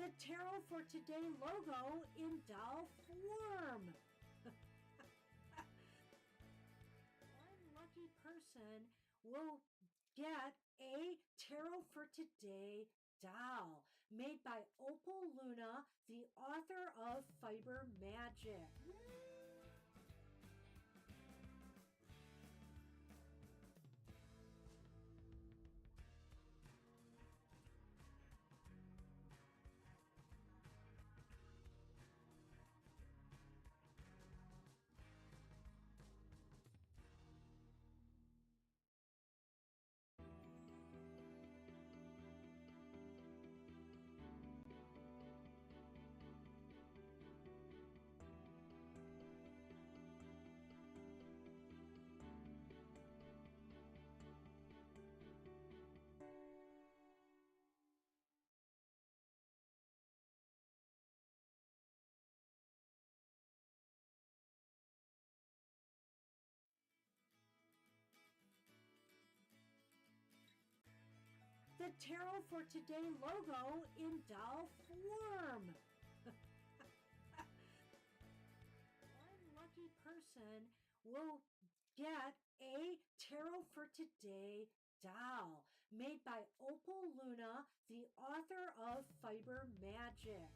The Tarot for Today logo in doll form. One lucky person will get a Tarot for Today doll made by Opal Luna, the author of Fiber Magic. The Tarot for Today logo in doll form. One lucky person will get a Tarot for Today doll made by Opal Luna, the author of Fiber Magic.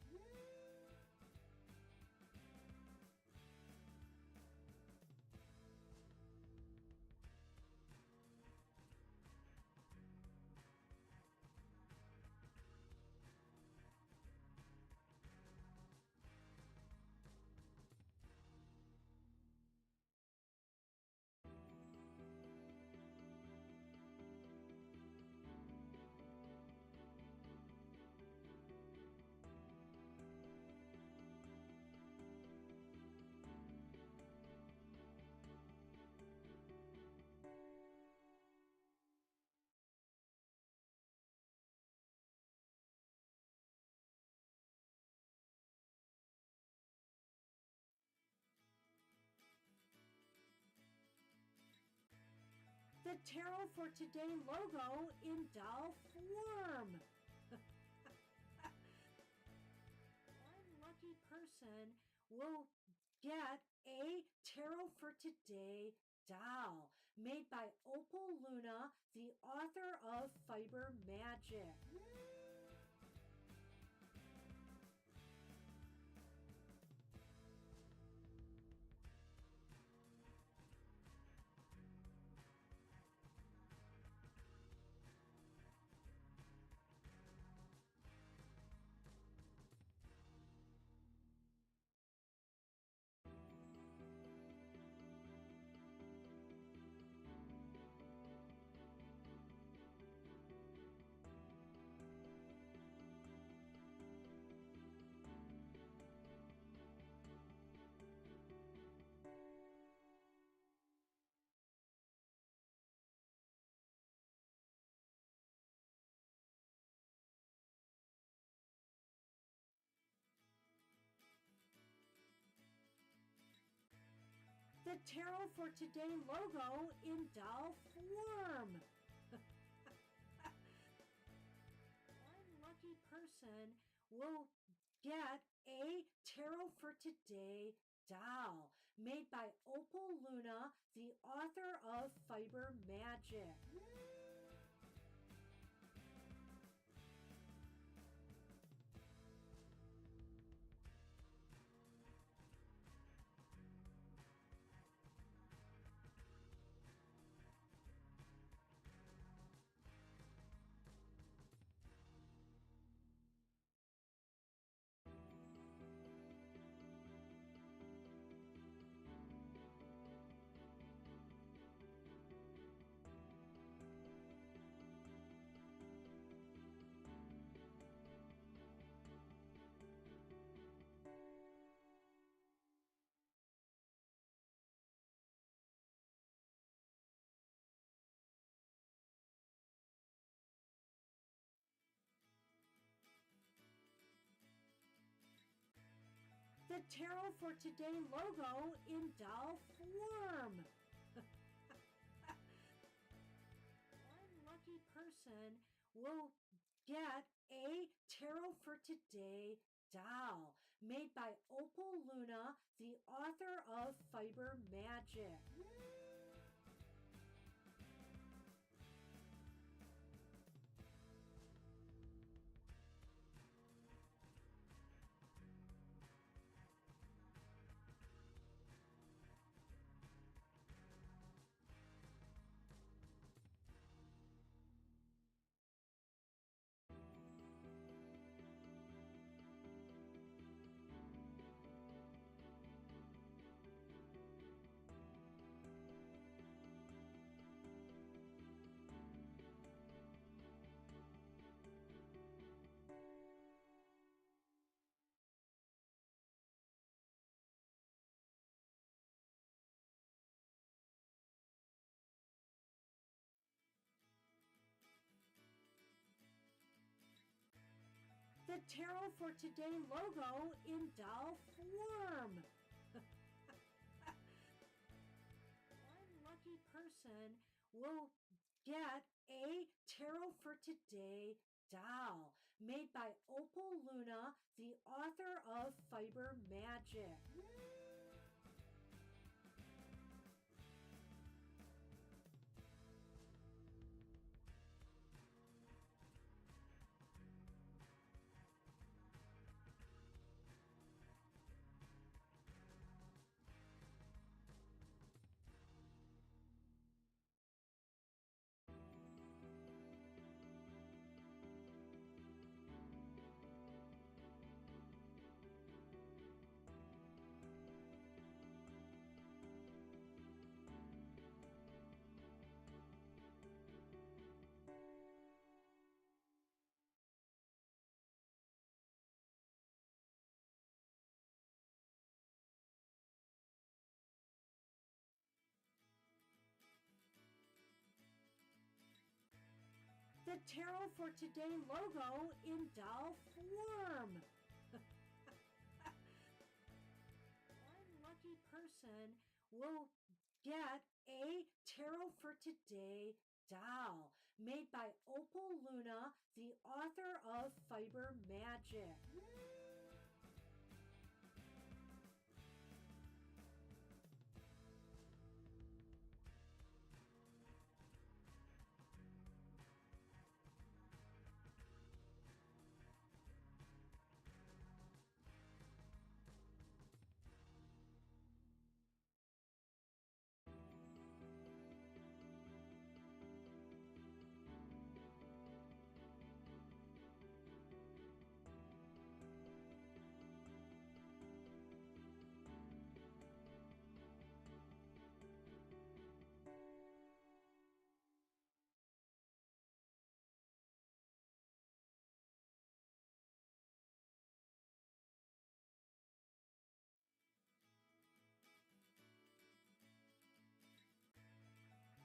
The Tarot for Today logo in doll form. One lucky person will get a Tarot for Today doll made by Opal Luna, the author of Fiber Magic. The Tarot for Today logo in doll form. One lucky person will get a Tarot for Today doll made by Opal Luna, the author of Fiber Magic. The Tarot for Today logo in doll form. One lucky person will get a Tarot for Today doll made by Opal Luna, the author of Fiber Magic. The Tarot for Today logo in doll form. One lucky person will get a Tarot for Today doll made by Opal Luna, the author of Fiber Magic. The Tarot for Today logo in doll form. One lucky person will get a Tarot for Today doll made by Opal Luna, the author of Fiber Magic.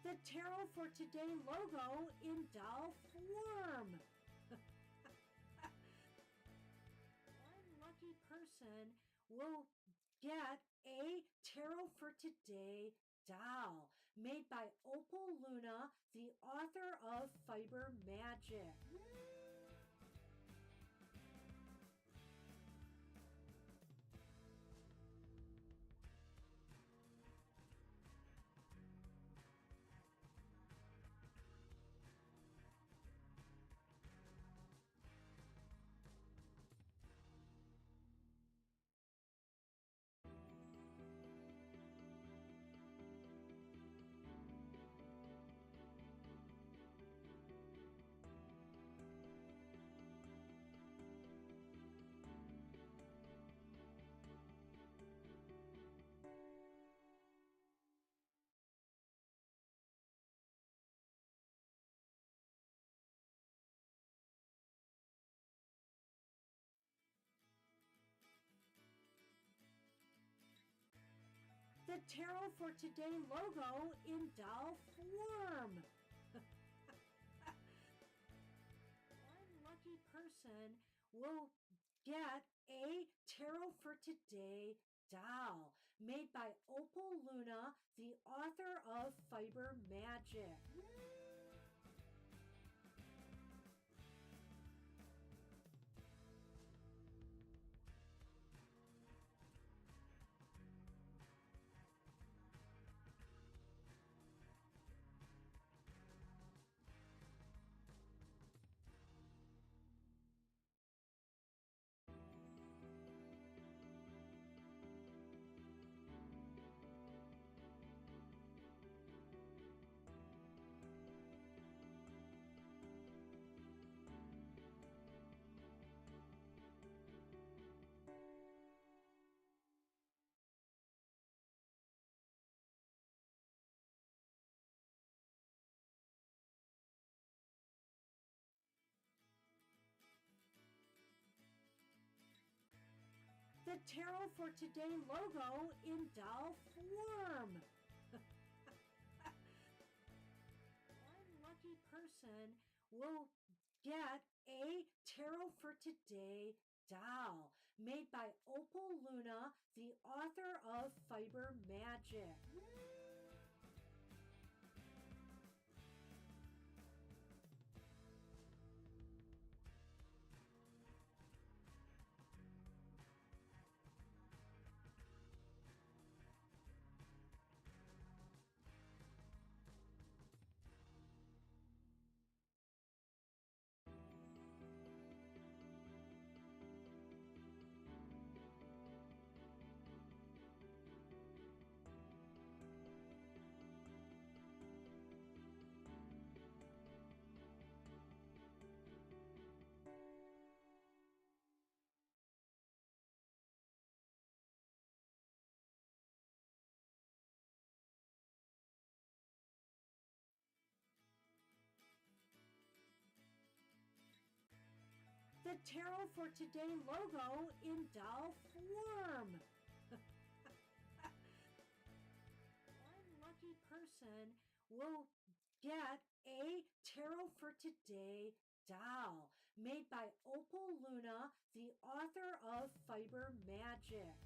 The Tarot for Today logo in doll form. One lucky person will get a Tarot for Today doll made by Opal Luna, the author of Fiber Magic. The Tarot for Today logo in doll form. One lucky person will get a Tarot for Today doll made by Opal Luna, the author of Fiber Magic. The Tarot for Today logo in doll form. One lucky person will get a Tarot for Today doll made by Opal Luna, the author of Fiber Magic. The Tarot for Today logo in doll form. One lucky person will get a Tarot for Today doll made by Opal Luna, the author of Fiber Magic.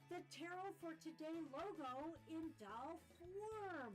The Tarot for Today logo in doll form.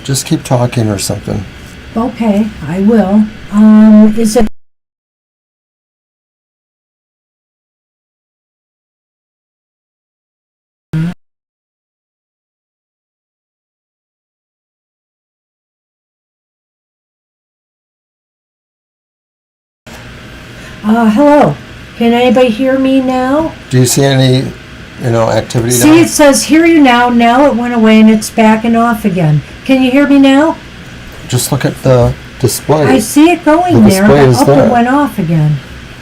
Just keep talking or something. Okay, I will. Is it... hello. Can anybody hear me now? Do you see any, activity See, now? it says hear you now. Now it went away and it's backing off again. Can you hear me now? Just look at the display. I see it going The there, display but is up there. it went off again.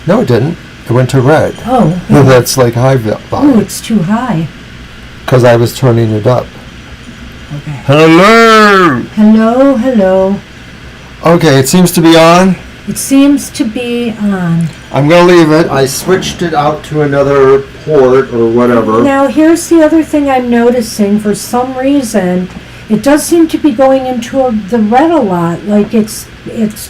No, it didn't. It went to red. Oh. That's like high Ooh, volume. it's too high. Because I was turning it up. Okay. Hello! Hello, hello. Okay, it seems to be on. It seems to be on. I'm going to leave it. I switched it out to another port or whatever. Now, here's the other thing I'm noticing. For some reason, it does seem to be going into the red a lot, like it's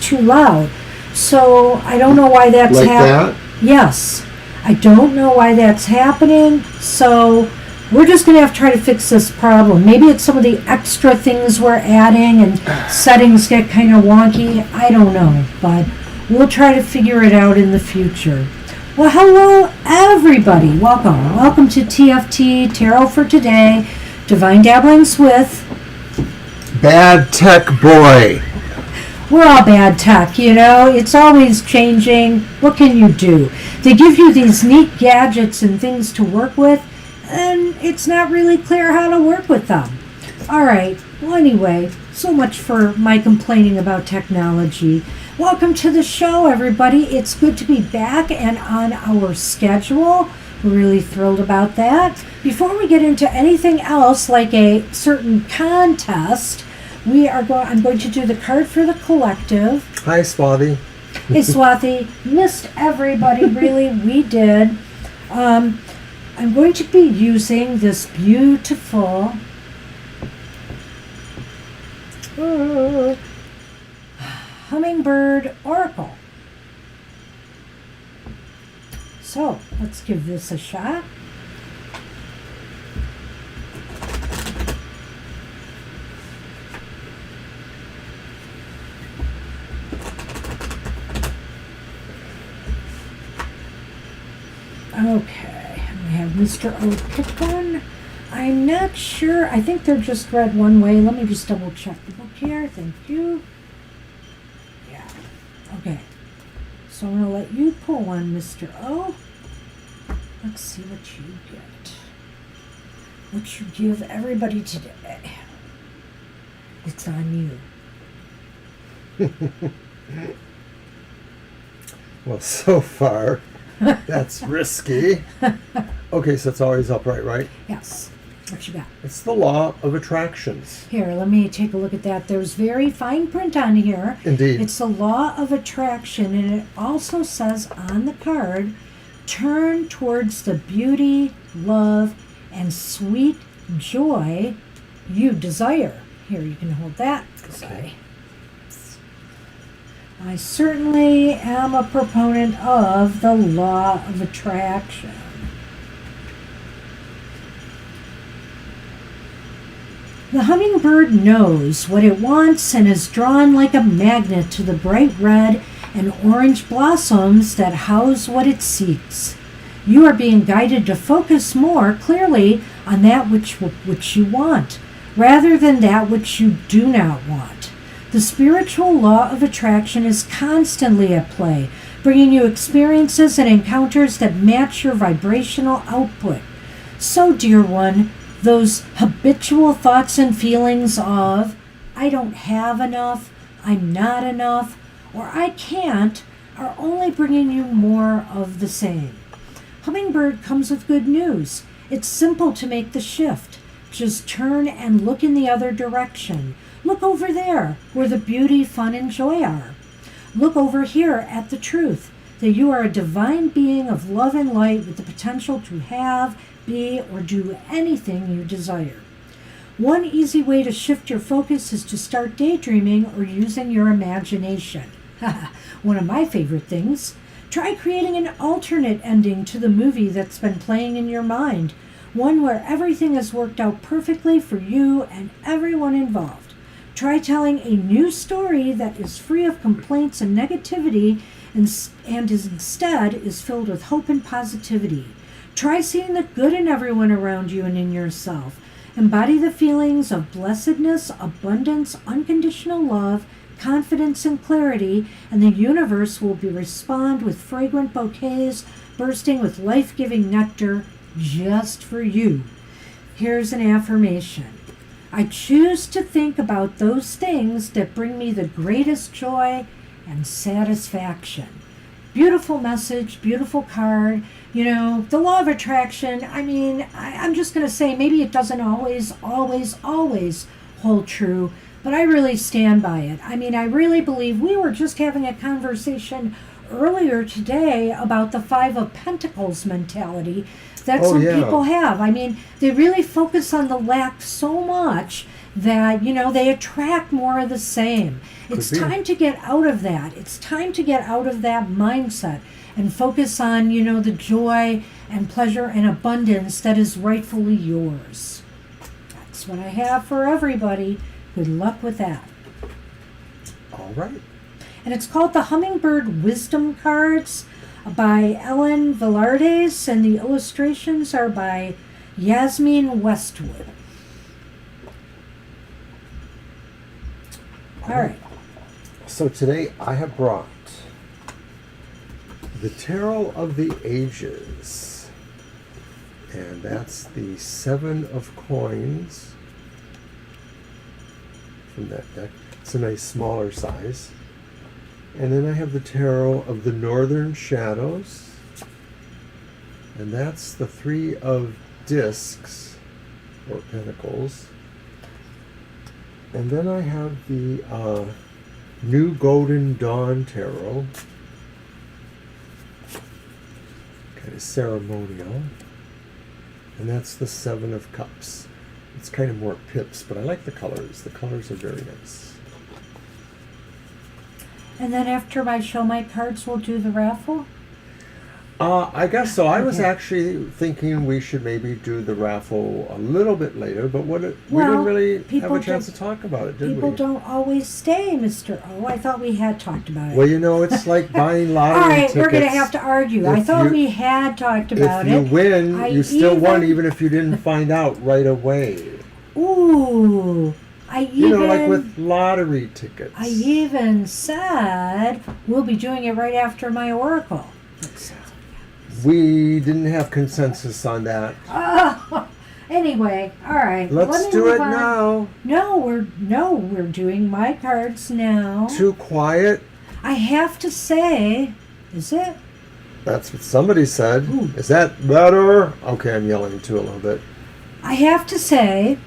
too loud. So, I don't know why that's Like happening. that? Yes. I don't know why that's happening. So, we're just going to have to try to fix this problem. Maybe it's some of the extra things we're adding and settings get kind of wonky. I don't know, but we'll try to figure it out in the future. Well, hello, everybody. Welcome. Welcome to TFT, Tarot for Today, Divine Dabblings with... Bad Tech Boy. We're all bad tech, It's always changing. What can you do? They give you these neat gadgets and things to work with, and it's not really clear how to work with them. All right. Well, anyway, so much for my complaining about technology. Welcome to the show, everybody. It's good to be back and on our schedule. We're really thrilled about that. Before we get into anything else, like a certain contest, I'm going to do the card for the collective. Hi, Swathy. Hey, Swathy. Missed everybody, really. We did. I'm going to be using this beautiful Hummingbird Oracle. So, let's give this a shot. Okay, we have Mr. O pick one. I'm not sure. I think they're just read one way. Let me just double check the book here. Thank you. Yeah. Okay. So I'm going to let you pull one, Mr. O. Let's see what you get. What you give everybody today. It's on you. Well, so far, that's risky. Okay, so it's always upright, right? Yes. What you got? It's the law of attractions. Here, let me take a look at that. There's very fine print on here. Indeed. It's the law of attraction, and it also says on the card, turn towards the beauty, love, and sweet joy you desire. Here, you can hold that. Okay. I certainly am a proponent of the law of attraction. The hummingbird knows what it wants and is drawn like a magnet to the bright red and orange blossoms that house what it seeks. You are being guided to focus more clearly on that which you want, rather than that which you do not want. The spiritual law of attraction is constantly at play, bringing you experiences and encounters that match your vibrational output. So, dear one, those habitual thoughts and feelings of, I don't have enough, I'm not enough, or I can't, are only bringing you more of the same. Hummingbird comes with good news. It's simple to make the shift. Just turn and look in the other direction. Look over there, where the beauty, fun, and joy are. Look over here at the truth, that you are a divine being of love and light with the potential to have, be, or do anything you desire. One easy way to shift your focus is to start daydreaming or using your imagination. One of my favorite things. Try creating an alternate ending to the movie that's been playing in your mind, one where everything has worked out perfectly for you and everyone involved. Try telling a new story that is free of complaints and negativity and instead is filled with hope and positivity. Try seeing the good in everyone around you and in yourself. Embody the feelings of blessedness, abundance, unconditional love, confidence, and clarity, and the universe will respond with fragrant bouquets bursting with life-giving nectar just for you. Here's an affirmation. I choose to think about those things that bring me the greatest joy and satisfaction. Beautiful message, beautiful card. You know, the law of attraction, I mean, I'm just going to say maybe it doesn't always hold true, but I really stand by it. I mean, I really believe we were just having a conversation earlier today about the Five of Pentacles mentality that people have. I mean, they really focus on the lack so much that, you know, they attract more of the same. It's time to get out of that. It's time to get out of that mindset and focus on, you know, the joy and pleasure and abundance that is rightfully yours. That's what I have for everybody. Good luck with that. All right. And it's called the Hummingbird Wisdom Cards by Ellen Velardes, and the illustrations are by Yasmin Westwood. All right. So today I have brought the Tarot of the Ages, and that's the Seven of Coins from that deck. It's a nice smaller size. And then I have the Tarot of the Northern Shadows, and that's the Three of Discs, or Pentacles. And then I have the New Golden Dawn Tarot, kind of ceremonial, and that's the Seven of Cups. It's kind of more pips, but I like the colors. The colors are very nice. And then after I show my cards, we'll do the raffle? I guess so. I was actually thinking we should maybe do the raffle a little bit later, but we didn't really have a chance to talk about it, did we? People don't always stay, Mr. O. I thought we had talked about it. Well, you know, it's like buying lottery tickets. All right, we're going to have to argue. I thought we had talked about it. If you win, you still won even if you didn't find out right away. Ooh. You know, like with lottery tickets. I even said we'll be doing it right after my oracle. We didn't have consensus on that. Anyway, all right. Let's do it now. No, we're doing my cards now. Too quiet? I have to say, is it? That's what somebody said. Ooh. Is that better? Okay, I'm yelling too a little bit. I have to say,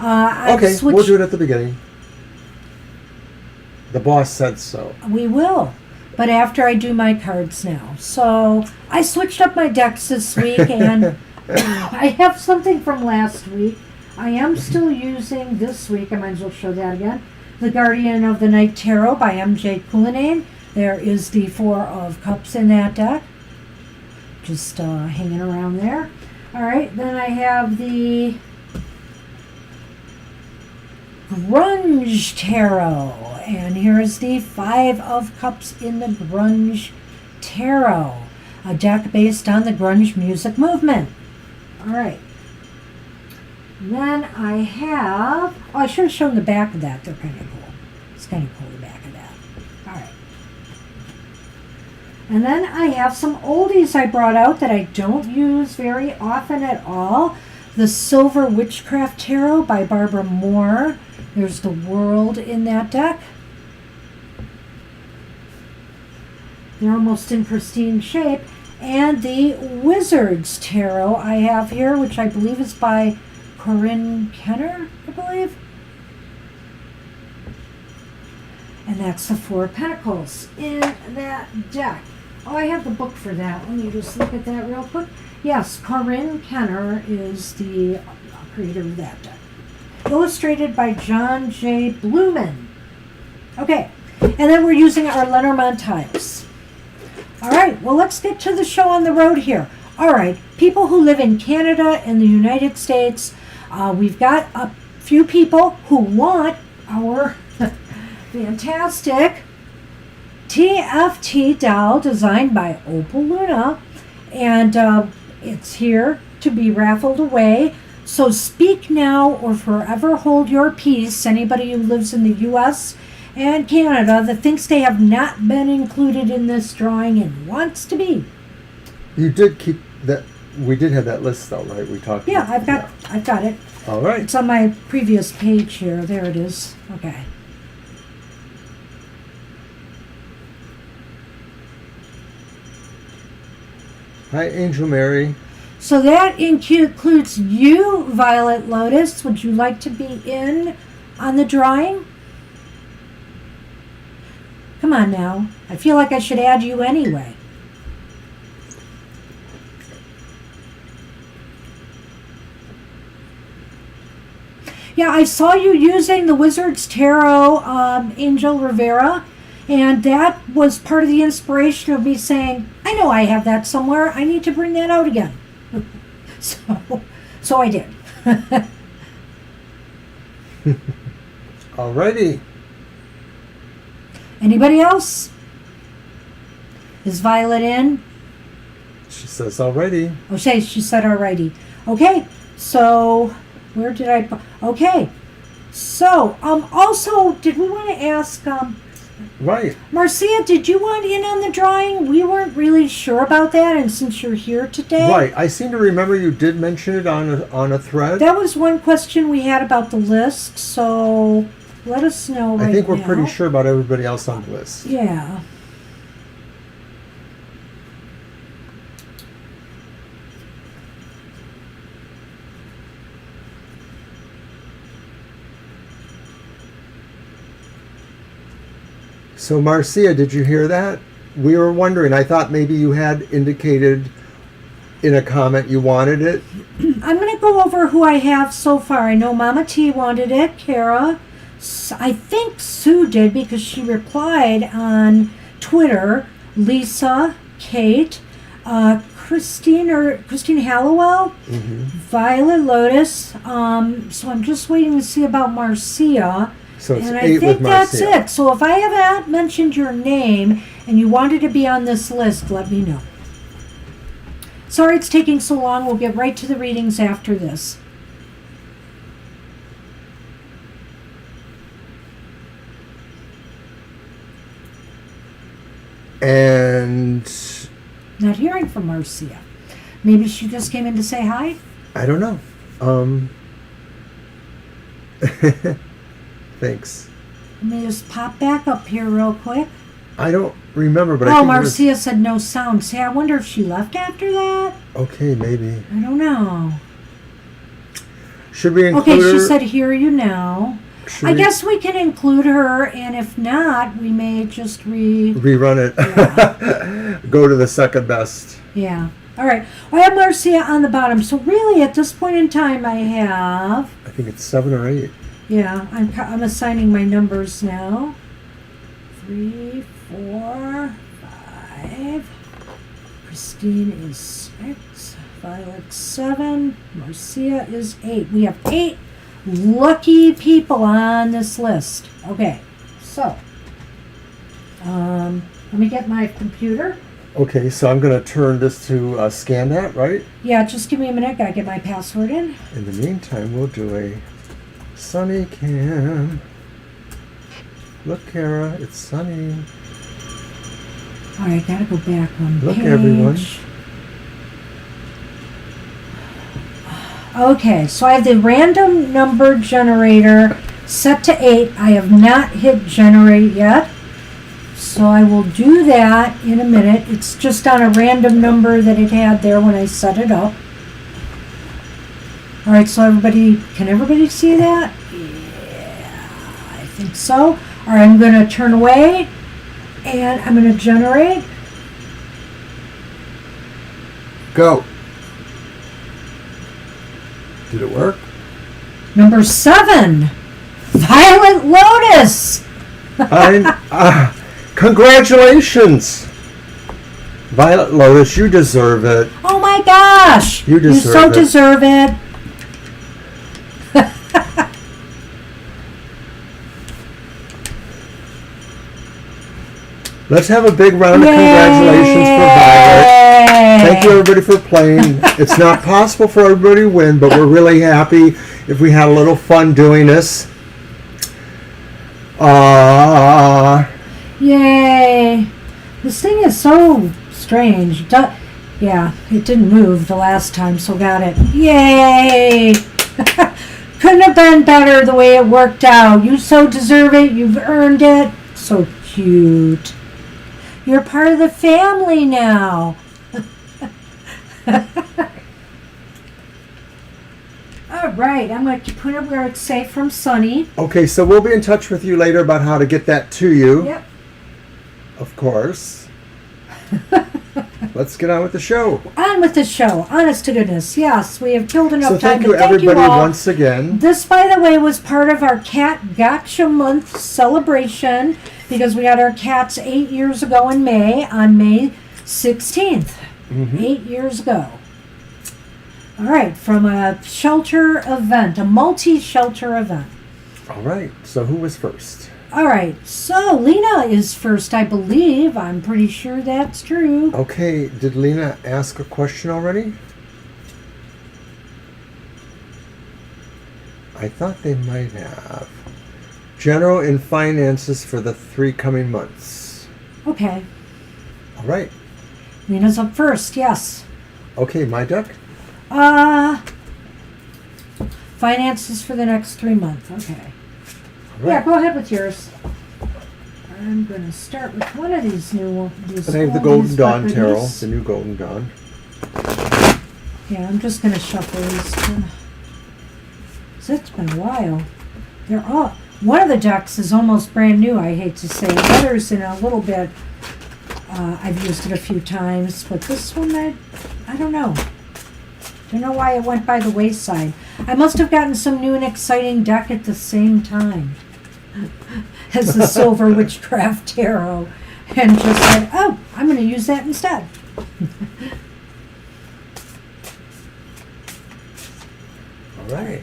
we'll do it at the beginning. The boss said so. We will, but after I do my cards now. So I switched up my decks this week, and I have something from last week. I am still using this week, I might as well show that again, the Guardian of the Night Tarot by M.J. Cullinane. There is the Four of Cups in that deck, just hanging around there. All right, then I have the Grunge Tarot, and here's the Five of Cups in the Grunge Tarot, a deck based on the grunge music movement. All right. Then I have, I should have shown the back of that. They're kind of cool. It's kind of cool, the back of that. All right. And then I have some oldies I brought out that I don't use very often at all. The Silver Witchcraft Tarot by Barbara Moore. There's the World in that deck. They're almost in pristine shape. And the Wizards Tarot I have here, which I believe is by Corinne Kenner, I believe. And that's the Four of Pentacles in that deck. Oh, I have the book for that. Let me just look at that real quick. Yes, Corinne Kenner is the creator of that deck. Illustrated by John J. Blumen. Okay, and then we're using our Lenormand tiles. All right, well, let's get to the show on the road here. All right, people who live in Canada and the United States, we've got a few people who want our fantastic TFT doll designed by Opal Luna, and it's here to be raffled away. So speak now or forever hold your peace. Anybody who lives in the U.S. and Canada that thinks they have not been included in this drawing and wants to be. You did keep that. We did have that list though, right? We talked. Yeah, I've got it. All right. It's on my previous page here. There it is. Okay. Hi, Angel Mary. So that includes you, Violet Lotus. Would you like to be in on the drawing? Come on now. I feel like I should add you anyway. Yeah, I saw you using the Wizard's Tarot, Angel Rivera, and that was part of the inspiration of me saying, I know I have that somewhere. I need to bring that out again. So I did. Alrighty. Anybody else? Is Violet in? She says alrighty. Okay, she said alrighty. Okay, so where did I put? Okay, so also, did we want to ask Right. Marcia, did you want in on the drawing? We weren't really sure about that, and since you're here today, Right. I seem to remember you did mention it on a thread. that was one question we had about the list. So let us know right now. I think we're pretty sure about everybody else on the list. Yeah. So, Marcia, did you hear that? We were wondering. I thought maybe you had indicated in a comment you wanted it. I'm going to go over who I have so far. I know Mama T wanted it, Kara. I think Sue did because she replied on Twitter. Lisa, Kate, Christine Hallowell, Violet Lotus. So I'm just waiting to see about Marcia. So it's and I 8 think with that's Marcia. it. So if I haven't mentioned your name and you wanted to be on this list, let me know. Sorry it's taking so long. We'll get right to the readings after this. And Not hearing from Marcia. Maybe she just came in to say hi? I don't know. Thanks. Let me just pop back up here real quick. I don't remember, but I Oh, think Marcia said no sound. See, I wonder if she left after that? Okay, maybe. I don't know. Should we include Okay, her? she said hear you now. I guess we can include her, and if not, we may just rerun it. Yeah. Go to the second best. Yeah. All right. I have Marcia on the bottom. So really, at this point in time, I have... I think it's 7 or 8. Yeah, I'm assigning my numbers now. 3, 4, 5. Christine is 6. Violet 7. Marcia is 8. We have 8 lucky people on this list. Okay, so let me get my computer. Okay, so I'm going to turn this to scan that, right? Yeah, just give me a minute. Gotta get my password in. In the meantime, we'll do a sunny cam. Look, Kara, it's sunny. All right, gotta go back one Look, page. everyone. Okay, so I have the random number generator set to 8. I have not hit generate yet. So I will do that in a minute. It's just on a random number that it had there when I set it up. All right, so can everybody see that? Yeah, I think so. All right, I'm going to turn away and I'm going to generate. Go. Did it work? Number 7, Violet Lotus. Congratulations! Violet Lotus, you deserve it. Oh my gosh! You deserve it. Deserve it. Let's have a big round of congratulations for Violet. Thank you, everybody, for playing. It's not possible for everybody to win, but we're really happy if we had a little fun doing this. Yay. This thing is so strange. Yeah, it didn't move the last time, so got it. Yay! Couldn't have been better the way it worked out. You so deserve it. You've earned it. So cute. You're part of the family now. All right, I'm going to put it where it's safe from Sunny. Okay, so we'll be in touch with you later about how to get that to you. Yep. Of course. Let's get on with the show. On with the show. Honest to goodness. Yes, we have killed enough so time. Thank you, everybody, once again. This, by the way, was part of our Cat Gotcha Month celebration because we got our cats 8 years ago in May, on May 16th. 8 years ago. All right, from a shelter event, a multi-shelter event. All right, so who was first? All right, so Lena is first, I believe. I'm pretty sure that's true. Okay, did Lena ask a question already? I thought they might have. General in finances for the 3 coming months. Okay. All right. Lena's up first, yes. Okay, my deck. Finances for the next 3 months. Okay. Right. Yeah, go ahead with yours. I'm going to start with one of these new. I have the Golden Dawn Tarot, the new Golden Dawn. Yeah, I'm just going to shuffle these two. So it's been a while. They're all. One of the decks is almost brand new. I hate to say. The others in a little bit. I've used it a few times, but this one I don't know. Don't know why it went by the wayside. I must have gotten some new and exciting deck at the same time as the Silver Witchcraft Tarot, and just said, "Oh, I'm going to use that instead." All right,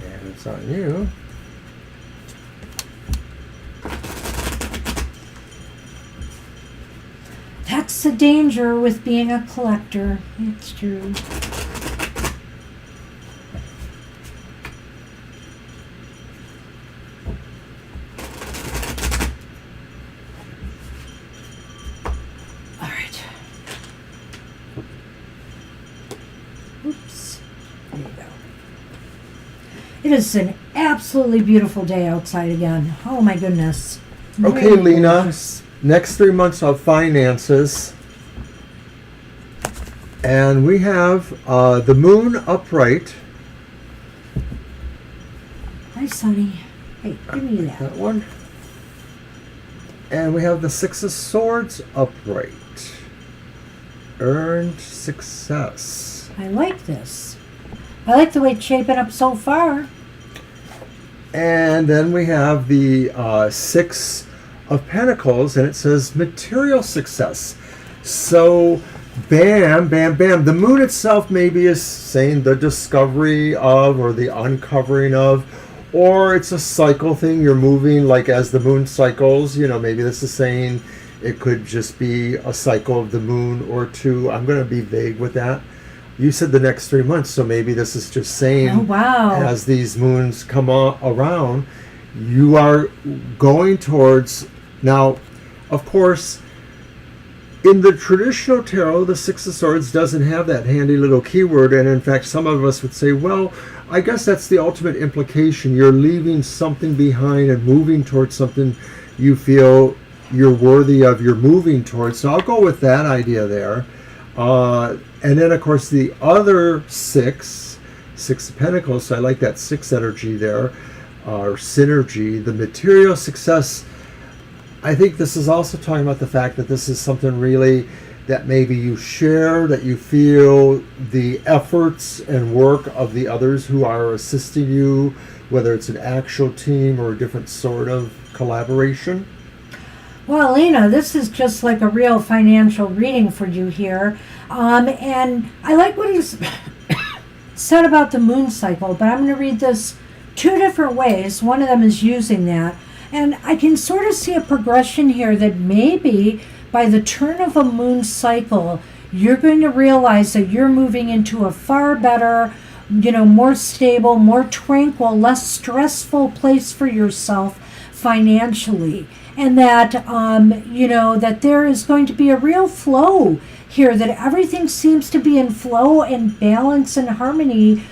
and it's on you. That's the danger with being a collector. It's true. All right. Oops. There you go. It is an absolutely beautiful day outside again. Oh my goodness. Okay, Really Lena. gorgeous. Next 3 months of finances. And we have the moon upright. Hi, Sonny. Hey, give me that. That one. And we have the 6 of Swords upright. Earned success. I like this. I like the way it's shaping up so far. And then we have the 6 of Pentacles, and it says material success. So, bam, bam, bam. The moon itself maybe is saying the discovery of or the uncovering of, or it's a cycle thing. You're moving like as the moon cycles. You know, maybe this is saying it could just be a cycle of the moon or 2. I'm going to be vague with that. You said the next 3 months, so maybe this is just saying, Oh, wow. as these moons come around, you are going towards. Now, of course, in the traditional tarot, the 6 of Swords doesn't have that handy little keyword, and in fact, some of us would say, well, I guess that's the ultimate implication. You're leaving something behind and moving towards something you feel you're worthy of, you're moving towards. So I'll go with that idea there. And then, of course, the other 6 of Pentacles, so I like that 6 energy there, or synergy, the material success. I think this is also talking about the fact that this is something really that maybe you share, that you feel the efforts and work of the others who are assisting you, whether it's an actual team or a different sort of collaboration. Well, Lena, this is just like a real financial reading for you here. And I like what he's said about the moon cycle, but I'm going to read this 2 different ways. One of them is using that. And I can sort of see a progression here that maybe by the turn of a moon cycle, you're going to realize that you're moving into a far better, more stable, more tranquil, less stressful place for yourself financially. And that, that there is going to be a real flow here, that everything seems to be in flow and balance and harmony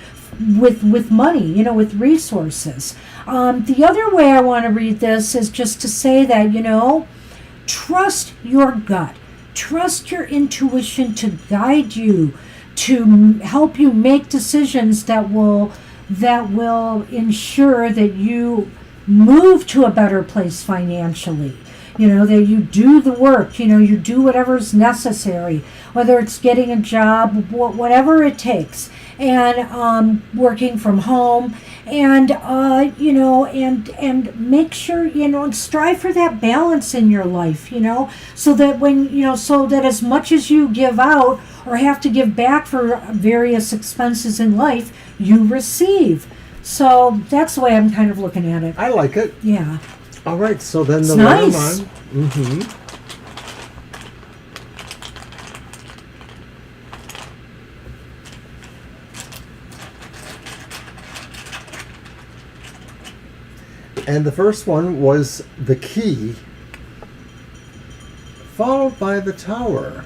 with money, with resources. The other way I want to read this is just to say that, trust your gut. Trust your intuition to guide you, to help you make decisions that will ensure that you move to a better place financially. That you do the work, you do whatever's necessary, whether it's getting a job, whatever it takes, and working from home, and and make sure, and strive for that balance in your life, so that so that as much as you give out or have to give back for various expenses in life, you receive. So that's the way I'm kind of looking at it. I like it. Yeah. All right, so then it's the nice. Mm-hmm. And the first one was the key, followed by the tower.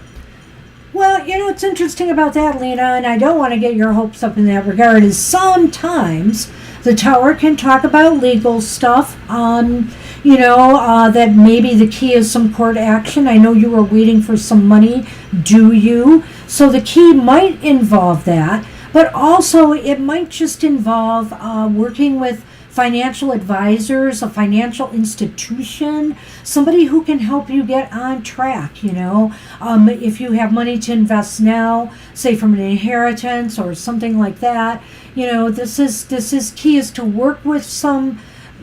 Well, what's interesting about that, Lena, and I don't want to get your hopes up in that regard, is sometimes the tower can talk about legal stuff, that maybe the key is some court action. I know you were waiting for some money, do you? So the key might involve that, but also it might just involve working with financial advisors, a financial institution, somebody who can help you get on track, if you have money to invest now, say from an inheritance or something like that, this is key, is to work with some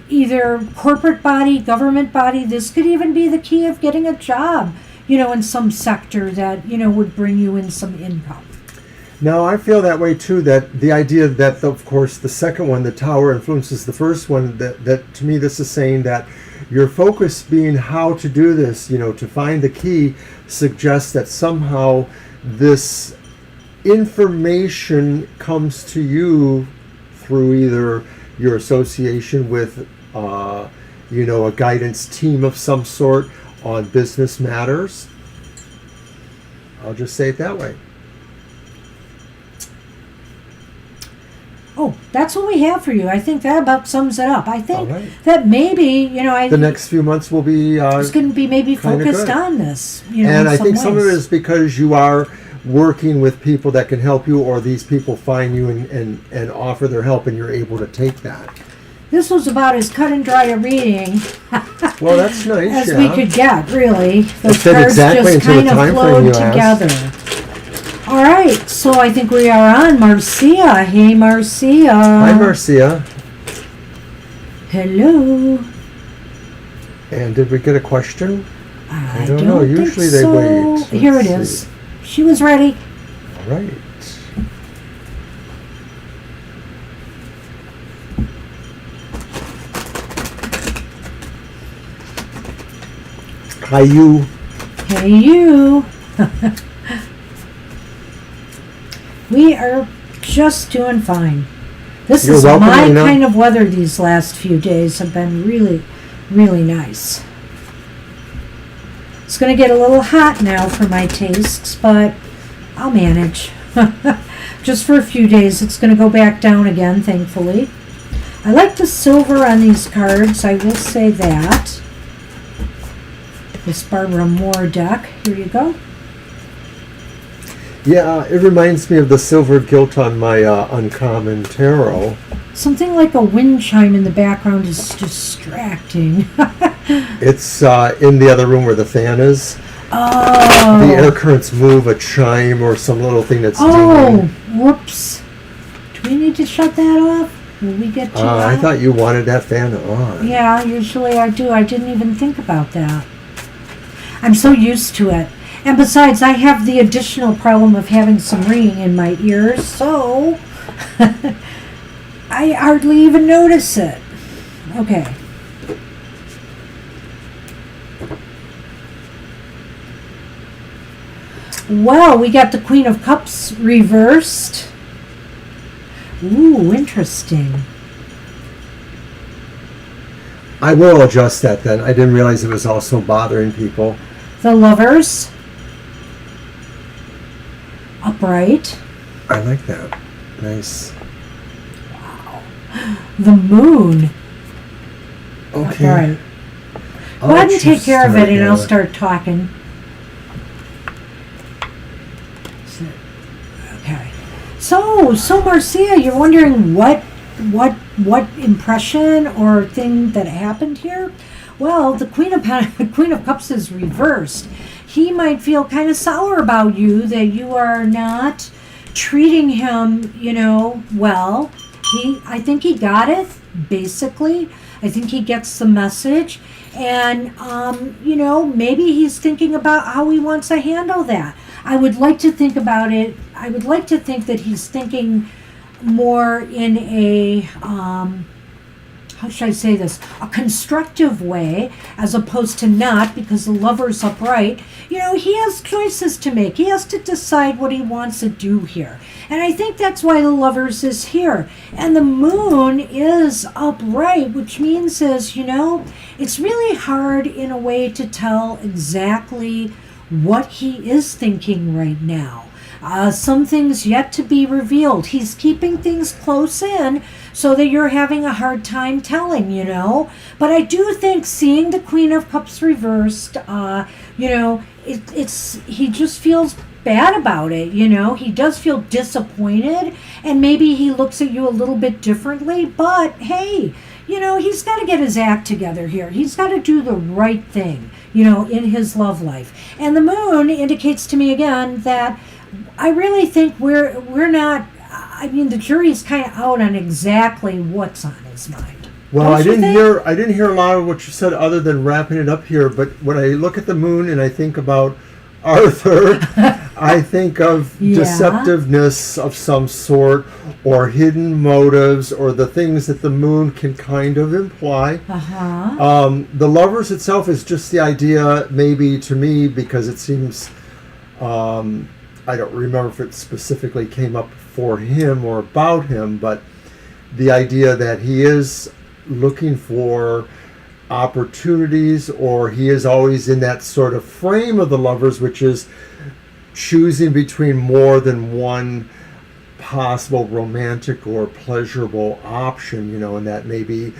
either corporate body, government body. This could even be the key of getting a job, in some sector that, would bring you in some income. Now, I feel that way too, that the idea that, of course, the second one, the tower, influences the first one, that to me this is saying that your focus being how to do this, to find the key, suggests that somehow this information comes to you through either your association with, a guidance team of some sort on business matters. I'll just say it that way. Oh, that's what we have for you. I think that about sums it up. I think that maybe, the next few months will be it's going to be maybe focused good on this. And I think some of it is because you are working with people that can help you, or these people find you and offer their help, and you're able to take that. This was about as cut and dry a reading well, that's nice, as we could get, really. The cards exactly just kind of flowed together. All right, so I think we are on Marcia. Hey, Marcia. Hi, Marcia. Hello. And did we get a question? I don't know. Usually they wait. Here it is. She was ready. All right. Hi, you. Hey, you. We are just doing fine. This is welcome, my Lena. kind of weather. These last few days have been really, really nice. It's going to get a little hot now for my tastes, but I'll manage. Just for a few days. It's going to go back down again, thankfully. I like the silver on these cards. I will say that. This Barbara Moore deck. Here you go. Yeah, it reminds me of the silver gilt on my Uncommon Tarot. Something like a wind chime in the background is distracting. It's in the other room where the fan is. Oh. The air currents move a chime or some little thing that's dinging. dinging. Whoops. Do we need to shut that off? Will we get to that? I thought you wanted that fan on. Yeah, usually I do. I didn't even think about that. I'm so used to it. And besides, I have the additional problem of having some ringing in my ears, so I hardly even notice it. Okay. Well, we got the Queen of Cups reversed. Ooh, interesting. I will adjust that then. I didn't realize it was also bothering people. The Lovers. Upright. I like that. Nice. Wow. The Moon. Okay. Upright. Go ahead and take care of it and I'll start talking. Okay. So Marcia, you're wondering what impression or thing that happened here? Well, the Queen of Cups is reversed. He might feel kind of sour about you, that you are not treating him, well. I think he got it, basically. I think he gets the message. And, maybe he's thinking about how he wants to handle that. I would like to think about it. I would like to think that he's thinking more in a, how should I say this, a constructive way, as opposed to not, because the Lover's upright. He has choices to make. He has to decide what he wants to do here. And I think that's why the Lovers is here. And the Moon is upright, which means it's really hard in a way to tell exactly what he is thinking right now. Some things yet to be revealed. He's keeping things close in so that you're having a hard time telling, But I do think seeing the Queen of Cups reversed, he just feels bad about it, He does feel disappointed, and maybe he looks at you a little bit differently, but hey, he's got to get his act together here. He's got to do the right thing, in his love life. And the Moon indicates to me again that I really think we're not, the jury's kind of out on exactly what's on his mind. Well, I didn't hear a lot of what you said other than wrapping it up here, but when I look at the Moon and I think about Arthur, I think of deceptiveness of some sort, or hidden motives, or the things that the Moon can kind of imply. The Lovers itself is just the idea, maybe to me, because it seems, I don't remember if it specifically came up for him or about him, but the idea that he is looking for opportunities, or he is always in that sort of frame of the Lovers, which is choosing between more than one possible romantic or pleasurable option, and that maybe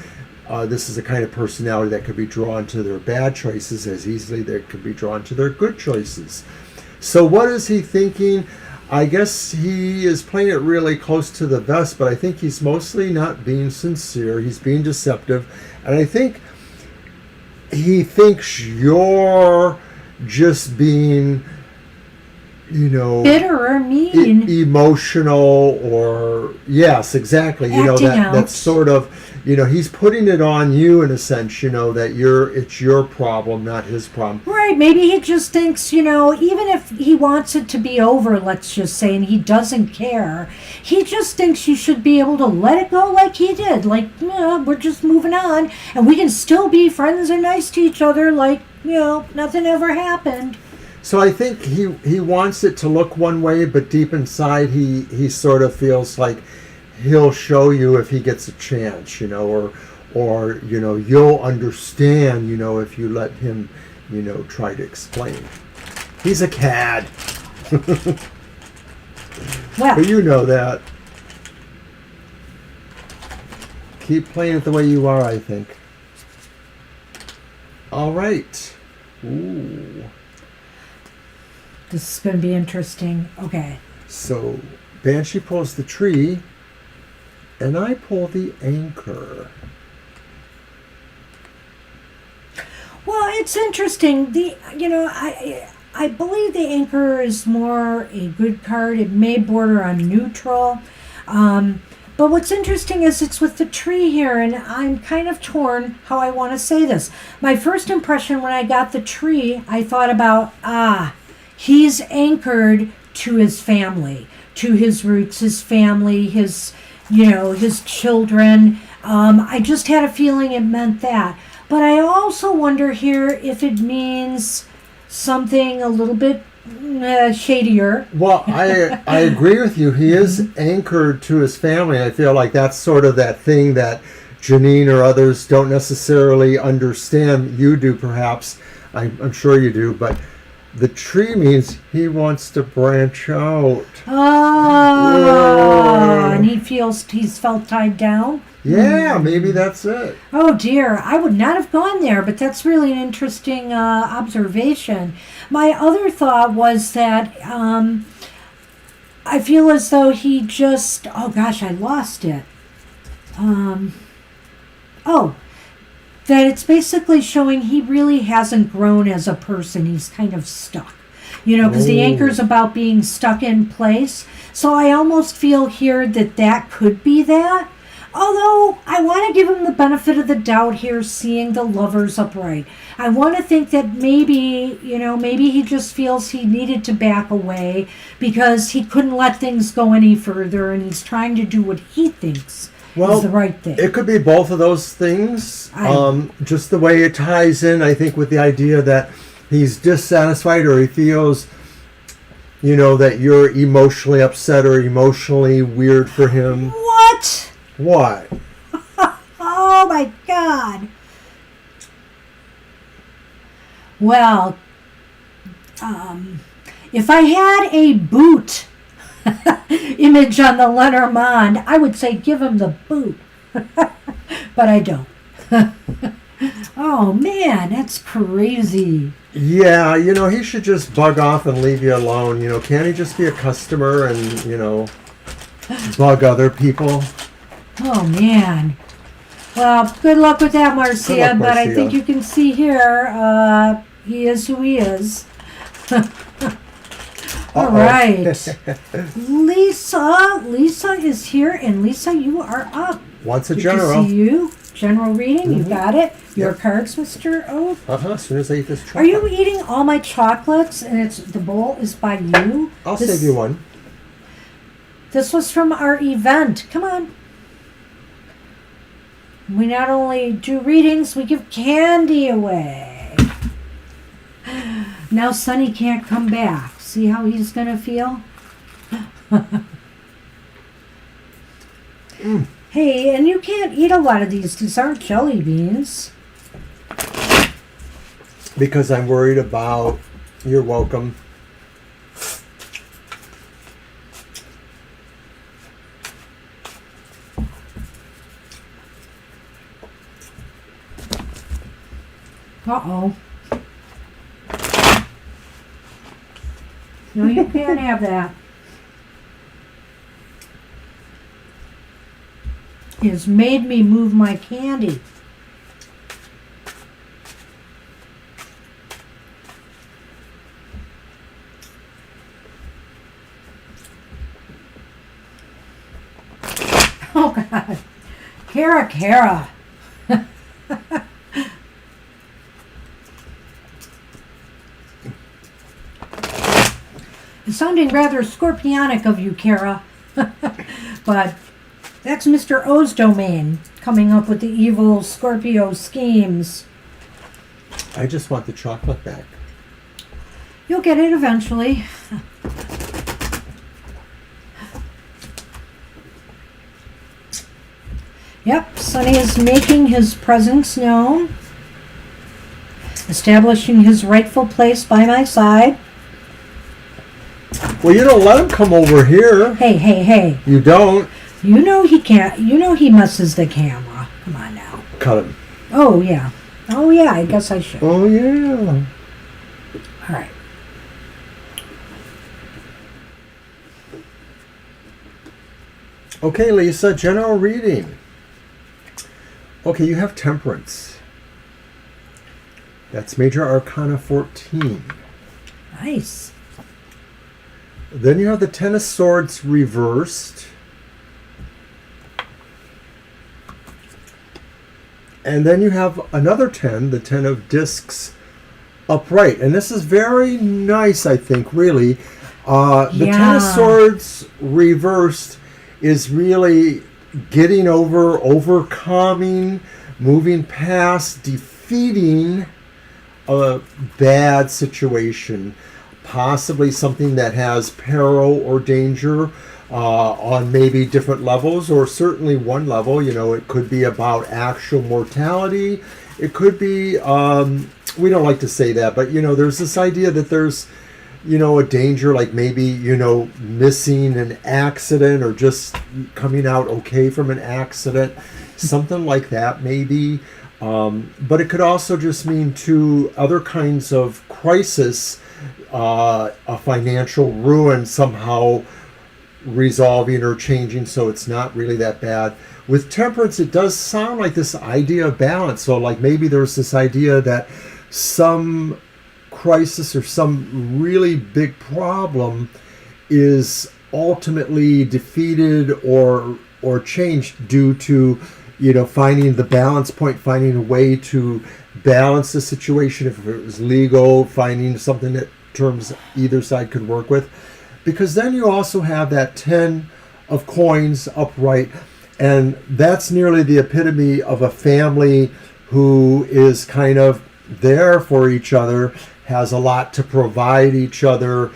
this is a kind of personality that could be drawn to their bad choices as easily they could be drawn to their good choices. So what is he thinking? I guess he is playing it really close to the vest, but I think he's mostly not being sincere. He's being deceptive. And I think he thinks you're just being, bitter or mean, emotional, or yes, exactly. That's sort of, he's putting it on you in a sense. That it's your problem, not his problem. Right? Maybe he just thinks, even if he wants it to be over, let's just say, and he doesn't care, he just thinks you should be able to let it go like he did. Like, we're just moving on, and we can still be friends and nice to each other, like nothing ever happened. So I think he wants it to look one way, but deep inside he sort of feels like he'll show you if he gets a chance, or you'll understand, if you let him, try to explain. He's a cad. Well, but you know that. Keep playing it the way you are, I think. All right. Ooh. This is going to be interesting. Okay. So, Banshee pulls the tree, and I pull the anchor. Well, it's interesting. I believe the anchor is more a good card. It may border on neutral. But what's interesting is it's with the tree here, and I'm kind of torn how I want to say this. My first impression when I got the tree, I thought about, he's anchored to his family, to his roots, his family, his children. I just had a feeling it meant that. But I also wonder here if it means something a little bit shadier. Well, I agree with you. He is anchored to his family. I feel like that's sort of that thing that Janine or others don't necessarily understand. You do, perhaps. I'm sure you do. But the tree means he wants to branch out. Oh, and he's felt tied down. Yeah, maybe that's it. Oh dear, I would not have gone there, but that's really an interesting observation. My other thought was that I feel as though he just, oh gosh, I lost it. That it's basically showing he really hasn't grown as a person. He's kind of stuck. Because the anchor's about being stuck in place. So I almost feel here that could be that. Although I want to give him the benefit of the doubt here, seeing the lovers upright. I want to think that maybe he just feels he needed to back away because he couldn't let things go any further, and he's trying to do what he thinks is the right thing. It could be both of those things. Just the way it ties in, I think, with the idea that he's dissatisfied or he feels, that you're emotionally upset or emotionally weird for him. What? What? Oh my God. Well, if I had a boot image on the Lenormand, I would say give him the boot. But I don't. Oh man, that's crazy. Yeah, he should just bug off and leave you alone. Can't he just be a customer and, bug other people? Oh, man. Well, good luck with that, Marcia. But I think you can see here, he is who he is. All right. Lisa is here, and Lisa, you are up. What's a general? See you. General reading, you got it. Your cards, Mr. O. As soon as I eat this chocolate. Are you eating all my chocolates, and the bowl is by you? I'll save you one. This was from our event. Come on. We not only do readings, we give candy away. Now Sonny can't come back. See how he's going to feel? Hey, and you can't eat a lot of these. These aren't jelly beans. Because I'm worried about... You're welcome. Uh-oh. No, you can't have that. It has made me move my candy. Oh, God. Kara. It's sounding rather scorpionic of you, Kara. But that's Mr. O's domain, coming up with the evil Scorpio schemes. I just want the chocolate back. You'll get it eventually. Yep, Sonny is making his presence known, establishing his rightful place by my side. Well, you don't let him come over here. Hey. You don't. You know he can't. You know he messes the camera. Come on now. Cut him. Oh, yeah. I guess I should. Oh, yeah. All right. Okay, Lisa, general reading. Okay, you have Temperance. That's Major Arcana 14. Nice. Then you have the Ten of Swords reversed. And then you have another 10, the 10 of Discs upright. And this is very nice, I think, really. The Ten of Swords reversed is really getting over, overcoming, moving past, defeating a bad situation. possibly something that has peril or danger on maybe different levels, or certainly one level. It could be about actual mortality. It could be, we don't like to say that, but there's this idea that there's a danger, like maybe missing an accident or just coming out okay from an accident, something like that maybe. But it could also just mean to other kinds of crisis, a financial ruin somehow resolving or changing, so it's not really that bad. With Temperance, it does sound like this idea of balance. So like maybe there's this idea that some crisis or some really big problem is ultimately defeated or changed due to finding the balance point, finding a way to balance the situation. If it was legal, finding something that terms either side could work with. Because then you also have that 10 of coins upright, and that's nearly the epitome of a family who is kind of there for each other, has a lot to provide each other,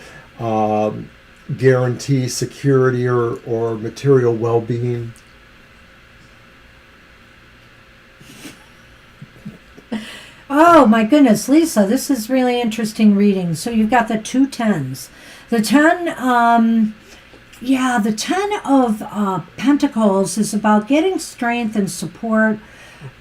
guarantee security or material well-being. Oh my goodness, Lisa, this is really interesting reading. So you've got the 2 10s. The 10, the 10 of Pentacles is about getting strength and support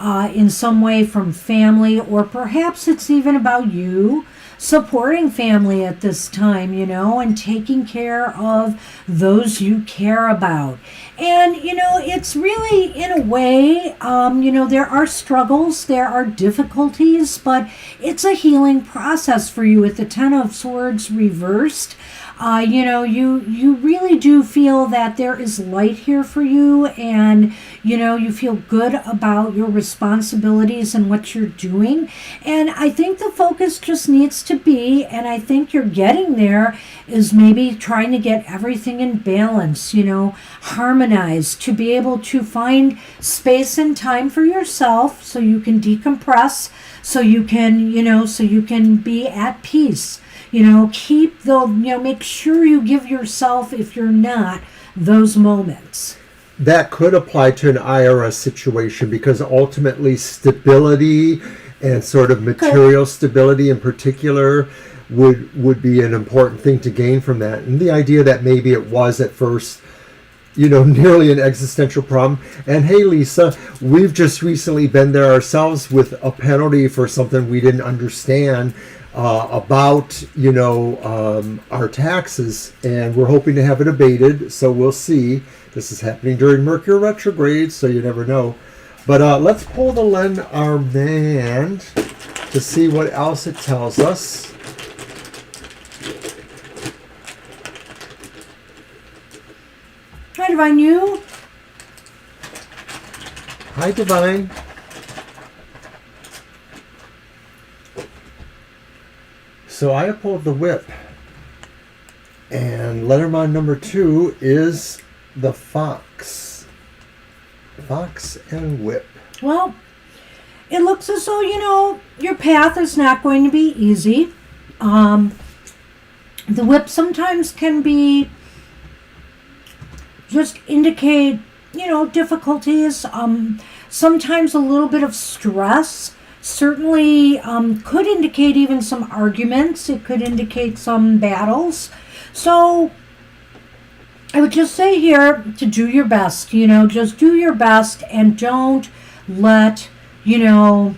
in some way from family, or perhaps it's even about you supporting family at this time, and taking care of those you care about. And, it's really, in a way, there are struggles, there are difficulties, but it's a healing process for you with the 10 of Swords reversed. You really do feel that there is light here for you, and you feel good about your responsibilities and what you're doing. And I think the focus just needs to be, and I think you're getting there, is maybe trying to get everything in balance, harmonized, to be able to find space and time for yourself so you can decompress, so you can be at peace. Make sure you give yourself, if you're not, those moments. That could apply to an IRS situation, because ultimately stability and sort of material stability in particular would be an important thing to gain from that. And the idea that maybe it was at first, nearly an existential problem. And hey, Lisa, we've just recently been there ourselves with a penalty for something we didn't understand about our taxes, and we're hoping to have it abated, so we'll see. This is happening during Mercury retrograde, so you never know. But let's pull the Lenormand to see what else it tells us. Hi, Divine You. Hi, Divine. So I have pulled the Whip, and Lenormand number 2 is the Fox. Fox and Whip. Well, it looks as though, your path is not going to be easy. The Whip sometimes can be just indicate, difficulties, sometimes a little bit of stress. Certainly could indicate even some arguments. It could indicate some battles. So I would just say here to do your best, just do your best, and don't let, don't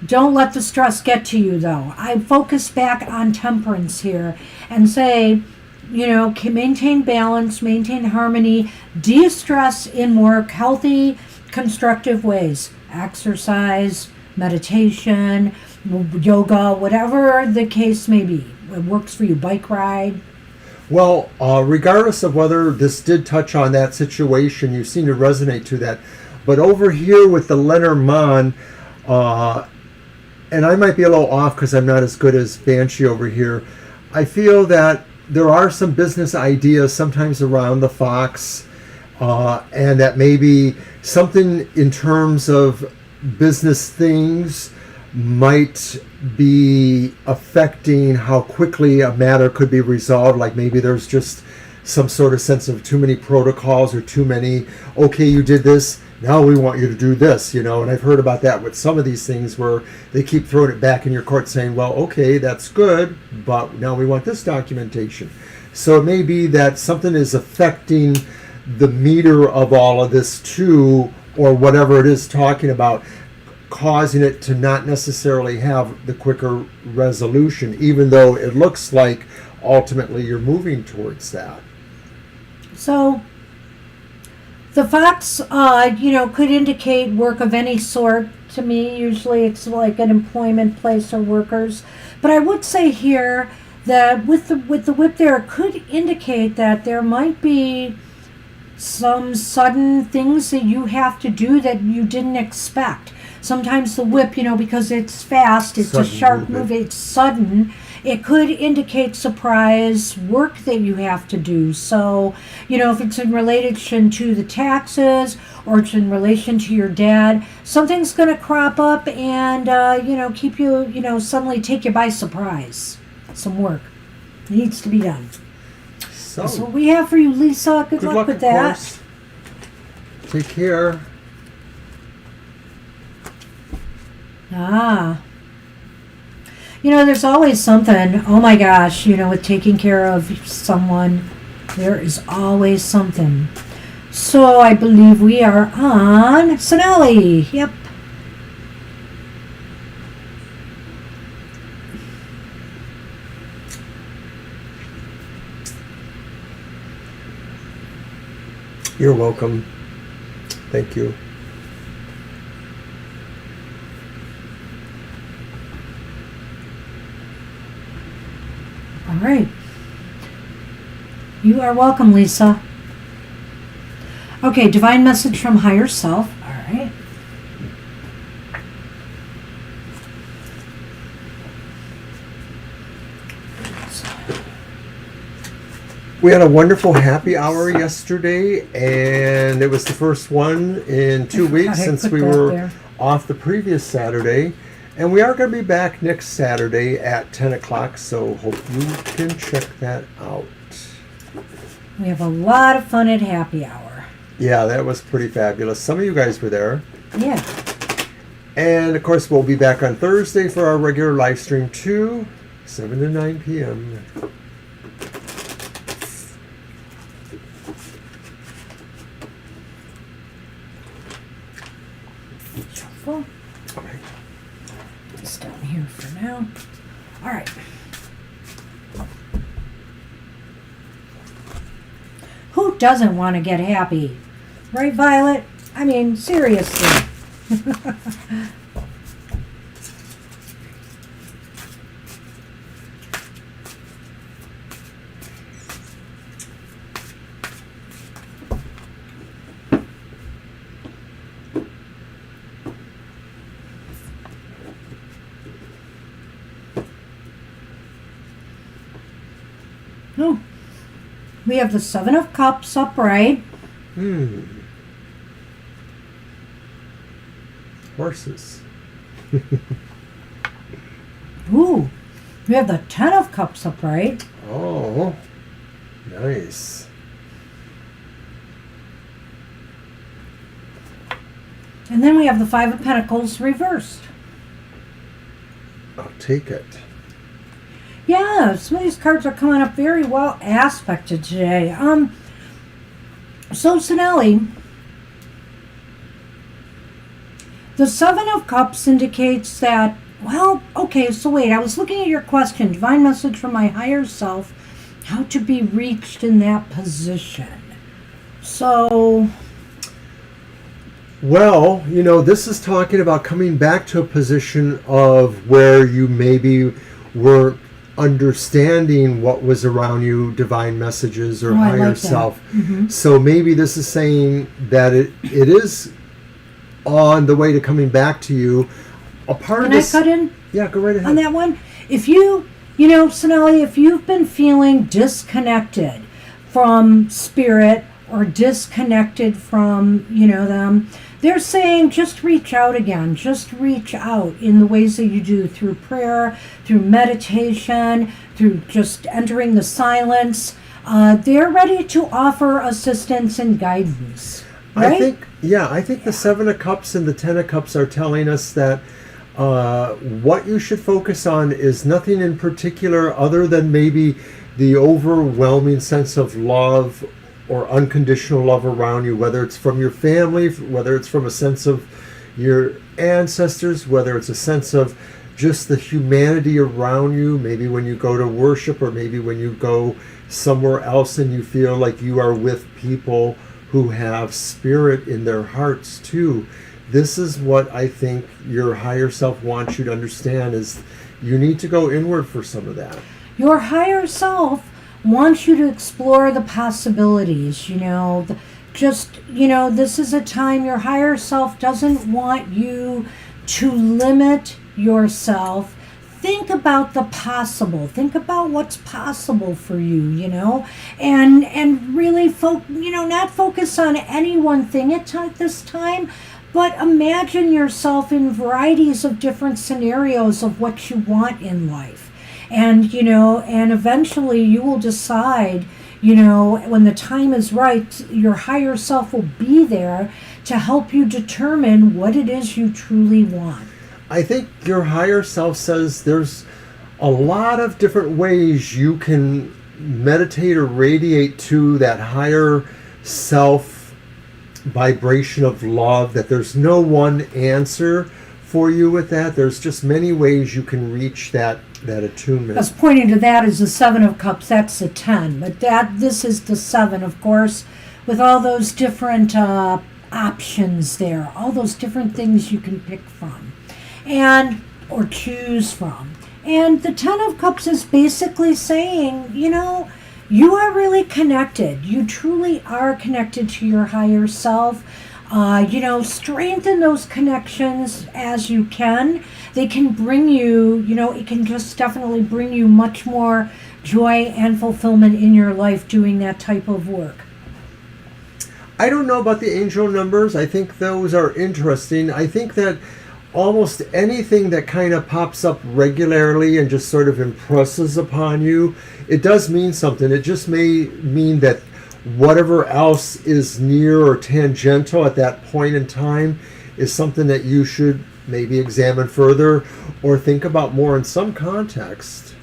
let the stress get to you, though. I focus back on Temperance here and say, maintain balance, maintain harmony, de-stress in more healthy, constructive ways. Exercise, meditation, yoga, whatever the case may be. It works for you. Bike ride. Well, regardless of whether this did touch on that situation, you seem to resonate to that. But over here with the Lenormand, and I might be a little off because I'm not as good as Banshee over here, I feel that there are some business ideas sometimes around the Fox, and that maybe something in terms of business things might be affecting how quickly a matter could be resolved. Like maybe there's just some sort of sense of too many protocols or too many, okay, you did this, now we want you to do this, you know. And I've heard about that with some of these things where they keep throwing it back in your court saying, well, okay, that's good, but now we want this documentation. So it may be that something is affecting the meter of all of this too, or whatever it is talking about, causing it to not necessarily have the quicker resolution, even though it looks like ultimately you're moving towards that. So the fox, could indicate work of any sort. To me, usually it's like an employment place or workers. But I would say here that with the whip there, it could indicate that there might be some sudden things that you have to do that you didn't expect. Sometimes the whip, because it's fast, it's sudden a sharp move, it's sudden. It could indicate surprise work that you have to do. So, if it's in relation to the taxes or it's in relation to your dad, something's going to crop up and, keep you, suddenly take you by surprise. Some work needs to be done. So, that's what we have for you, Lisa. Good luck with that. Course. Take care. There's always something. Oh my gosh, with taking care of someone, there is always something. So I believe we are on Sonali. Yep. You're welcome. Thank you. All right. You are welcome, Lisa. Okay, divine message from higher self. All right. We had a wonderful happy hour yesterday, and it was the first one in 2 weeks since we were off the previous Saturday. And we are going to be back next Saturday at 10 o'clock, so hope you can check that out. We have a lot of fun at happy hour. Yeah, that was pretty fabulous. Some of you guys were there. Yeah. And, of course, we'll be back on Thursday for our regular live stream too, 7 to 9 p.m. All right. It's down here for now. All right. Who doesn't want to get happy? Right, Violet? I mean, seriously. Oh, we have the Seven of Cups upright. Horses. Ooh, we have the Ten of Cups upright. Oh, nice. And then we have the Five of Pentacles reversed. I'll take it. Yeah, some of these cards are coming up very well aspected today. So Sonali, the Seven of Cups indicates that, well, okay, so wait, I was looking at your question, divine message from my higher self, how to be reached in that position. So... Well, this is talking about coming back to a position of where you maybe weren't understanding what was around you, divine messages or higher self. Mm-hmm. So maybe this is saying that it is on the way to coming back to you. A part Can of this, I cut in? Yeah, go right ahead. On that one, if you, Sonali, if you've been feeling disconnected from spirit or disconnected from, them, they're saying just reach out again. Just reach out in the ways that you do, through prayer, through meditation, through just entering the silence. They're ready to offer assistance and guidance. Right? I think the Seven of Cups and the Ten of Cups are telling us that what you should focus on is nothing in particular other than maybe the overwhelming sense of love or unconditional love around you, whether it's from your family, whether it's from a sense of your ancestors, whether it's a sense of just the humanity around you, maybe when you go to worship, or maybe when you go somewhere else and you feel like you are with people who have spirit in their hearts too. This is what I think your higher self wants you to understand, is you need to go inward for some of that. Your higher self wants you to explore the possibilities, this is a time your higher self doesn't want you to limit yourself. Think about the possible. Think about what's possible for you, and really not focus on any one thing at this time, but imagine yourself in varieties of different scenarios of what you want in life. And, and eventually you will decide, when the time is right, your higher self will be there to help you determine what it is you truly want. I think your higher self says there's a lot of different ways you can meditate or radiate to that higher self vibration of love, that there's no one answer for you with that. There's just many ways you can reach that attunement. I was pointing to that as the Seven of Cups. That's the 10, but this is the 7, of course, with all those different options there, all those different things you can pick from or choose from. And the 10 of Cups is basically saying, you are really connected. You truly are connected to your higher self. Strengthen those connections as you can. They can bring you, it can just definitely bring you much more joy and fulfillment in your life doing that type of work. I don't know about the angel numbers. I think those are interesting. I think that almost anything that kind of pops up regularly and just sort of impresses upon you, it does mean something. It just may mean that whatever else is near or tangential at that point in time is something that you should maybe examine further or think about more in some context.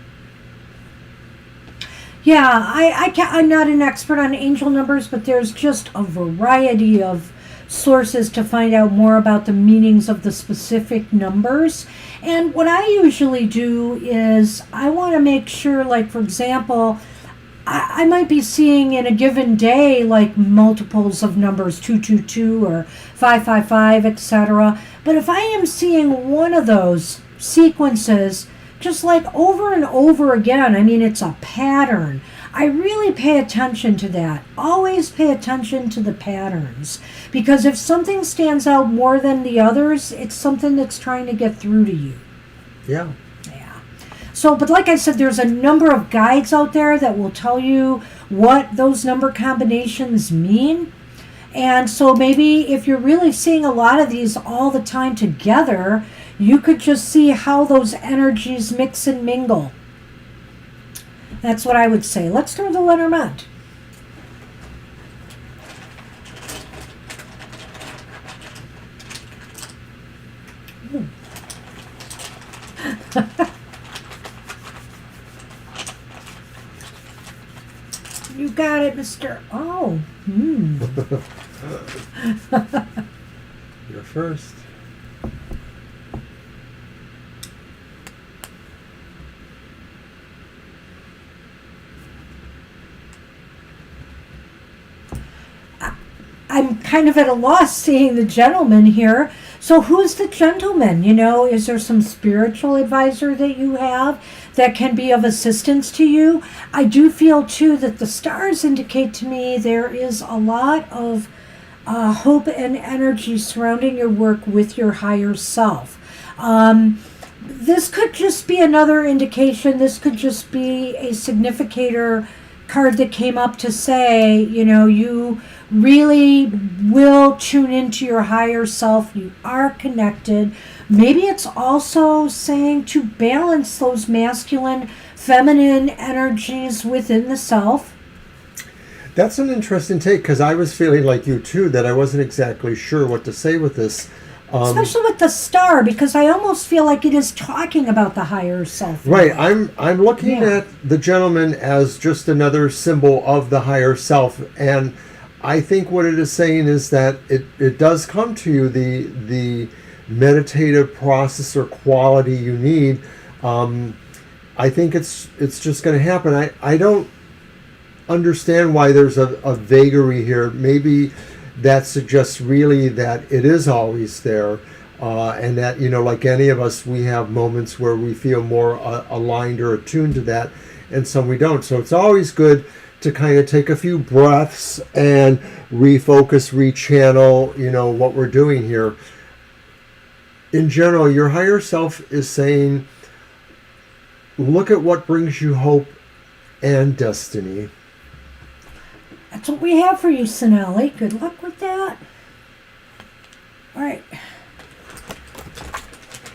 Yeah, I'm not an expert on angel numbers, but there's just a variety of sources to find out more about the meanings of the specific numbers. And what I usually do is I want to make sure, like, for example, I might be seeing in a given day like multiples of numbers 222 or 555, etc. But if I am seeing one of those sequences just like over and over again, it's a pattern, I really pay attention to that. Always pay attention to the patterns, because if something stands out more than the others, it's something that's trying to get through to you. Yeah. So, but like I said, there's a number of guides out there that will tell you what those number combinations mean. And so maybe if you're really seeing a lot of these all the time together, you could just see how those energies mix and mingle. That's what I would say. Let's do the Lenormand. You got it, Mr. Oh. You're first. I'm kind of at a loss seeing the gentleman here. So who's the gentleman? Is there some spiritual advisor that you have that can be of assistance to you? I do feel too that the stars indicate to me there is a lot of hope and energy surrounding your work with your higher self. This could just be another indication. This could just be a significator card that came up to say, you really will tune into your higher self. You are connected. Maybe it's also saying to balance those masculine, feminine energies within the self. That's an interesting take, because I was feeling like you too, that I wasn't exactly sure what to say with this. Especially with the star, because I almost feel like it is talking about the higher self. Right. I'm looking at the gentleman as just another symbol of the higher self, and I think what it is saying is that it does come to you, the meditative process or quality you need. I think it's just going to happen. I don't understand why there's a vagary here. Maybe that suggests really that it is always there, and that, like any of us, we have moments where we feel more aligned or attuned to that, and some we don't. So it's always good to kind of take a few breaths and refocus, rechannel, what we're doing here. In general, your higher self is saying, look at what brings you hope and destiny. That's what we have for you, Sinelli. Good luck with that. All right.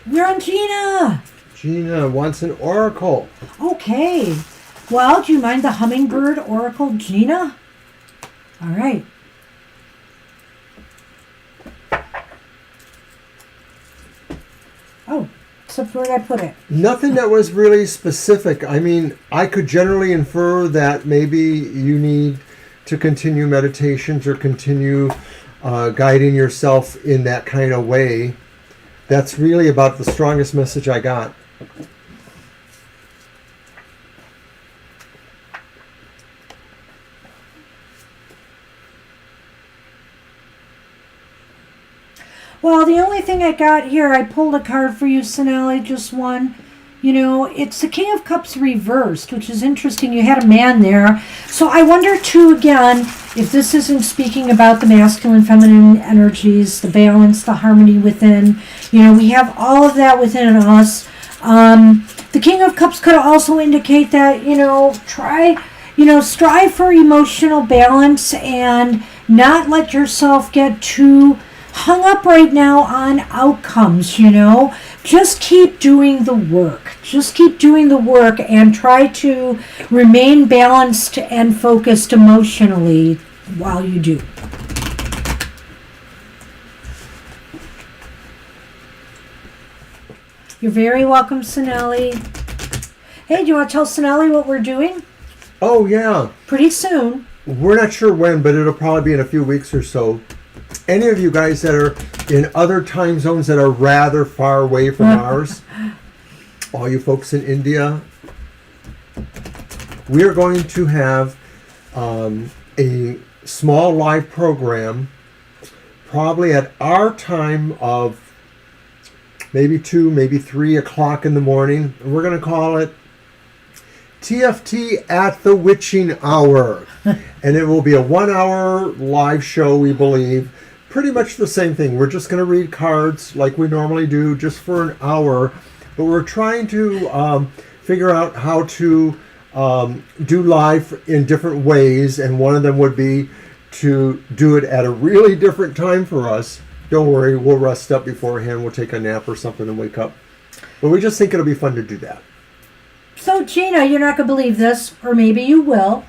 We're on Gina. Gina wants an oracle. Okay. Well, do you mind the Hummingbird oracle, Gina? All right. Oh, except where did I put it? Nothing that was really specific. I mean, I could generally infer that maybe you need to continue meditations or continue guiding yourself in that kind of way. That's really about the strongest message I got. Well, the only thing I got here, I pulled a card for you, Sinelli, just one. It's the King of Cups reversed, which is interesting. You had a man there. So I wonder, too, again, if this isn't speaking about the masculine, feminine energies, the balance, the harmony within. We have all of that within us. The King of Cups could also indicate that, strive for emotional balance and not let yourself get too hung up right now on outcomes. Just keep doing the work. Just keep doing the work and try to remain balanced and focused emotionally while you do. You're very welcome, Sinelli. Hey, do you want to tell Sinelli what we're doing? Oh, yeah. Pretty soon. We're not sure when, but it'll probably be in a few weeks or so. Any of you guys that are in other time zones that are rather far away from ours, all you folks in India, we are going to have a small live program, probably at our time of maybe 2, maybe 3 o'clock in the morning. We're going to call it TFT at the Witching Hour. And it will be a 1-hour live show, we believe. Pretty much the same thing. We're just going to read cards like we normally do, just for an hour. But we're trying to figure out how to do live in different ways. And one of them would be to do it at a really different time for us. Don't worry, we'll rest up beforehand. We'll take a nap or something and wake up. But we just think it'll be fun to do that. So, Gina, you're not going to believe this, or maybe you will.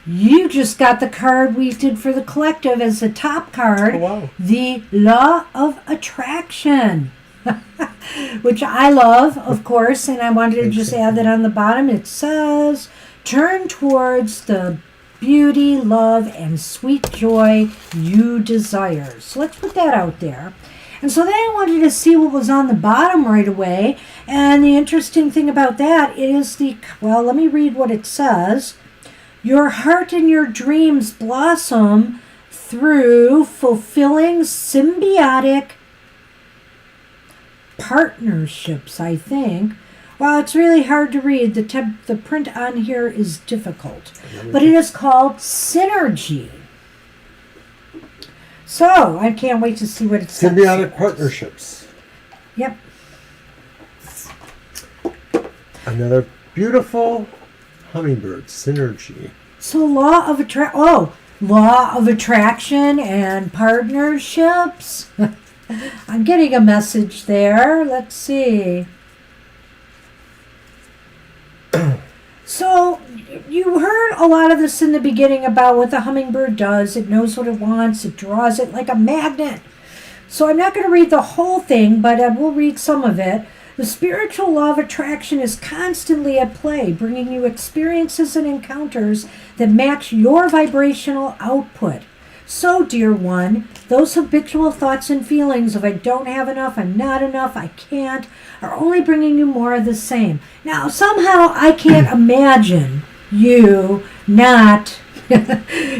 You just got the card we did for the collective as the top card. Oh, wow. The Law of Attraction, which I love, of course, and I wanted to just add that on the bottom. It says, turn towards the beauty, love, and sweet joy you desire. So let's put that out there. And so then I wanted to see what was on the bottom right away. And the interesting thing about that is let me read what it says. Your heart and your dreams blossom through fulfilling symbiotic partnerships, I think. Well, it's really hard to read. The print on here is difficult. But it is called Synergy. So, I can't wait to see what it says. Symbiotic partnerships. Yep. Another beautiful hummingbird, Synergy. So, Law of Attraction. Oh, law of attraction and partnerships. I'm getting a message there. Let's see. So, you heard a lot of this in the beginning about what the hummingbird does. It knows what it wants. It draws it like a magnet. So I'm not going to read the whole thing, but I will read some of it. The spiritual law of attraction is constantly at play, bringing you experiences and encounters that match your vibrational output. So, dear one, those habitual thoughts and feelings of I don't have enough, I'm not enough, I can't, are only bringing you more of the same. Now, somehow I can't imagine you not,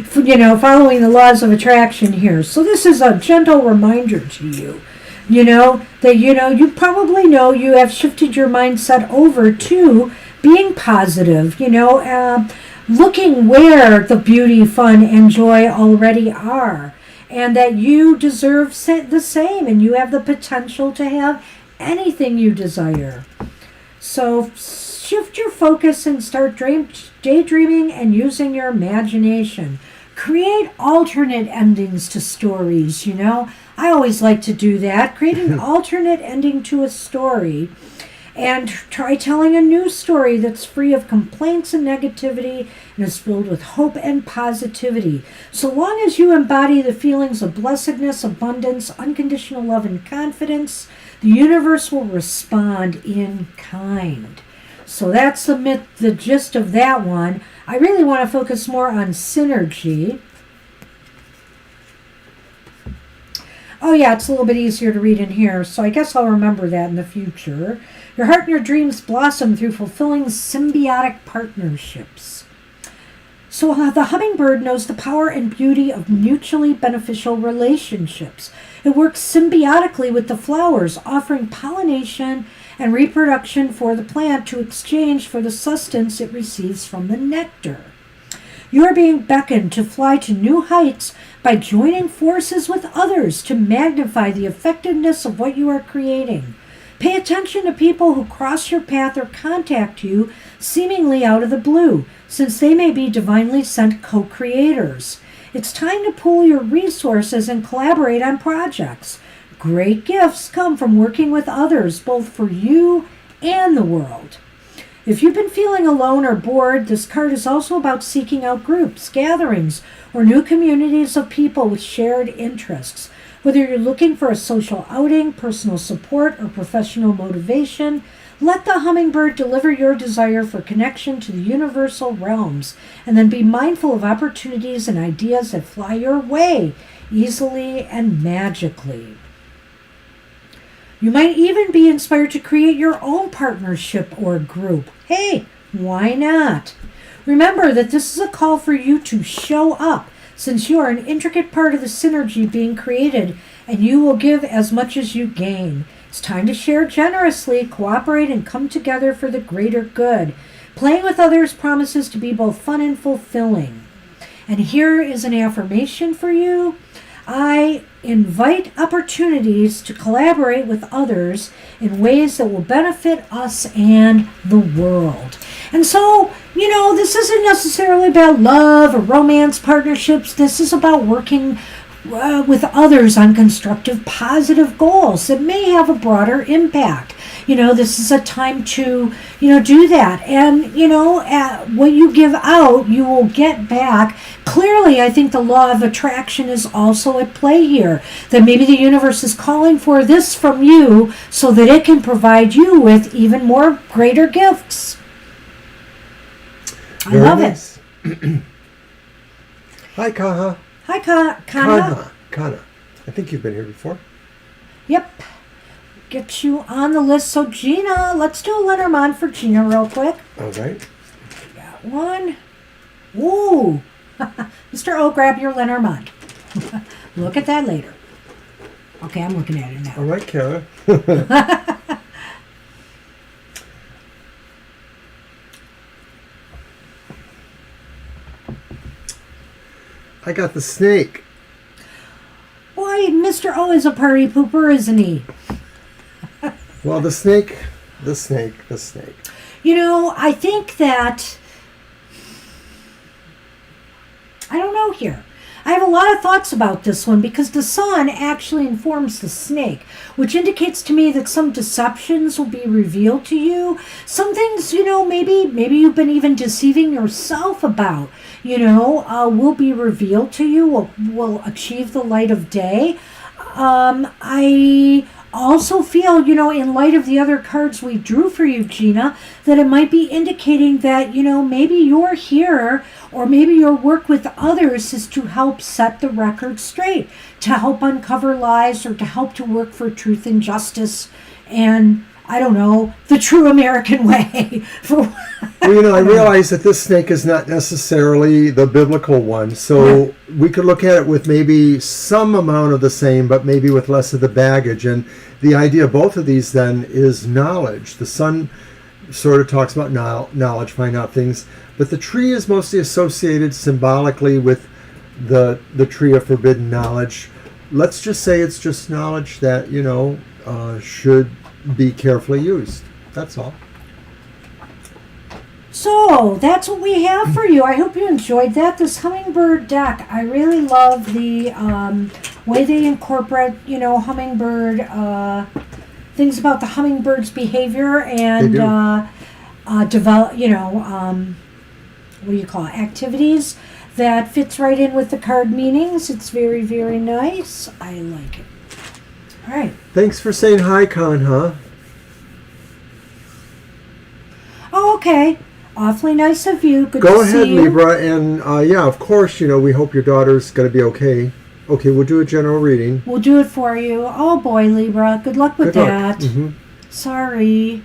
following the laws of attraction here. So this is a gentle reminder to you, that, you probably know you have shifted your mindset over to being positive, looking where the beauty, fun, and joy already are, and that you deserve the same, and you have the potential to have anything you desire. So shift your focus and start daydreaming and using your imagination. Create alternate endings to stories, I always like to do that. Create an alternate ending to a story. And try telling a new story that's free of complaints and negativity and is filled with hope and positivity. So long as you embody the feelings of blessedness, abundance, unconditional love, and confidence, the universe will respond in kind. So that's the gist of that one. I really want to focus more on synergy. Oh yeah, it's a little bit easier to read in here, so I guess I'll remember that in the future. Your heart and your dreams blossom through fulfilling symbiotic partnerships. So the hummingbird knows the power and beauty of mutually beneficial relationships. It works symbiotically with the flowers, offering pollination and reproduction for the plant to exchange for the sustenance it receives from the nectar. You are being beckoned to fly to new heights by joining forces with others to magnify the effectiveness of what you are creating. Pay attention to people who cross your path or contact you seemingly out of the blue, since they may be divinely sent co-creators. It's time to pool your resources and collaborate on projects. Great gifts come from working with others, both for you and the world. If you've been feeling alone or bored, this card is also about seeking out groups, gatherings, or new communities of people with shared interests. Whether you're looking for a social outing, personal support, or professional motivation, let the hummingbird deliver your desire for connection to the universal realms, and then be mindful of opportunities and ideas that fly your way easily and magically. You might even be inspired to create your own partnership or group. Hey, why not? Remember that this is a call for you to show up, since you are an intricate part of the synergy being created, and you will give as much as you gain. It's time to share generously, cooperate, and come together for the greater good. Playing with others promises to be both fun and fulfilling. And here is an affirmation for you. I invite opportunities to collaborate with others in ways that will benefit us and the world. And so, this isn't necessarily about love or romance partnerships. This is about working with others on constructive, positive goals that may have a broader impact. This is a time to, do that. And, what you give out, you will get back. Clearly, I think the law of attraction is also at play here. That maybe the universe is calling for this from you so that it can provide you with even more greater gifts. I love it. Hi, Kaha. Hi, Kana. Kana. I think you've been here before. Yep. Get you on the list. So, Gina, let's do a Lenormand for Gina real quick. All right. Got one. Ooh. Mr. O, grab your Lenormand. Look at that later. Okay, I'm looking at it now. All right, Kara. I got the snake. Boy, Mr. O is a party pooper, isn't he? Well, the snake. I think that, I don't know here. I have a lot of thoughts about this one because the sun actually informs the snake, which indicates to me that some deceptions will be revealed to you. Some things, maybe you've been even deceiving yourself about, will be revealed to you, will achieve the light of day. I also feel, in light of the other cards we drew for you, Gina, that it might be indicating that, maybe you're here or maybe your work with others is to help set the record straight, to help uncover lies or to help to work for truth and justice and, I don't know, the true American way. Well, I realize that this snake is not necessarily the biblical one, so we could look at it with maybe some amount of the same, but maybe with less of the baggage. And the idea of both of these then is knowledge. The sun sort of talks about knowledge, find out things, but the tree is mostly associated symbolically with the tree of forbidden knowledge. Let's just say it's just knowledge that, should be carefully used. That's all. So that's what we have for you. I hope you enjoyed that. This Hummingbird deck, I really love the way they incorporate, hummingbird, things about the hummingbird's behavior and develop, activities that fits right in with the card meanings. It's very, very nice. I like it. All right. Thanks for saying hi, Con, huh? Oh, okay. Awfully nice of you. Good Go to ahead, see you. Libra. And of course, we hope your daughter's going to be okay. Okay, we'll do a general reading. We'll do it for you. Oh, boy, Libra. Good luck with that. Mm-hmm. Sorry.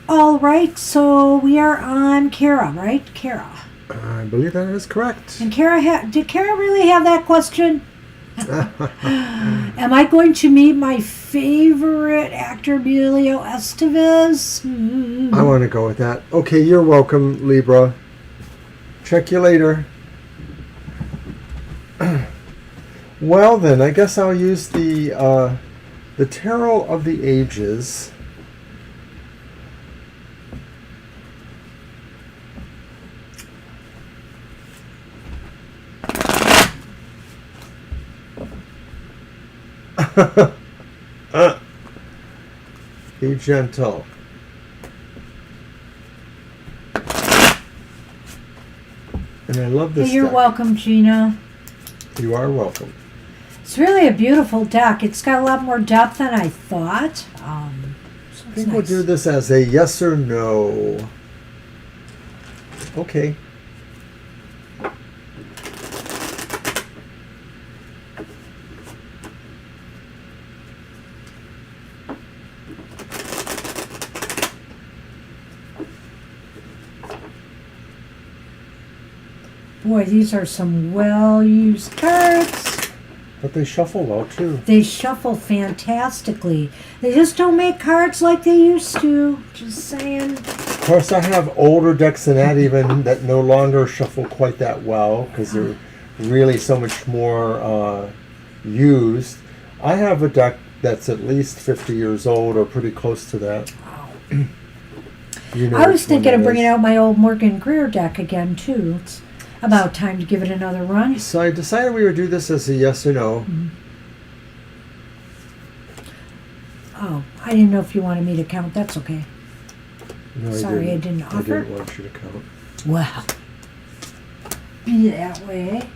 All right, so we are on Kara, right? Kara. I believe that is correct. And Kara, did Kara really have that question? Am I going to meet my favorite actor, Emilio Estevez? I want to go with that. Okay, you're welcome, Libra. Check you later. Well, then, I guess I'll use the Tarot of the Ages. Be gentle. And I love this You're deck. welcome, Gina. You are welcome. It's really a beautiful deck. It's got a lot more depth than I thought. So I it's think nice. we'll do this as a yes or no. Okay. Boy, these are some well-used cards. But they shuffle well, too. They shuffle fantastically. They just don't make cards like they used to. Just saying. Of course, I have older decks than that even that no longer shuffle quite that well because they're really so much more used. I have a deck that's at least 50 years old or pretty close to that. Wow. I was thinking of bringing out my old Morgan Greer deck again, too. It's about time to give it another run. So I decided we would do this as a yes or no. Mm-hmm. Oh, I didn't know if you wanted me to count. That's okay. No, Sorry, I didn't offer. I didn't want you to count. Well, be that way.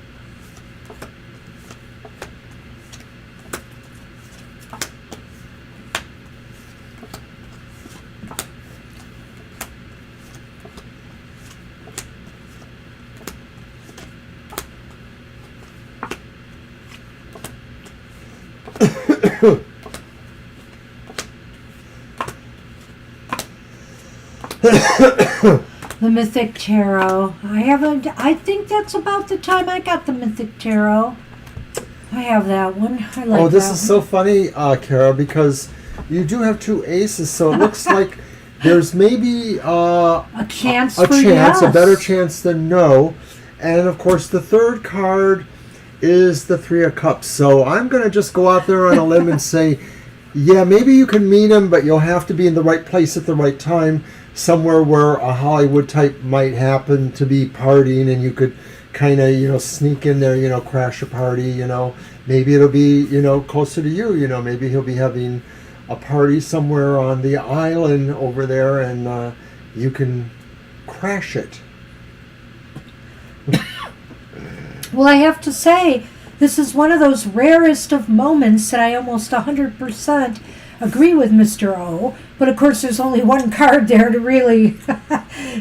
The Mythic Tarot. I think that's about the time I got the Mythic Tarot. I have that one. I like this that is so funny, Kara, because you do have two aces, so it looks like there's maybe a chance for yes. A better chance than no. And of course, the third card is the Three of Cups. So I'm going to just go out there on a limb and say, yeah, maybe you can meet him, but you'll have to be in the right place at the right time, somewhere where a Hollywood type might happen to be partying, and you could kind of, sneak in there, crash a party, maybe it'll be, closer to you, maybe he'll be having a party somewhere on the island over there, and you can crash it. Well, I have to say, this is one of those rarest of moments that I almost 100% agree with Mr. O. But of course, there's only one card there to really,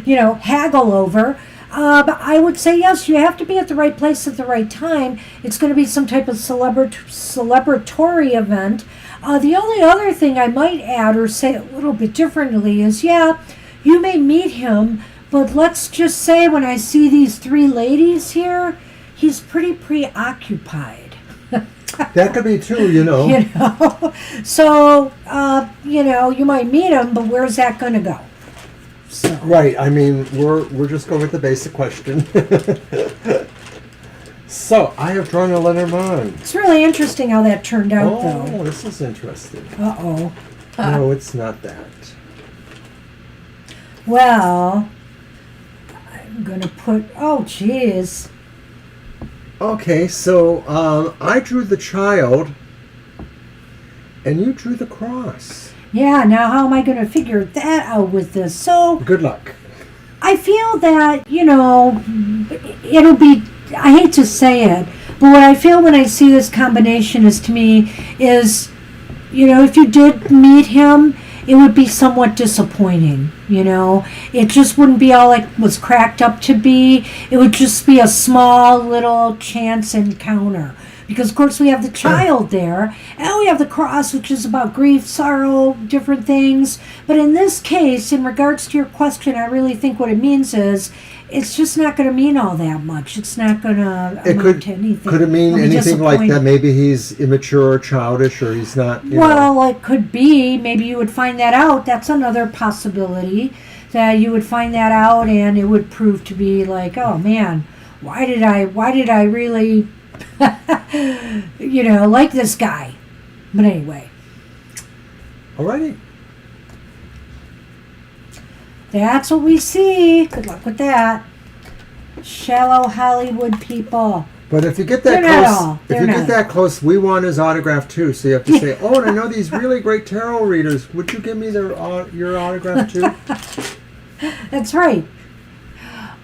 haggle over. But I would say, yes, you have to be at the right place at the right time. It's going to be some type of celebratory event. The only other thing I might add or say a little bit differently is, yeah, you may meet him, but let's just say when I see these three ladies here, he's pretty preoccupied. That could be too, So, you might meet him, but where's that going to go? So. Right. I mean, we're just going with the basic question. So, I have drawn a Lenormand. It's really interesting how that turned out, though. Oh, this is interesting. Uh-oh. No, it's not that. Well, I'm going to put... Oh, geez. Okay, so I drew the child, and you drew the cross. Yeah, now how am I going to figure that out with this? So... Good luck. I feel that, it'll be... I hate to say it, but what I feel when I see this combination is, to me, is, if you did meet him, it would be somewhat disappointing, It just wouldn't be all like was cracked up to be. It would just be a small little chance encounter. Because, of course, we have the child there, and we have the cross, which is about grief, sorrow, different things. But in this case, in regards to your question, I really think what it means is it's just not going to mean all that much. It's not going to amount to anything. Could it mean anything like that? Maybe he's immature or childish, or he's not, Well, it could be. Maybe you would find that out. That's another possibility, that you would find that out, and it would prove to be like, oh, man, why did I really... like this guy. But anyway. Alrighty. That's what we see. Good luck with that. Shallow Hollywood people. But if you get that close, we want his autograph too. So you have to say, "Oh, and I know these really great tarot readers. Would you give me your autograph too?" That's right.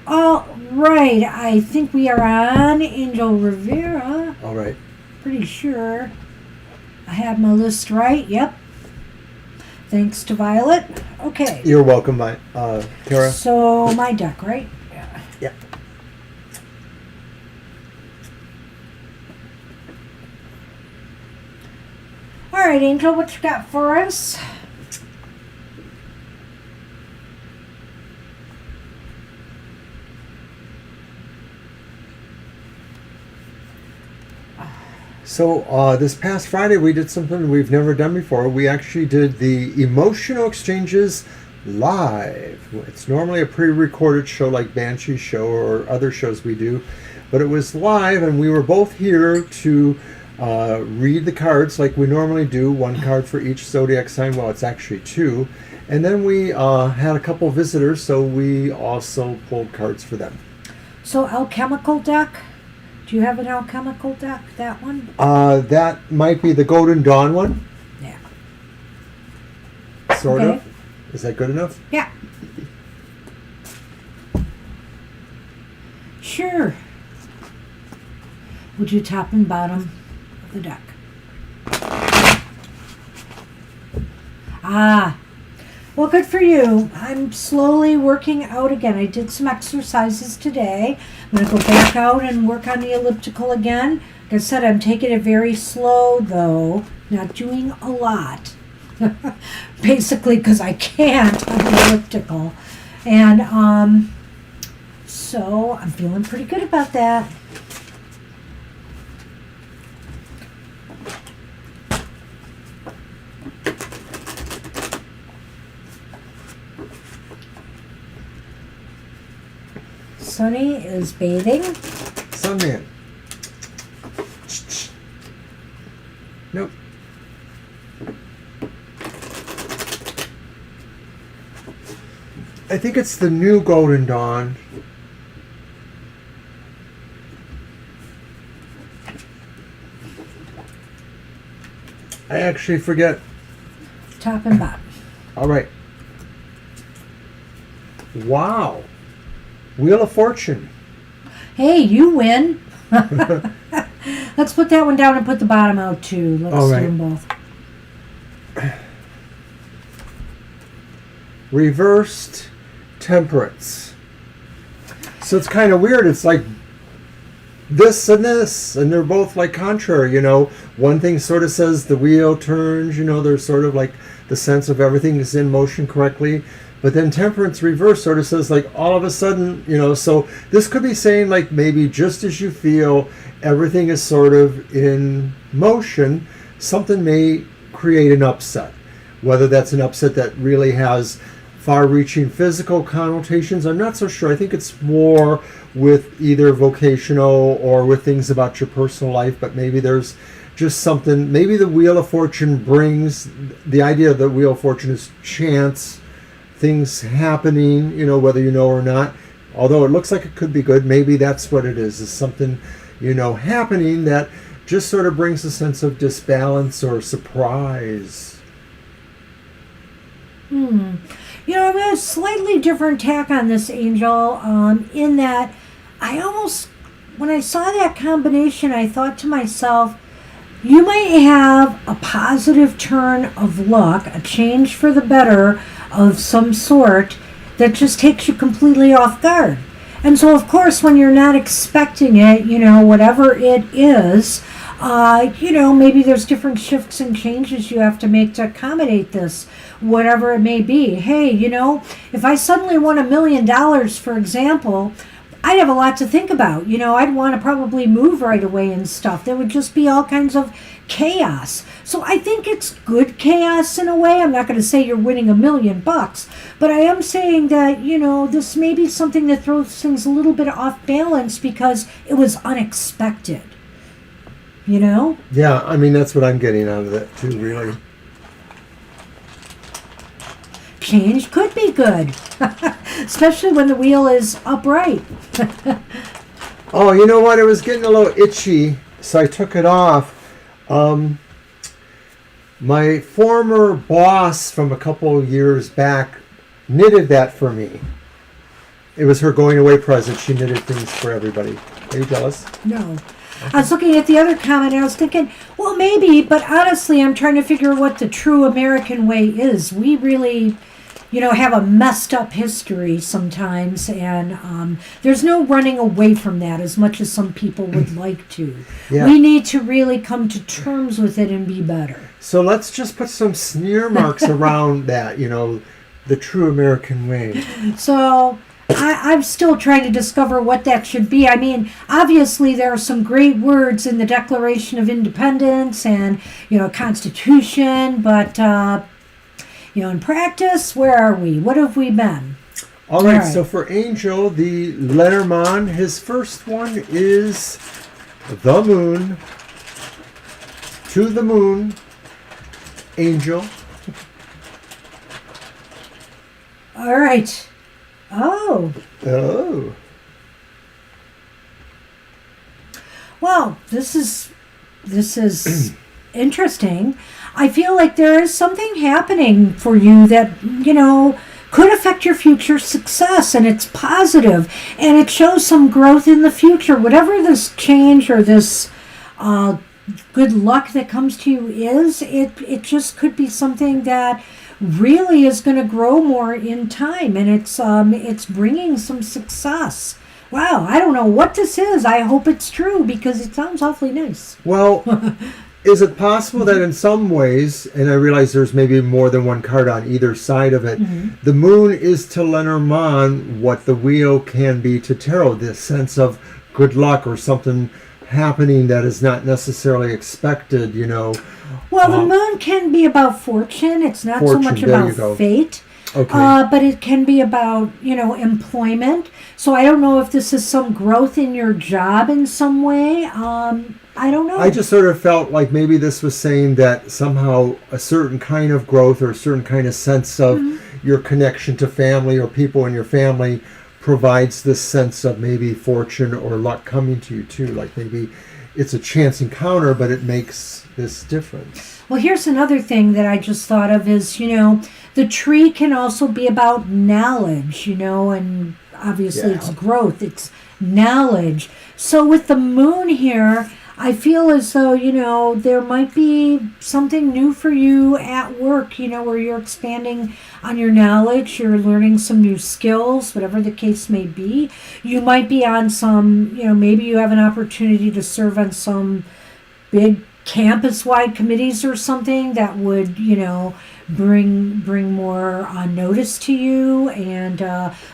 All right. I think we are on Angel Rivera. All right. Pretty sure I have my list right. Yep. Thanks to Violet. Okay. You're welcome, Tara. So my deck, right? Yeah. Yep. All right, Angel, what you got for us? So this past Friday we did something we've never done before. We actually did the emotional exchanges live. It's normally a pre-recorded show like Banshee's show or other shows we do, but it was live, and we were both here to read the cards like we normally do, one card for each zodiac sign. Well, it's actually two. And then we had a couple visitors, so we also pulled cards for them. So alchemical deck? Do you have an alchemical deck, that one? That might be the Golden Dawn one. Yeah. Sort of. Is that good enough? Yeah. Sure. Would you top and bottom of the deck? Well, good for you. I'm slowly working out again. I did some exercises today. I'm going to go back out and work on the elliptical again. Like I said, I'm taking it very slow, though. Not doing a lot. Basically, because I can't on the elliptical. And so I'm feeling pretty good about that. Sunny is bathing. Sunman. Nope. I think it's the new Golden Dawn. I actually forget. Top and bottom. All right. Wow. Wheel of Fortune. Hey, you win. Let's put that one down and put the bottom out too. Let's do them both. Reversed Temperance. So it's kind of weird. It's like this, and they're both like contrary, you know. One thing sort of says the wheel turns, you know, there's sort of like the sense of everything is in motion correctly. But then Temperance reverse sort of says like all of a sudden, you know, so this could be saying like maybe just as you feel everything is sort of in motion, something may create an upset. Whether that's an upset that really has far-reaching physical connotations, I'm not so sure. I think it's more with either vocational or with things about your personal life, but maybe there's just something, maybe the Wheel of Fortune brings, the idea of the Wheel of Fortune is chance, things happening, you know, whether you know or not. Although it looks like it could be good, maybe that's what it is something, you know, happening that just sort of brings a sense of disbalance or surprise. You know, I'm a slightly different tack on this, Angel, in that I almost, when I saw that combination, I thought to myself, you might have a positive turn of luck, a change for the better of some sort that just takes you completely off guard. And so, of course, when you're not expecting it, you know, whatever it is, you know, maybe there's different shifts and changes you have to make to accommodate this, whatever it may be. Hey, you know, if I suddenly won $1 million, for example, I'd have a lot to think about. You know, I'd want to probably move right away and stuff. There would just be all kinds of chaos. So I think it's good chaos in a way. I'm not going to say you're winning $1 million, but I am saying that, you know, this may be something that throws things a little bit off balance because it was unexpected. You know? Yeah, I mean, that's what I'm getting out of it too, really. Change could be good, especially when the wheel is upright. Oh, you know what? It was getting a little itchy, so I took it off. My former boss from a couple of years back knitted that for me. It was her going away present. She knitted things for everybody. Are you jealous? No. I was looking at the other comment and I was thinking, well, maybe, but honestly, I'm trying to figure what the true American way is. We really, you know, have a messed up history sometimes, and there's no running away from that as much as some people would like to. Yeah. We need to really come to terms with it and be better. So let's just put some sneer marks around that, you know, the true American way. So I'm still trying to discover what that should be. I mean, obviously there are some great words in the Declaration of Independence and, you know, Constitution, but, you know, in practice, where are we? What have we been? All right, so for Angel, the Lenormand, his first one is the moon, to the moon, Angel. All right. Oh. Well, this is interesting. I feel like there is something happening for you that, you know, could affect your future success, and it's positive, and it shows some growth in the future. Whatever this change or this good luck that comes to you is, it just could be something that really is going to grow more in time, and it's bringing some success. Wow, I don't know what this is. I hope it's true because it sounds awfully nice. Well, is it possible that in some ways, and I realize there's maybe more than one card on either side of it, the moon is to Lenormand what the wheel can be to tarot, this sense of good luck or something happening that is not necessarily expected, you know. Well, the moon can be about fortune. It's not so much about fate. Okay. But it can be about, you know, employment. So I don't know if this is some growth in your job in some way. I don't know. I just sort of felt like maybe this was saying that somehow a certain kind of growth or a certain kind of sense of your connection to family or people in your family provides this sense of maybe fortune or luck coming to you too. Like maybe it's a chance encounter, but it makes this difference. Well, here's another thing that I just thought of is, the tree can also be about knowledge, and obviously it's growth, it's knowledge. So with the moon here, I feel as though, there might be something new for you at work, where you're expanding on your knowledge, you're learning some new skills, whatever the case may be. You might be on some, maybe you have an opportunity to serve on some big campus-wide committees or something that would, bring more notice to you and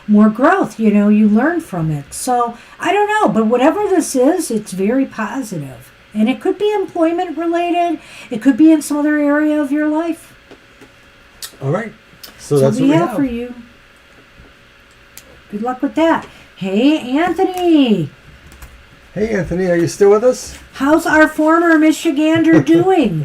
more growth. You learn from it. So I don't know, but whatever this is, it's very positive, and it could be employment related. It could be in some other area of your life. All right, so that's what we have for you. Good luck with that. Hey, Anthony. Hey, Anthony, are you still with us? How's our former Michigander doing?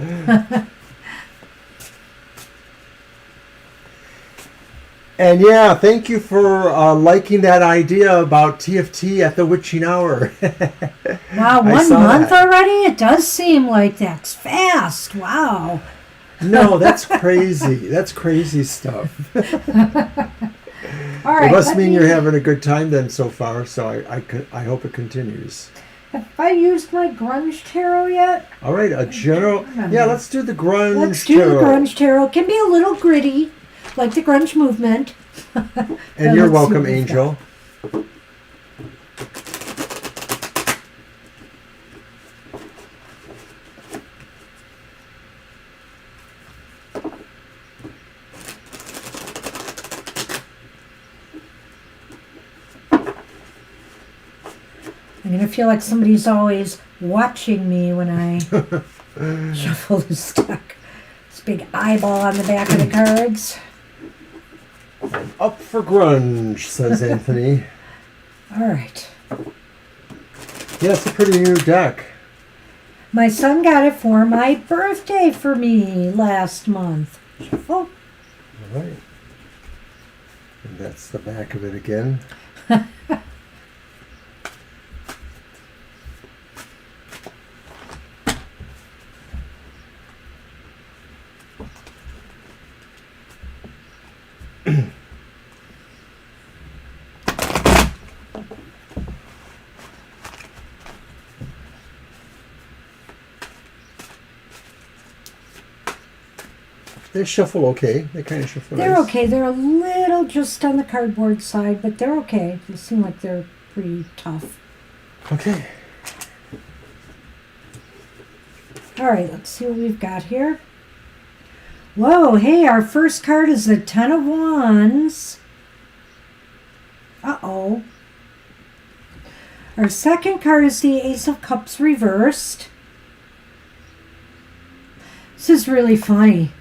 And yeah, thank you for liking that idea about TFT at the witching hour. Wow, 1 month already? It does seem like that's fast. Wow. No, that's crazy. That's crazy stuff. All right, it must mean you're having a good time then so far, so I hope it continues. Have I used my Grunge Tarot yet? All right, a general... Yeah, let's do the Grunge Tarot. Let's do the Grunge Tarot. It can be a little gritty, like the grunge movement. And you're welcome, Angel. I'm going to feel like somebody's always watching me when I shuffle this deck. This big eyeball on the back of the cards. Up for grunge, says Anthony. All right. Yeah, it's a pretty new deck. My son got it for my birthday for me last month. Shuffle. All right. And that's the back of it again. They shuffle okay. They kind of shuffle They're nice. okay. They're a little just on the cardboard side, but they're okay. They seem like they're pretty tough. Okay. All right, let's see what we've got here. Whoa, hey, our first card is the Ten of Wands. Uh-oh. Our second card is the Ace of Cups reversed. This is really funny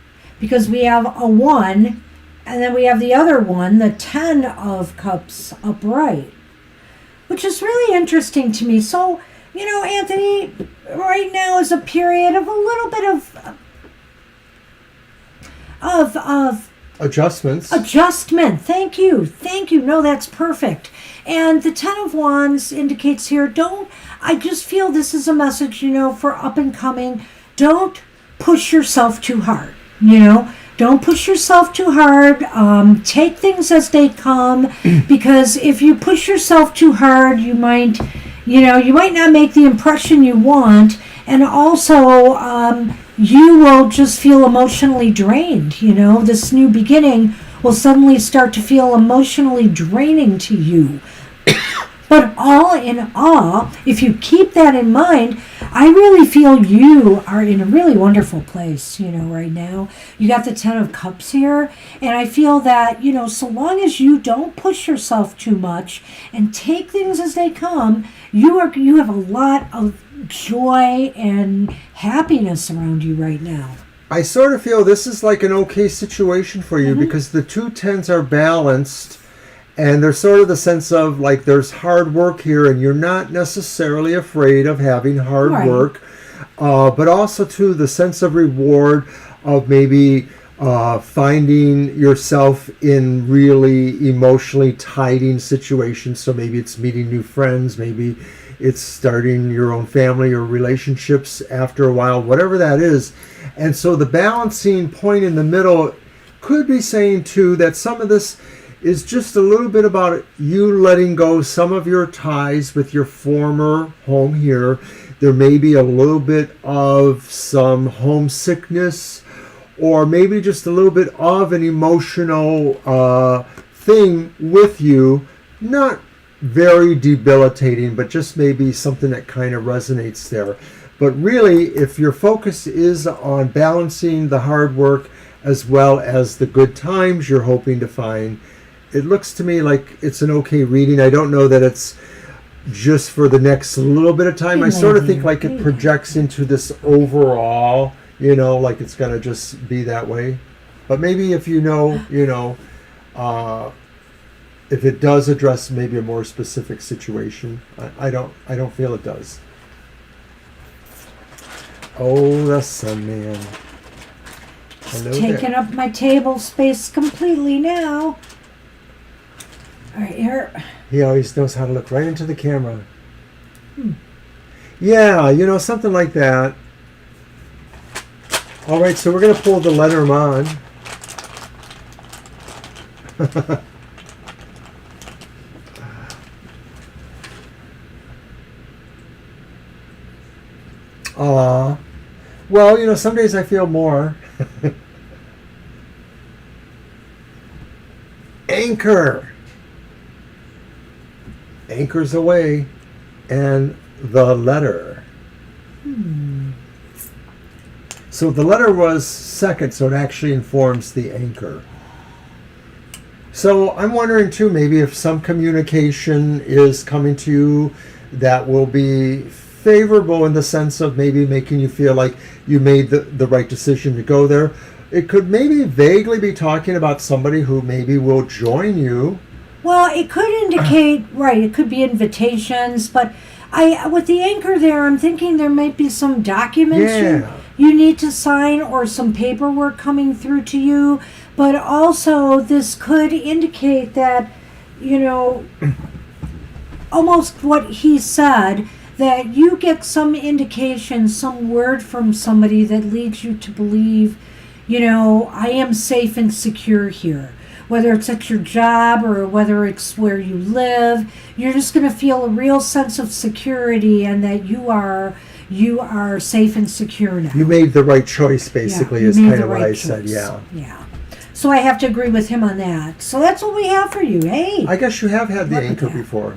because we have a 1 and then we have the other one, the 10 of Cups upright, which is really interesting to me. So, Anthony, right now is a period of a little bit of Adjustments. Adjustment. Thank you. No, that's perfect. And the Ten of Wands indicates here, I just feel this is a message, for up and coming. Don't push yourself too hard, Don't push yourself too hard. Take things as they come, because if you push yourself too hard, you might not make the impression you want, and also you will just feel emotionally drained. This new beginning will suddenly start to feel emotionally draining to you. But all in all, if you keep that in mind, I really feel you are in a really wonderful place, right now. You got the Ten of Cups here, and I feel that, so long as you don't push yourself too much and take things as they come, you have a lot of joy and happiness around you right now. I sort of feel this is like an okay situation for you because the two tens are balanced. And there's sort of the sense of like there's hard work here, and you're not necessarily afraid of having hard work, but also too the sense of reward of maybe finding yourself in really emotionally tiring situations. So maybe it's meeting new friends, maybe it's starting your own family or relationships after a while, whatever that is. And so the balancing point in the middle could be saying too that some of this is just a little bit about you letting go some of your ties with your former home here. There may be a little bit of some homesickness, or maybe just a little bit of an emotional thing with you. Not very debilitating, but just maybe something that kind of resonates there. But really, if your focus is on balancing the hard work as well as the good times you're hoping to find, it looks to me like it's an okay reading. I don't know that it's just for the next little bit of time. I sort of think like it projects into this overall, like it's going to just be that way. But maybe if if it does address maybe a more specific situation, I don't feel it does. Oh, the Sun Man. Hello, taking up my table space completely now. All right, here. He always knows how to look right into the camera. Yeah, something like that. All right, so we're going to pull the Lenormand. Well, some days I feel more. Anchor. Anchors away. And the letter. So the letter was second, so it actually informs the anchor. So I'm wondering too, maybe if some communication is coming to you that will be favorable in the sense of maybe making you feel like you made the right decision to go there. It could maybe vaguely be talking about somebody who maybe will join you. Well, it could indicate, right, it could be invitations, but with the anchor there, I'm thinking there might be some documents you need to sign or some paperwork coming through to you. But also this could indicate that, almost what he said, that you get some indication, some word from somebody that leads you to believe, I am safe and secure here. Whether it's at your job or whether it's where you live, you're just going to feel a real sense of security and that you are safe and secure now. You made the right choice, basically, is kind of what I said, yeah. Yeah. So I have to agree with him on that. So that's what we have for you. Hey. I guess you have had the anchor before.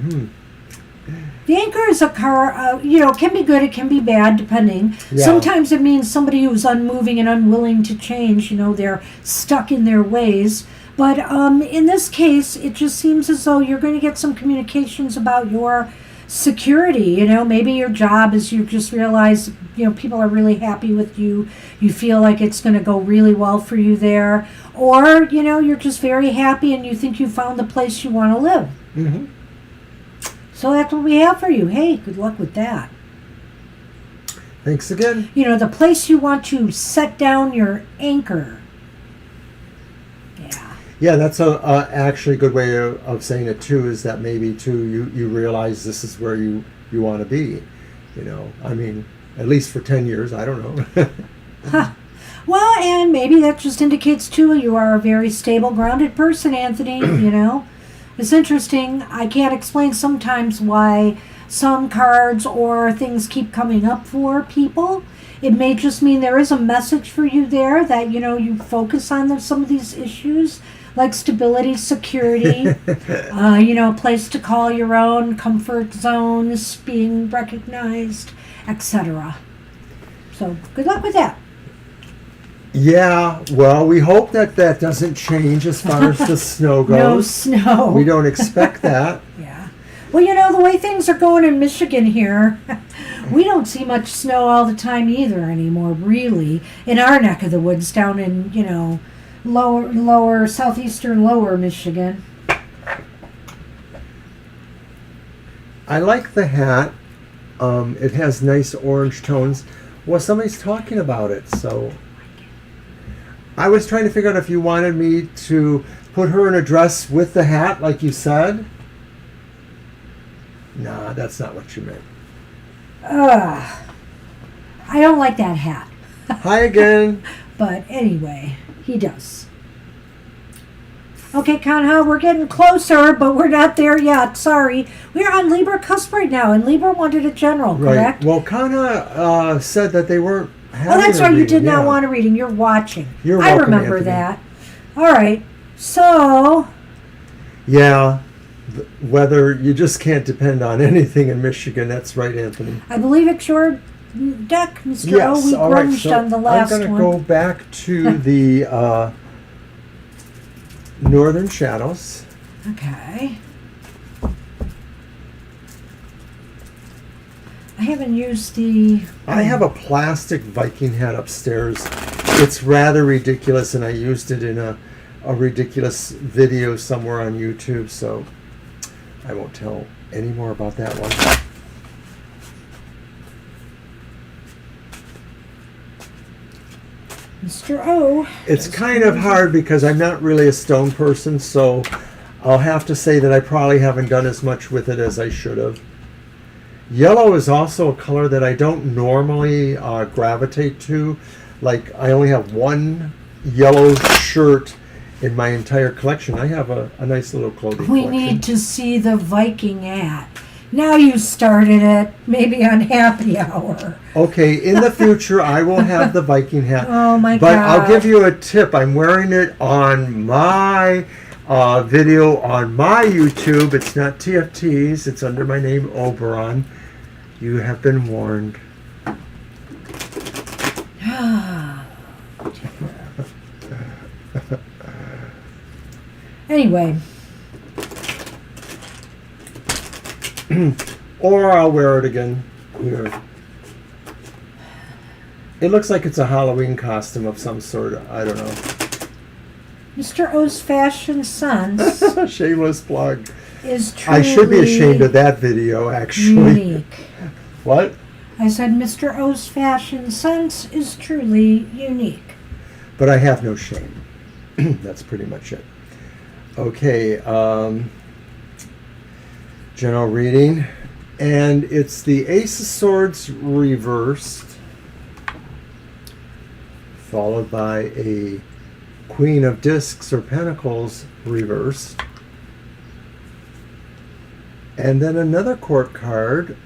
The anchor is a car, it can be good, it can be bad, depending. Yeah. Sometimes it means somebody who's unmoving and unwilling to change, they're stuck in their ways. But in this case, it just seems as though you're going to get some communications about your security. Maybe your job is you just realize, people are really happy with you. You feel like it's going to go really well for you there. Or, you're just very happy and you think you found the place you want to live. Mm-hmm. So that's what we have for you. Hey, good luck with that. Thanks again. The place you want to set down your anchor. Yeah, that's actually a good way of saying it too, is that maybe too you realize this is where you want to be. At least for 10 years, I don't know. Well, and maybe that just indicates too you are a very stable, grounded person, Anthony. It's interesting. I can't explain sometimes why some cards or things keep coming up for people. It may just mean there is a message for you there that, you focus on some of these issues, like stability, security, a place to call your own, comfort zones, being recognized, etc. So good luck with that. Yeah, well, we hope that doesn't change as far as the snow goes. No snow. We don't expect that. Yeah. Well, the way things are going in Michigan here, we don't see much snow all the time either anymore, really, in our neck of the woods down in, lower, southeastern lower Michigan. I like the hat. It has nice orange tones. Well, somebody's talking about it, so I was trying to figure out if you wanted me to put her in a dress with the hat, like you said. Nah, that's not what you meant. I don't like that hat. Hi again. But anyway, he does. Okay, Kanha, we're getting closer, but we're not there yet. Sorry. We're on Libra cusp right now, and Libra wanted a general, correct? Right. Well, Kana said that they weren't having that's a right. You reading. did not want a reading. You're watching. You're I welcome, remember Anthony. that. All right. So... Yeah. Whether you just can't depend on anything in Michigan. That's right, Anthony. I believe it's your deck, Mr. Yes. O. We All right. grunged So on the last I'm one. going to go back to the Northern Shadows. Okay. I haven't used the... I have a plastic Viking hat upstairs. It's rather ridiculous, and I used it in a ridiculous video somewhere on YouTube, so I won't tell any more about that one. Mr. O. It's kind of hard because I'm not really a stone person, so I'll have to say that I probably haven't done as much with it as I should have. Yellow is also a color that I don't normally gravitate to. Like, I only have one yellow shirt in my entire collection. I have a nice little clothing We collection. need to see the Viking hat. Now you started it, maybe on happy hour. Okay, in the future, I will have the Viking hat. Oh my But God. I'll give you a tip. I'm wearing it on my video on my YouTube. It's not TFT's. It's under my name, Oberon. You have been warned. Anyway. Or I'll wear it again. Here. It looks like it's a Halloween costume of some sort. I don't know. Mr. O's fashion sense Shameless plug. is truly I should be ashamed of that video, actually. unique. What? I said Mr. O's fashion sense is truly unique. But I have no shame. That's pretty much it. Okay. General reading. And it's the Ace of Swords reversed, followed by a Queen of Discs or Pentacles reversed, and then another court card,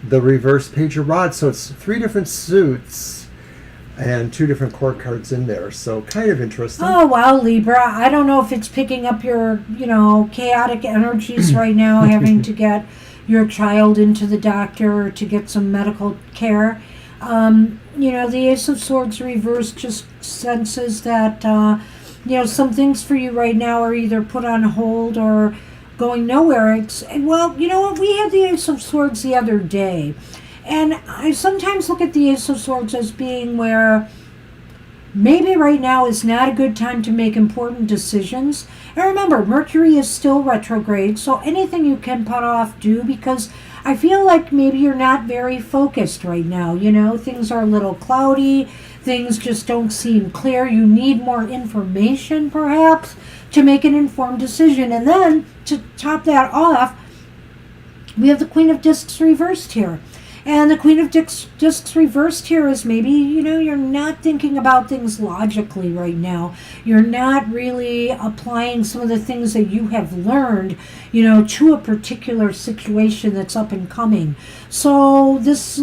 the reverse Page of Rods. So it's 3 different suits and 2 different court cards in there. So kind of interesting. Oh, wow, Libra. I don't know if it's picking up your, chaotic energies right now, having to get your child into the doctor to get some medical care. The Ace of Swords reversed just senses that, some things for you right now are either put on hold or going nowhere. You know what? We had the Ace of Swords the other day. And I sometimes look at the Ace of Swords as being where maybe right now is not a good time to make important decisions. And remember, Mercury is still retrograde, so anything you can put off, do, because I feel like maybe you're not very focused right now. Things are a little cloudy. Things just don't seem clear. You need more information, perhaps, to make an informed decision. And then, to top that off, we have the Queen of Discs reversed here. And the Queen of Discs reversed here is maybe, you're not thinking about things logically right now. You're not really applying some of the things that you have learned, to a particular situation that's up and coming. So this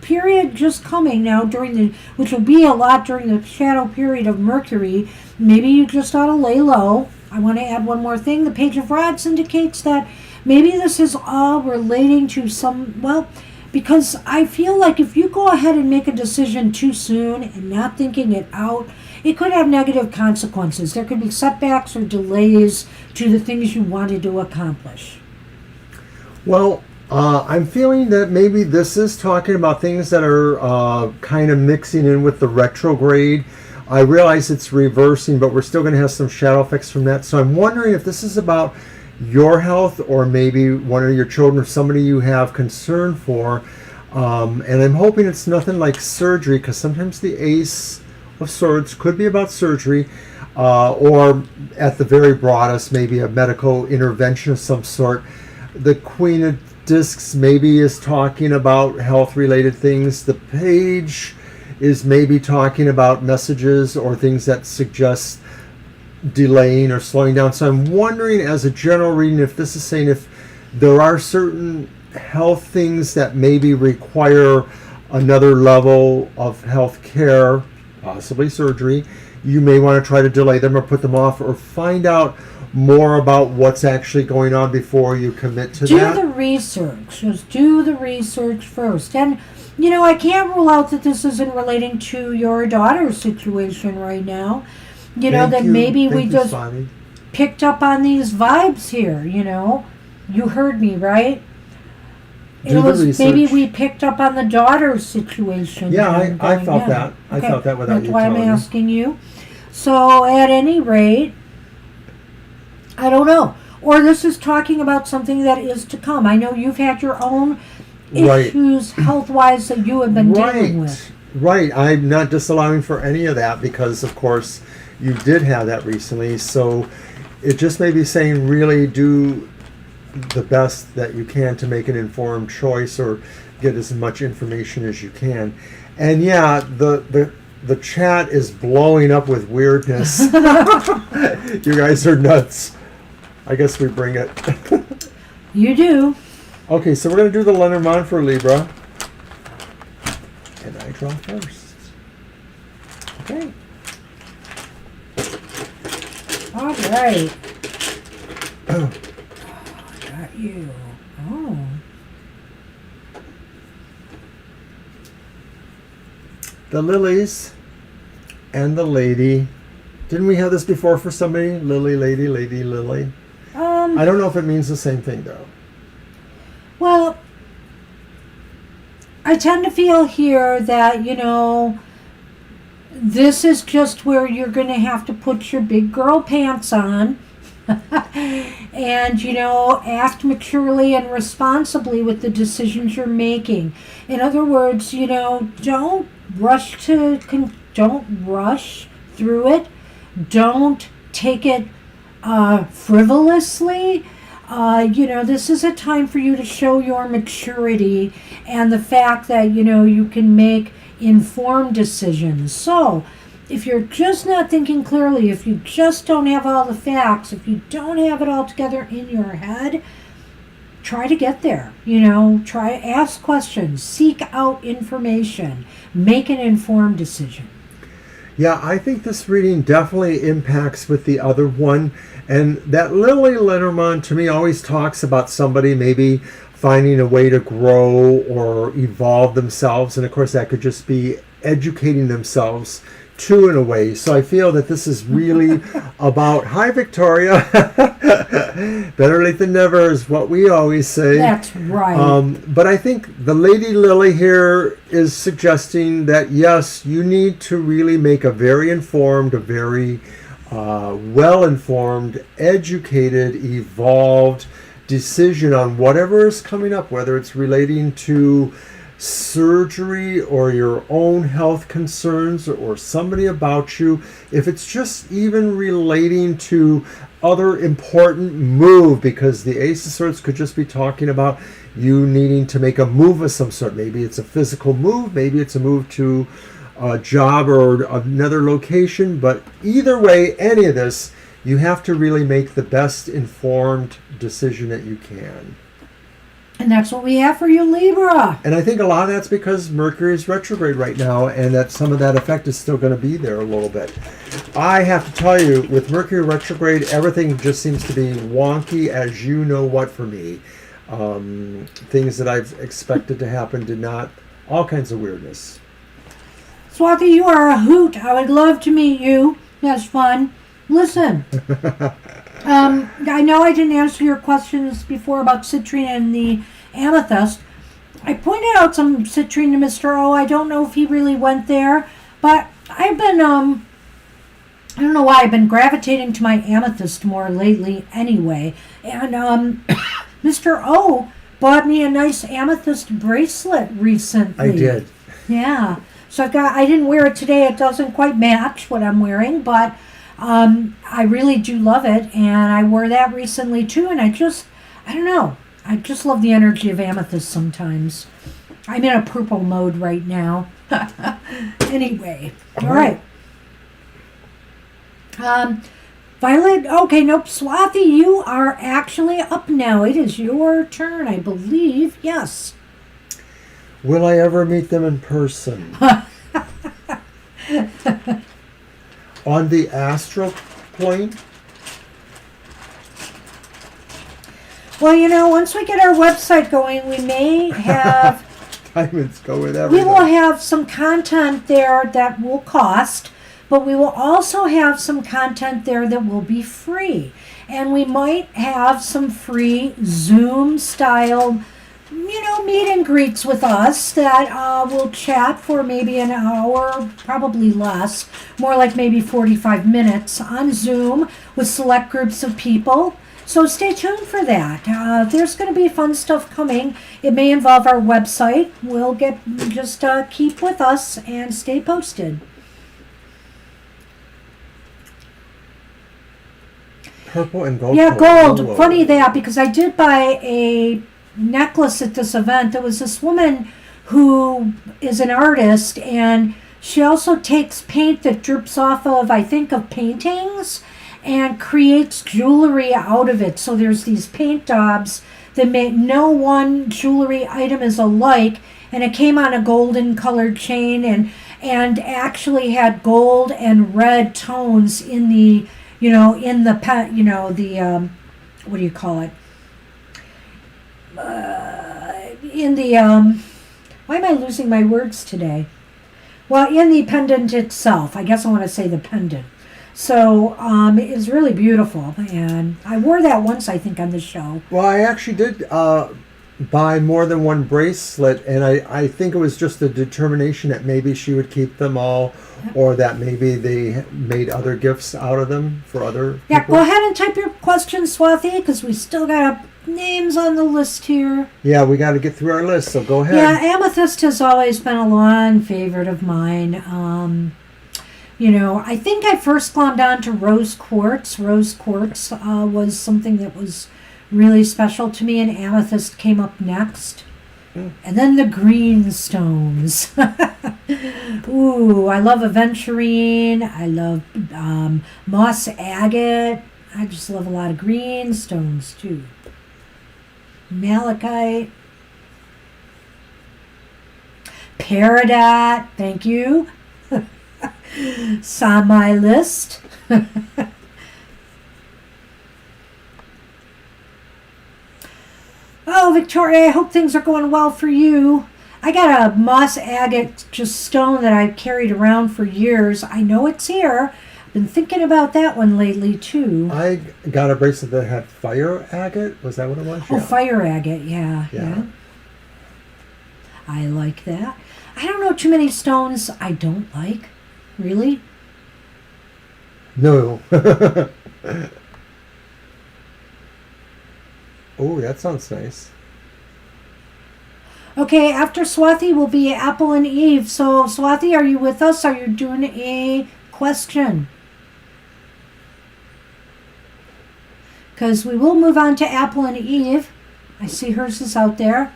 period just coming now which will be a lot during the shadow period of Mercury, maybe you just ought to lay low. I want to add one more thing. The Page of Rods indicates that maybe this is all relating to because I feel like if you go ahead and make a decision too soon and not thinking it out, it could have negative consequences. There could be setbacks or delays to the things you wanted to accomplish. Well, I'm feeling that maybe this is talking about things that are kind of mixing in with the retrograde. I realize it's reversing, but we're still going to have some shadow effects from that. So I'm wondering if this is about your health or maybe one of your children or somebody you have concern for. And I'm hoping it's nothing like surgery, because sometimes the Ace of Swords could be about surgery, or at the very broadest, maybe a medical intervention of some sort. The Queen of discs maybe is talking about health-related things. The page is maybe talking about messages or things that suggest delaying or slowing down. So I'm wondering, as a general reading, if this is saying if there are certain health things that maybe require another level of health care, possibly surgery, you may want to try to delay them or put them off, or find out more about what's actually going on before you commit to that. Do the research. Just do the research first. And, I can't rule out that this isn't relating to your daughter's situation right now. Maybe we just picked up on these vibes here, You heard me, right? Maybe we picked up on the daughter's situation. Yeah, I felt that. I felt that without you telling me. That's why I'm asking you. So, at any rate, I don't know. Or this is talking about something that is to come. I know you've had your own issues health-wise that you have been dealing with. Right. I'm not disallowing for any of that because, of course, you did have that recently. So it just may be saying really do the best that you can to make an informed choice or get as much information as you can. And yeah, the chat is blowing up with weirdness. You guys are nuts. I guess we bring it. You do. Okay, so we're going to do the Lenormand for Libra. And I draw first. Okay. All right. Got you. Oh. The lilies and the lady. Didn't we have this before for somebody? Lily, lady, lady, lily. I don't know if it means the same thing though. Well, I tend to feel here that, this is just where you're going to have to put your big girl pants on and, act maturely and responsibly with the decisions you're making. In other words, don't rush through it. Don't take it frivolously. This is a time for you to show your maturity and the fact that, you can make informed decisions. So, if you're just not thinking clearly, if you just don't have all the facts, if you don't have it all together in your head, try to get there. Ask questions, seek out information, make an informed decision. Yeah, I think this reading definitely impacts with the other one. And that Lily Lenormand to me always talks about somebody maybe finding a way to grow or evolve themselves. And of course, that could just be educating themselves too, in a way. So I feel that this is really about, hi, Victoria. Better late than never is what we always say. That's right. But I think the Lady Lily here is suggesting that, yes, you need to really make a very informed, a very well-informed, educated, evolved decision on whatever is coming up, whether it's relating to surgery or your own health concerns or somebody about you. If it's just even relating to other important move, because the Ace of Swords could just be talking about you needing to make a move of some sort. Maybe it's a physical move, maybe it's a move to a job or another location, but either way, any of this, you have to really make the best informed decision that you can. And that's what we have for you, Libra. And I think a lot of that's because Mercury is retrograde right now, and that some of that effect is still going to be there a little bit. I have to tell you, with Mercury retrograde, everything just seems to be wonky as you know what for me. Things that I've expected to happen did not. All kinds of weirdness. Swati, you are a hoot. I would love to meet you. That's fun. Listen. I know I didn't answer your questions before about citrine and the amethyst. I pointed out some citrine to Mr. O. I don't know if he really went there, but I've been, I don't know why, I've been gravitating to my amethyst more lately anyway. And Mr. O bought me a nice amethyst bracelet recently. I did. Yeah. So I didn't wear it today. It doesn't quite match what I'm wearing, but I really do love it, and I wore that recently too, and I don't know. I just love the energy of amethyst sometimes. I'm in a purple mode right now. Anyway, all right. Violet, okay, nope. Swathy, you are actually up now. It is your turn, I believe. Yes. Will I ever meet them in person? On the astral plane? Well, once we get our website going, we may have... Diamonds go with everything. We will have some content there that will cost, but we will also have some content there that will be free. And we might have some free Zoom-style, meet and greets with us that we'll chat for maybe an hour, probably less, more like maybe 45 minutes on Zoom with select groups of people. So stay tuned for that. There's going to be fun stuff coming. It may involve our website. We'll just keep with us and stay posted. Purple and gold. Yeah, gold. Whoa. Funny that, because I did buy a necklace at this event. There was this woman who is an artist, and she also takes paint that drips off of, I think, of paintings, and creates jewelry out of it. So there's these paint daubs that make no one jewelry item is alike, and it came on a golden colored chain and actually had gold and red tones in the what do you call it? Why am I losing my words today? Well, in the pendant itself. I guess I want to say the pendant. So it is really beautiful, and I wore that once, I think, on the show. Well, I actually did buy more than one bracelet, and I think it was just a determination that maybe she would keep them all, or that maybe they made other gifts out of them for other people. Go ahead and type your questions, Swathy, because we still got names on the list here. Yeah, we got to get through our list, so go ahead. Yeah, amethyst has always been a long favorite of mine. I think I first glommed on to rose quartz. Rose quartz was something that was really special to me, and amethyst came up next. And then the green stones. Ooh, I love aventurine. I love moss agate. I just love a lot of green stones, too. Malachite. Peridot. Thank you. It's on my list. Oh, Victoria, I hope things are going well for you. I got a moss agate stone that I've carried around for years. I know it's here. I've been thinking about that one lately, too. I got a bracelet that had fire agate. Was that what it was? Oh, yeah. Fire agate, yeah. I like that. I don't know too many stones I don't like. Really? No. Oh, that sounds nice. Okay, after Swathy will be Apple and Eve. So, Swathy, are you with us? Are you doing a question? Because we will move on to Apple and Eve. I see hers is out there.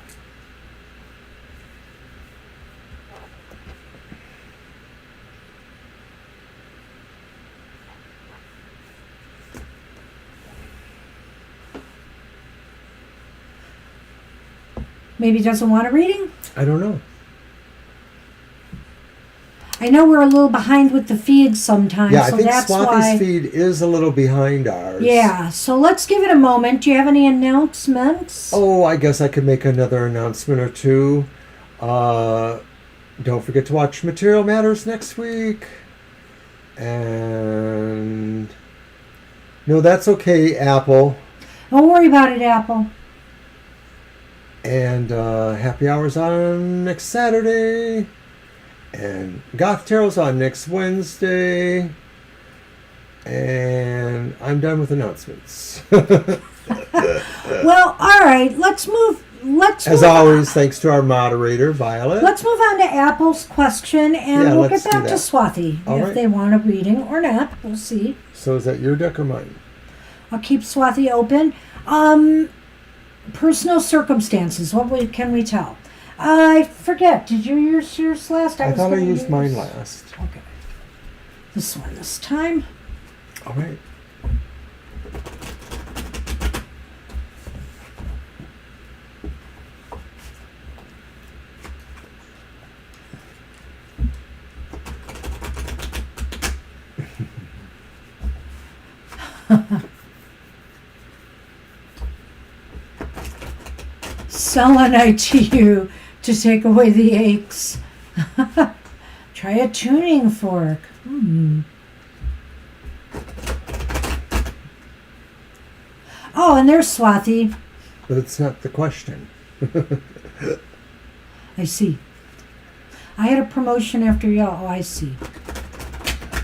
Maybe doesn't want a reading? I don't know. I know we're a little behind with the feeds sometimes. Yeah, I so think that's Swathy's why... feed is a little behind ours. Yeah, so let's give it a moment. Do you have any announcements? Oh, I guess I could make another announcement or two. Don't forget to watch Material Matters next week. And... No, that's okay, Apple. Don't worry about it, Apple. And Happy Hours on next Saturday. And Goth Tarot's on next Wednesday. And I'm done with announcements. Well, all right. Let's move. As always, thanks to our moderator, Violet. Let's move on to Apple's question, and we'll get back to Swathy if they want a reading or not. We'll see. So is that your deck or mine? I'll keep Swathy open. Personal circumstances. Can we tell? I forget. Did you use yours last? I thought I used mine last. Okay. This one this time. All right. Selenite to you to take away the aches. Try a tuning fork. Oh, and there's Swathi. But it's not the question. I see. I had a promotion after y'all. Oh, I see.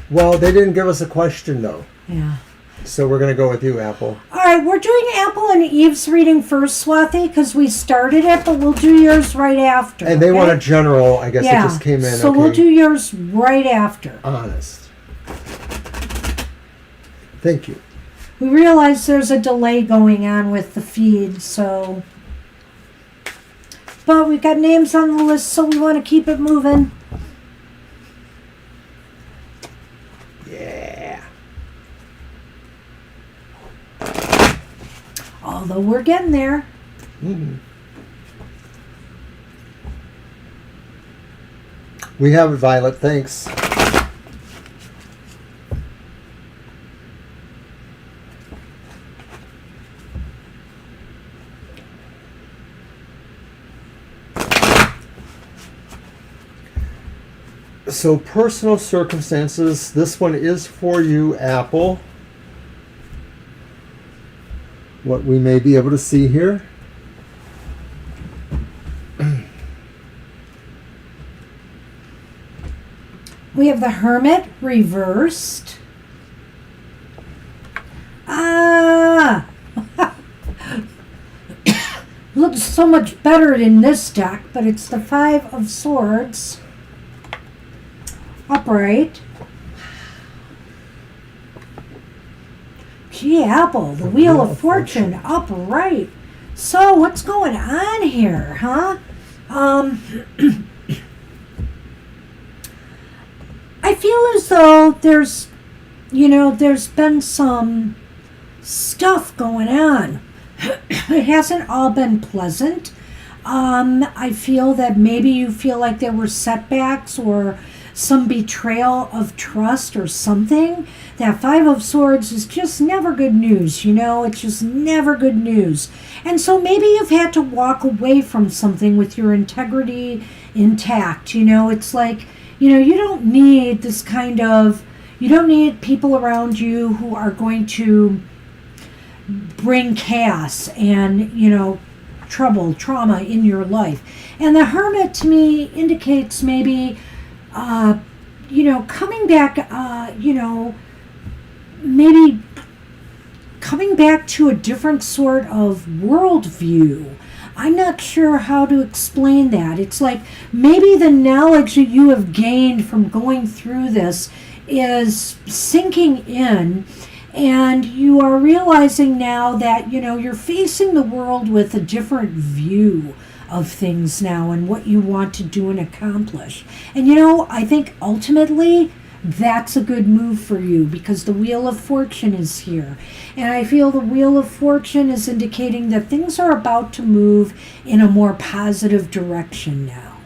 Well, they didn't give us a question, though. Yeah. So we're going to go with you, Apple. All right, we're doing Apple and Eve's reading first, Swathi, because we started it, but we'll do yours right after. And they want a general, I guess it just came in. So we'll do yours right after. Honest. Thank you. We realize there's a delay going on with the feed, so... But we've got names on the list, so we want to keep it moving. Yeah. Although we're getting there. Mm-hmm. We have it, Violet. Thanks. So, personal circumstances. This one is for you, Apple. What we may be able to see here. We have the Hermit reversed. Looks so much better in this deck, but it's the Five of Swords. Upright. Gee, Apple, the Wheel of Fortune, upright. So, what's going on here, huh? I feel as though there's been some stuff going on. It hasn't all been pleasant. I feel that maybe you feel like there were setbacks or some betrayal of trust or something. That Five of Swords is just never good news, it's just never good news. And so maybe you've had to walk away from something with your integrity intact. It's like, you don't need this kind of, you don't need people around you who are going to bring chaos and, trouble, trauma in your life. And the Hermit to me indicates maybe coming back, maybe coming back to a different sort of worldview. I'm not sure how to explain that. It's like maybe the knowledge that you have gained from going through this is sinking in, and you are realizing now that, you're facing the world with a different view of things now and what you want to do and accomplish. And I think ultimately that's a good move for you because the Wheel of Fortune is here. And I feel the Wheel of Fortune is indicating that things are about to move in a more positive direction now.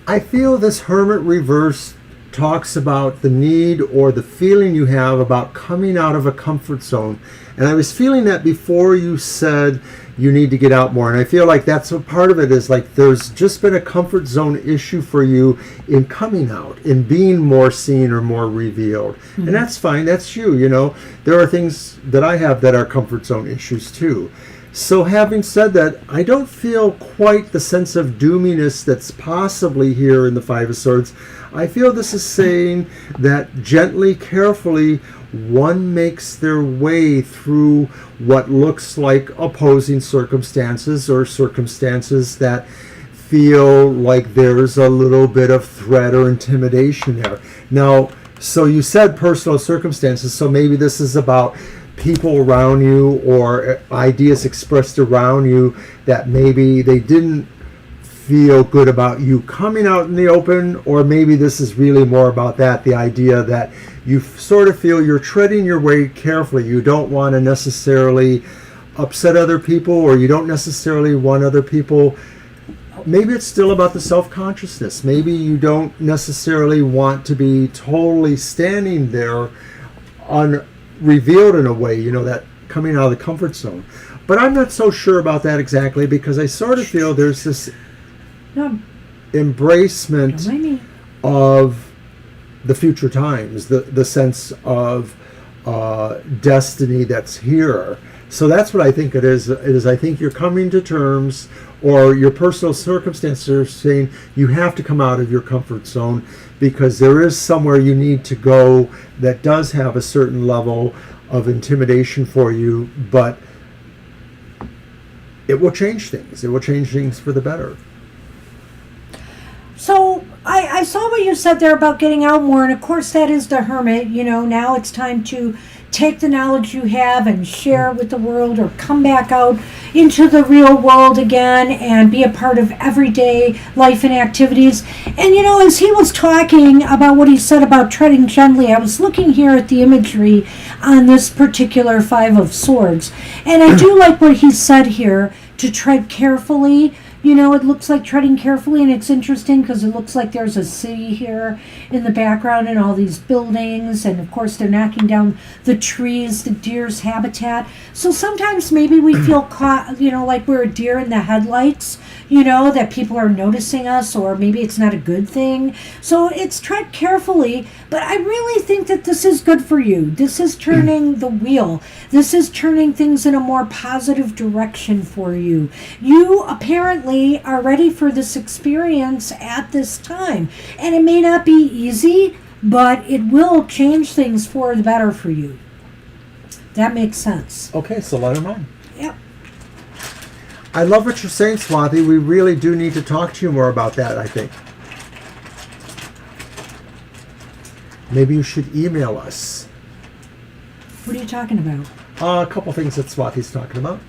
I feel this Hermit reverse talks about the need or the feeling you have about coming out of a comfort zone. And I was feeling that before you said you need to get out more. And I feel like that's a part of it is like there's just been a comfort zone issue for you in coming out, in being more seen or more revealed. Mm-hmm. And that's fine. That's you, There are things that I have that are comfort zone issues too. So having said that, I don't feel quite the sense of doominess that's possibly here in the Five of Swords. I feel this is saying that gently, carefully, one makes their way through what looks like opposing circumstances or circumstances that feel like there's a little bit of threat or intimidation there. Now, so you said personal circumstances, so maybe this is about people around you or ideas expressed around you that maybe they didn't feel good about you coming out in the open, or maybe this is really more about that, the idea that you sort of feel you're treading your way carefully. You don't want to necessarily upset other people, or you don't necessarily want other people. Maybe it's still about the self-consciousness. Maybe you don't necessarily want to be totally standing there unrevealed in a way, that coming out of the comfort zone. But I'm not so sure about that exactly, because I sort of feel there's this embracement of the future times, the sense of destiny that's here. So that's what I think it is. I think you're coming to terms, or your personal circumstances are saying you have to come out of your comfort zone, because there is somewhere you need to go that does have a certain level of intimidation for you, but it will change things. It will change things for the better. So I saw what you said there about getting out more, and of course that is the Hermit. Now it's time to take the knowledge you have and share it with the world, or come back out into the real world again and be a part of everyday life and activities. And as he was talking about what he said about treading gently, I was looking here at the imagery on this particular Five of Swords, and I do like what he said here, to tread carefully. It looks like treading carefully, and it's interesting because it looks like there's a city here in the background and all these buildings, and of course they're knocking down the trees, the deer's habitat. So sometimes maybe we feel caught, like we're a deer in the headlights, that people are noticing us, or maybe it's not a good thing. So it's tread carefully, but I really think that this is good for you. This is turning the wheel. This is turning things in a more positive direction for you. You apparently are ready for this experience at this time. And it may not be easy, but it will change things for the better for you. That makes sense. Okay, so let him on. Yep. I love what you're saying, Swati. We really do need to talk to you more about that, I think. Maybe you should email us. What are you talking about? A couple things that Swati's talking about.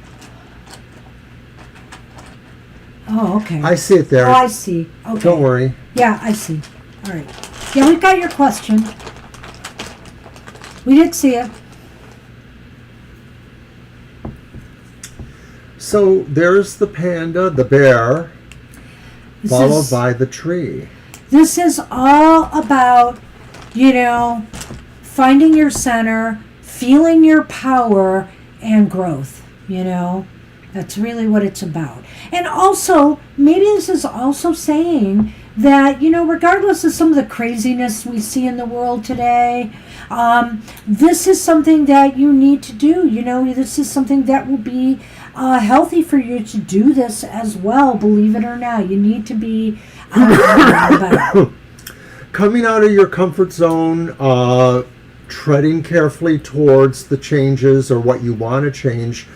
Oh, okay. I see it there. Oh, I see. Okay. Don't worry. Yeah, I see. All right. Yeah, we got your question. We did see it. So there's the panda, the bear, followed by the tree. This is all about, finding your center, feeling your power, and growth, That's really what it's about. And also, maybe this is also saying that, regardless of some of the craziness we see in the world today, this is something that you need to do. This is something that will be healthy for you to do this as well, believe it or not. You need to be coming out of your comfort zone, treading carefully towards the changes or what you want to change,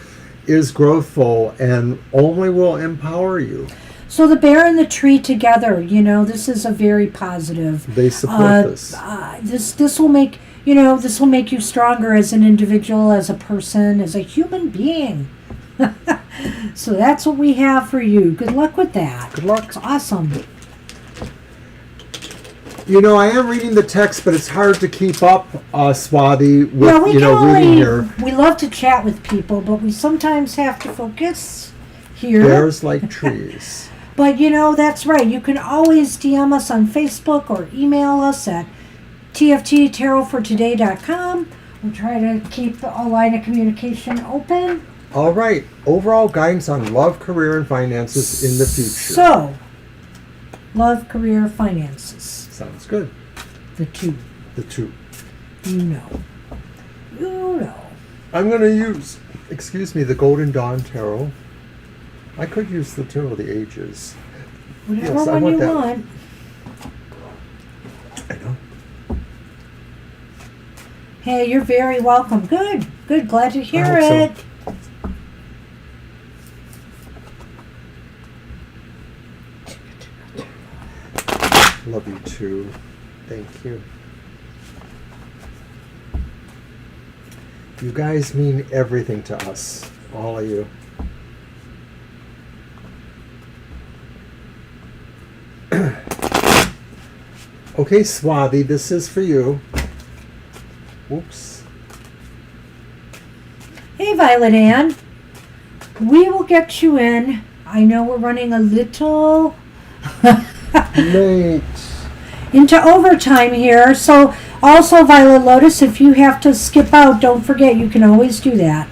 is growthful and only will empower you. So the bear and the tree together, this is a very positive. They support this. This will make this will make you stronger as an individual, as a person, as a human being. So that's what we have for you. Good luck with that. Good luck. It's awesome. I am reading the text, but it's hard to keep up, Swati, with, reading here. We love to chat with people, but we sometimes have to focus here. Bears like trees. But, that's right. You can always DM us on Facebook or email us at tfttarotfortoday.com. We'll try to keep a line of communication open. All right. Overall guidance on love, career, and finances in the future. So, love, career, finances. Sounds good. The two. You know. I'm going to use, the Golden Dawn Tarot. I could use the Tarot of the Ages. Whatever one you want. I know. Hey, you're very welcome. Good. Glad to hear it. So. Love you too. Thank you. You guys mean everything to us, all of you. Okay, Swathi, this is for you. Whoops. Hey, Violet Ann. We will get you in. I know we're running a little Late. into overtime here. So also, Violet Lotus, if you have to skip out, don't forget you can always do that.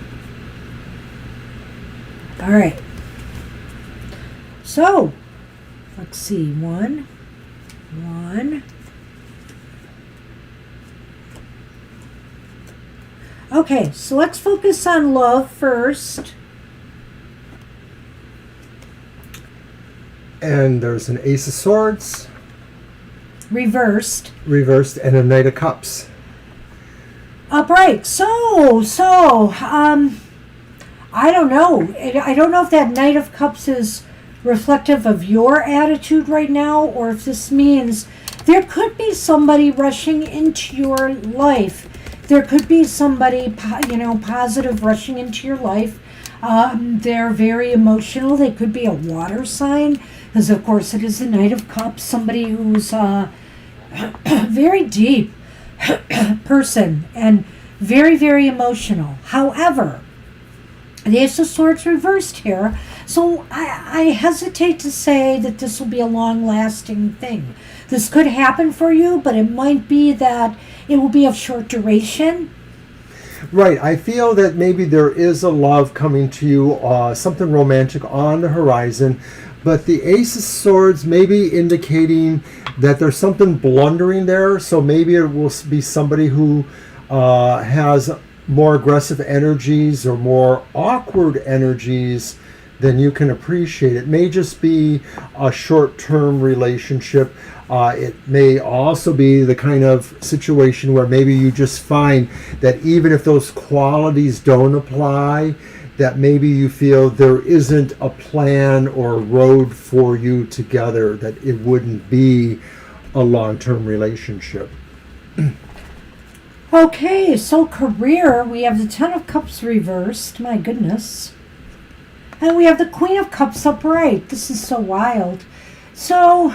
All right. So, let's see. One. Okay, so let's focus on love first. And there's an Ace of Swords. Reversed, and a Knight of Cups. upright. So, I don't know. I don't know if that Knight of Cups is reflective of your attitude right now, or if this means there could be somebody rushing into your life. There could be somebody, positive rushing into your life. They're very emotional. They could be a water sign, because of course it is the Knight of Cups. Somebody who's very deep person and very, very emotional. However, the Ace of Swords reversed here, so I hesitate to say that this will be a long-lasting thing. This could happen for you, but it might be that it will be of short duration. Right. I feel that maybe there is a love coming to you, something romantic on the horizon, but the Ace of Swords may be indicating that there's something blundering there, so maybe it will be somebody who has more aggressive energies or more awkward energies than you can appreciate. It may just be a short-term relationship. It may also be the kind of situation where maybe you just find that even if those qualities don't apply, that maybe you feel there isn't a plan or a road for you together, that it wouldn't be a long-term relationship. Okay, so career, we have the Ten of Cups reversed. My goodness. And we have the Queen of Cups upright. This is so wild. So,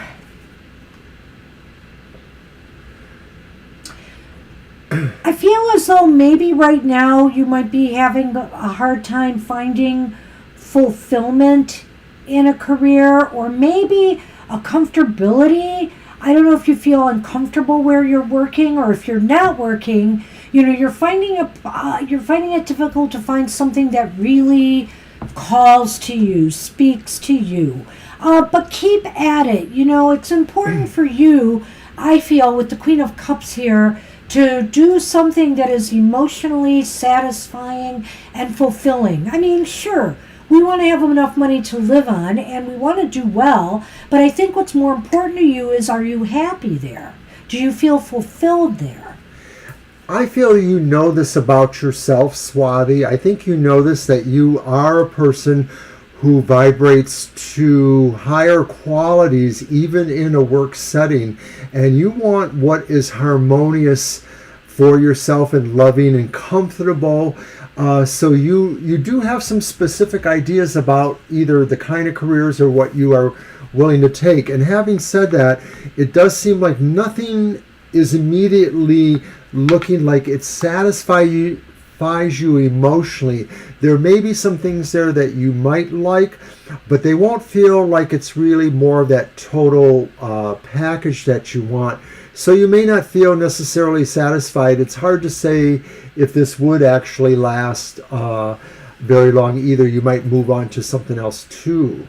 I feel as though maybe right now you might be having a hard time finding fulfillment in a career, or maybe a comfortability. I don't know if you feel uncomfortable where you're working, or if you're not working, you're finding it difficult to find something that really calls to you, speaks to you. But keep at it. It's important for you, I feel, with the Queen of Cups here, to do something that is emotionally satisfying and fulfilling. I mean, sure, we want to have enough money to live on, and we want to do well, but I think what's more important to you is, are you happy there? Do you feel fulfilled there? I feel you know this about yourself, Swathi. I think you know this, that you are a person who vibrates to higher qualities even in a work setting, and you want what is harmonious for yourself and loving and comfortable. So you do have some specific ideas about either the kind of careers or what you are willing to take. And having said that, it does seem like nothing is immediately looking like it satisfies you emotionally. There may be some things there that you might like, but they won't feel like it's really more of that total package that you want. So you may not feel necessarily satisfied. It's hard to say if this would actually last very long either. You might move on to something else too.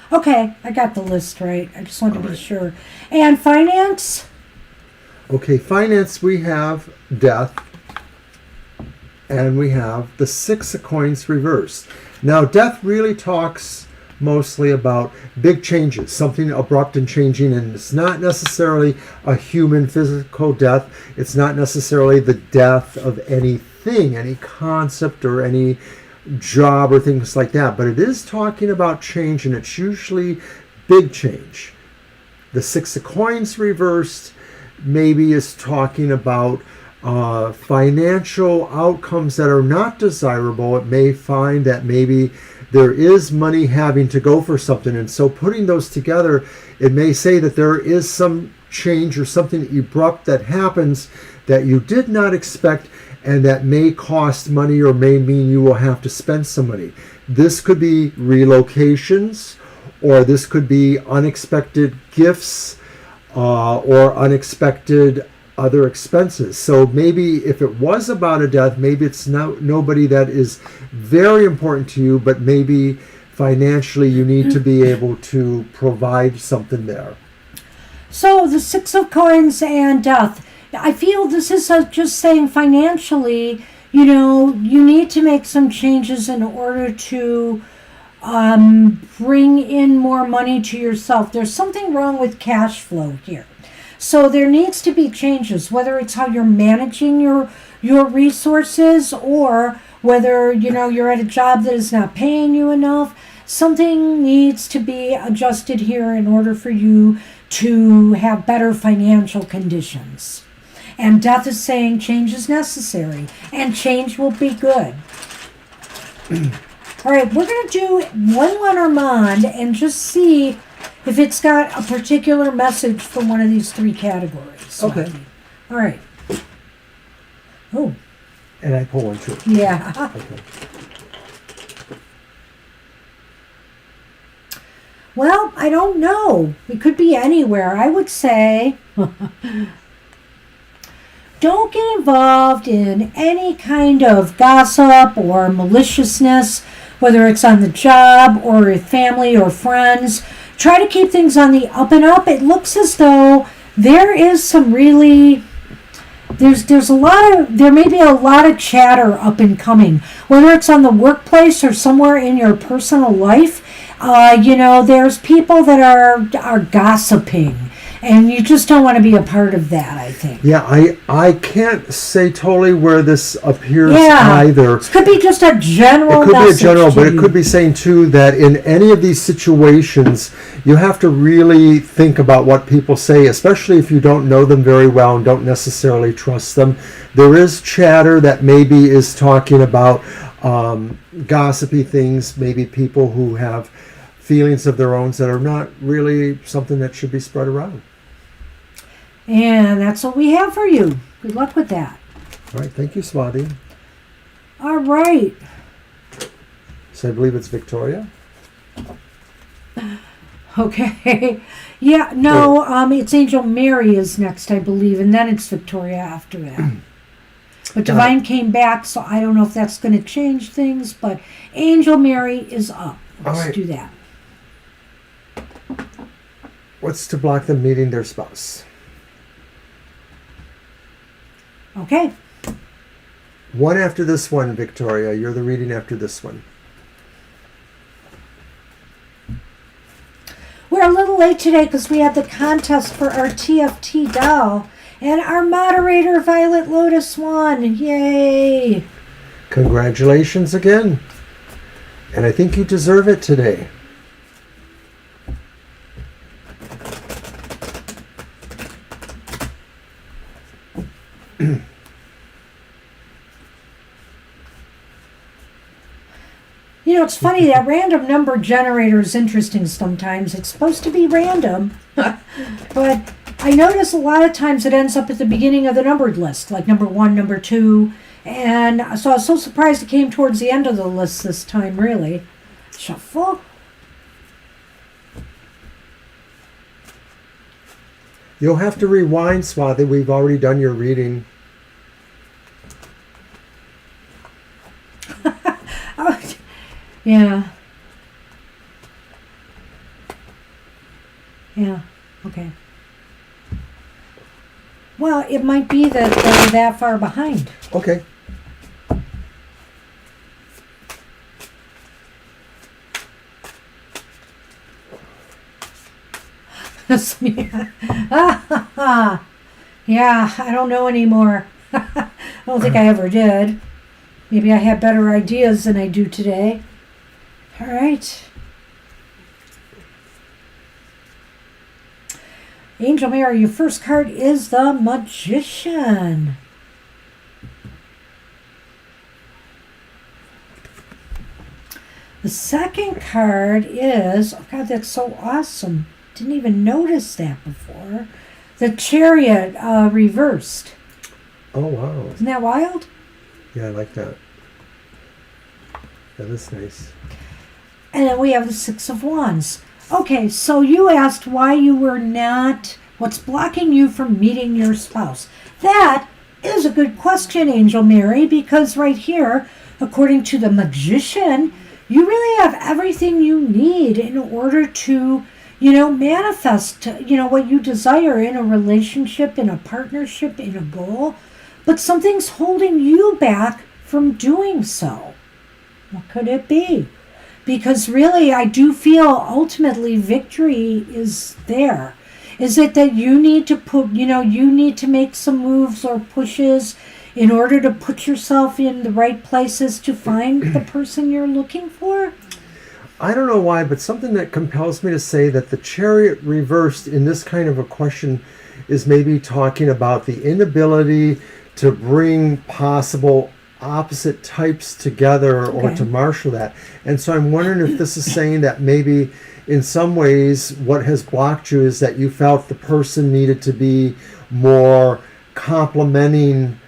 Okay, I got the list right. I just wanted to be sure. And finance? Okay, finance, we have death, and we have the Six of Coins reversed. Now, death really talks mostly about big changes, something abrupt and changing, and it's not necessarily a human physical death. It's not necessarily the death of anything, any concept or any job or things like that, but it is talking about change, and it's usually big change The Six of Coins reversed maybe is talking about financial outcomes that are not desirable. It may find that maybe there is money having to go for something, and so putting those together, it may say that there is some change or something abrupt that happens that you did not expect, and that may cost money or may mean you will have to spend some money. This could be relocations, or this could be unexpected gifts, or unexpected other expenses. So maybe if it was about a death, maybe it's nobody that is very important to you, but maybe financially you need to be able to provide something there. So the Six of Coins and death. I feel this is just saying financially, you know, you need to make some changes in order to bring in more money to yourself. There's something wrong with cash flow here. So there needs to be changes, whether it's how you're managing your resources, or whether, you know, you're at a job that is not paying you enough. Something needs to be adjusted here in order for you to have better financial conditions. And death is saying change is necessary, and change will be good. All right, we're going to do one Lenormand and just see if it's got a particular message for one of these three categories. Okay. All right. Oh. And I pull one too. Yeah. Okay. Well, I don't know. It could be anywhere. I would say don't get involved in any kind of gossip or maliciousness, whether it's on the job or with family or friends. Try to keep things on the up and up. It looks as though there is some really, there may be a lot of chatter up and coming, whether it's on the workplace or somewhere in your personal life. You know, there's people that are gossiping, and you just don't want to be a part of that, I think. Yeah, I can't say totally where this appears either. It could be just a general message. It could be a general, but it could be saying too that in any of these situations, you have to really think about what people say, especially if you don't know them very well and don't necessarily trust them. There is chatter that maybe is talking about gossipy things, maybe people who have feelings of their own that are not really something that should be spread around. And that's what we have for you. Good luck with that. All right, thank you, Swati. All right. So I believe it's Victoria. Okay. Yeah, no, it's Angel Mary is next, I believe, and then it's Victoria after that. But Divine came back, so I don't know if that's going to change things, but Angel Mary is up. Let's do that. What's to block them meeting their spouse? Okay. One after this one, Victoria. You're the reading after this one. We're a little late today because we had the contest for our TFT doll, and our moderator, Violet Lotus, won. Yay! Congratulations again. And I think you deserve it today. You know, it's funny, that random number generator is interesting sometimes. It's supposed to be random, but I notice a lot of times it ends up at the beginning of the numbered list, like number 1, number 2, and so I was so surprised it came towards the end of the list this time, really. Shuffle. You'll have to rewind, Swati. We've already done your reading. Yeah. Yeah, okay. Well, it might be that they're that far behind. Okay. Yeah, I don't know anymore. I don't think I ever did. Maybe I had better ideas than I do today. All right. Angel Mary, your first card is the Magician. The second card is, oh God, that's so awesome. Didn't even notice that before. The Chariot reversed. Oh, wow. Isn't that wild? Yeah, I like that. That is nice. And then we have the Six of Wands. Okay, so you asked why you were not, what's blocking you from meeting your spouse? That is a good question, Angel Mary, because right here, according to the Magician, you really have everything you need in order to, manifest, what you desire in a relationship, in a partnership, in a goal. But something's holding you back from doing so. What could it be? Because really, I do feel ultimately victory is there. Is it that you need to you need to make some moves or pushes in order to put yourself in the right places to find the person you're looking for? I don't know why, but something that compels me to say that the Chariot reversed in this kind of a question is maybe talking about the inability to bring possible opposite types together or to marshal that. And so I'm wondering if this is saying that maybe in some ways what has blocked you is that you felt the person needed to be more complementing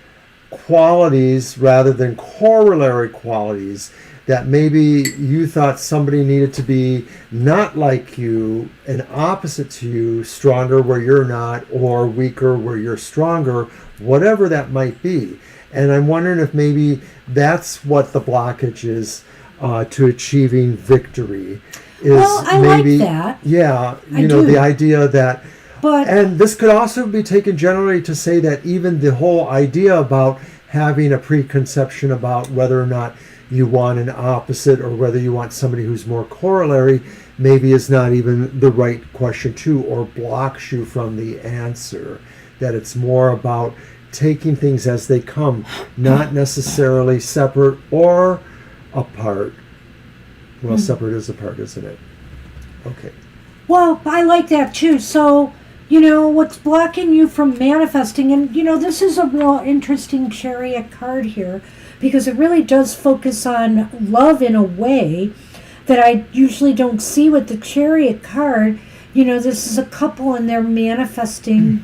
qualities rather than corollary qualities, that maybe you thought somebody needed to be not like you and opposite to you, stronger where you're not, or weaker where you're stronger, whatever that might be. And I'm wondering if maybe that's what the blockage is to achieving victory. I like that. Yeah, I do. the idea that, and this could also be taken generally to say that even the whole idea about having a preconception about whether or not you want an opposite or whether you want somebody who's more corollary maybe is not even the right question too, or blocks you from the answer. That it's more about taking things as they come, not necessarily separate or apart. Well, separate is apart, isn't it? Okay. Well, I like that too. So, what's blocking you from manifesting, and, this is a real interesting Chariot card here, because it really does focus on love in a way that I usually don't see with the Chariot card. This is a couple and they're manifesting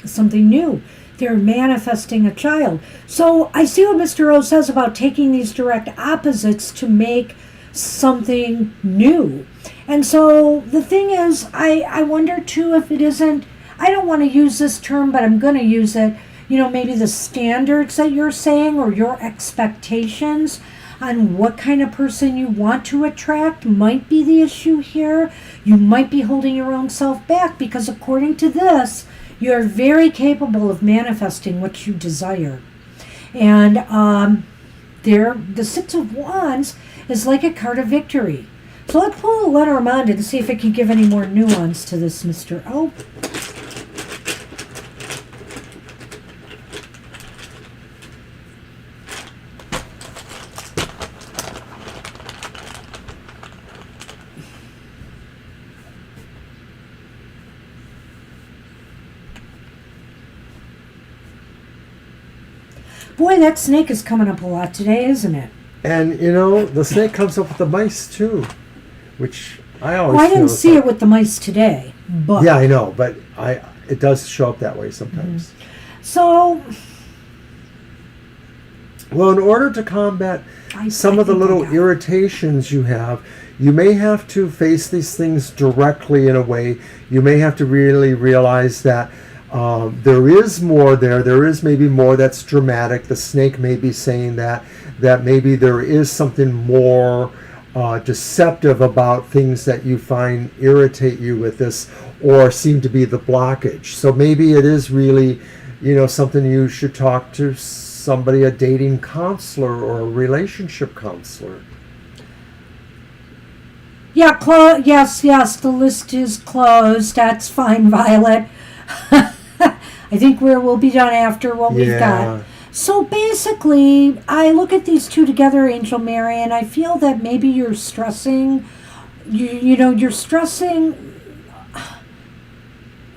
something new. They're manifesting a child. So I see what Mr. O says about taking these direct opposites to make something new. And so the thing is, I wonder too if it isn't, I don't want to use this term, but I'm going to use it, maybe the standards that you're saying or your expectations on what kind of person you want to attract might be the issue here. You might be holding your own self back because according to this, you're very capable of manifesting what you desire. And the Six of Wands is like a card of victory. So let's pull a Lenormand and see if it can give any more nuance to this, Mr. O. Boy, that snake is coming up a lot today, isn't it? And, the snake comes up with the mice, too, which I always I didn't see it with the mice today. But yeah, I know, but it does show up that way sometimes. Mm-hmm. So, well, in order to combat some of the little irritations you have, you may have to face these things directly in a way. You may have to really realize that there is more there. There is maybe more that's dramatic. The snake may be saying that maybe there is something more deceptive about things that you find irritate you with this or seem to be the blockage. So maybe it is really, something you should talk to somebody, a dating counselor or a relationship counselor. Yeah, yes, the list is closed. That's fine, Violet. I think we'll be done after what we've got. So basically, I look at these two together, Angel Mary, and I feel that maybe you're stressing, you're stressing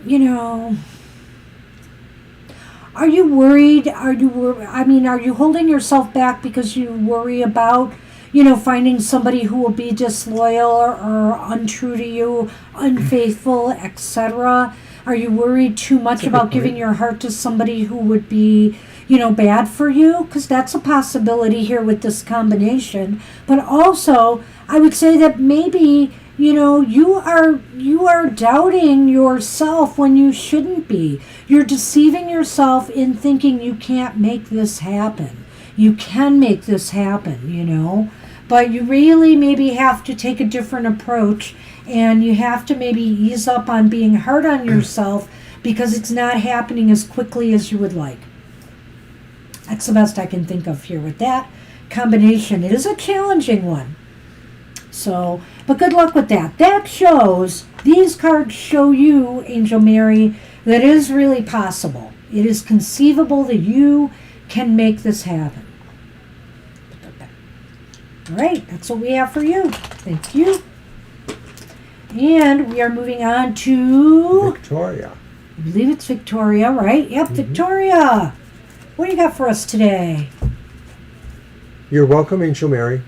you know, are you worried? Are you holding yourself back because you worry about, finding somebody who will be disloyal or untrue to you, unfaithful, etc.? Are you worried too much about giving your heart to somebody who would be, bad for you? Because that's a possibility here with this combination. But also, I would say that maybe, you are doubting yourself when you shouldn't be. You're deceiving yourself in thinking you can't make this happen. You can make this happen, but you really maybe have to take a different approach, and you have to maybe ease up on being hard on yourself because it's not happening as quickly as you would like. That's the best I can think of here with that combination. It is a challenging one. So, but good luck with that. These cards show you, Angel Mary, that it is really possible. It is conceivable that you can make this happen. All right, that's what we have for you. Thank you. And we are moving on to Victoria. I believe it's Victoria, right? Yep, Victoria. What do you got for us today? You're welcome, Angel Mary.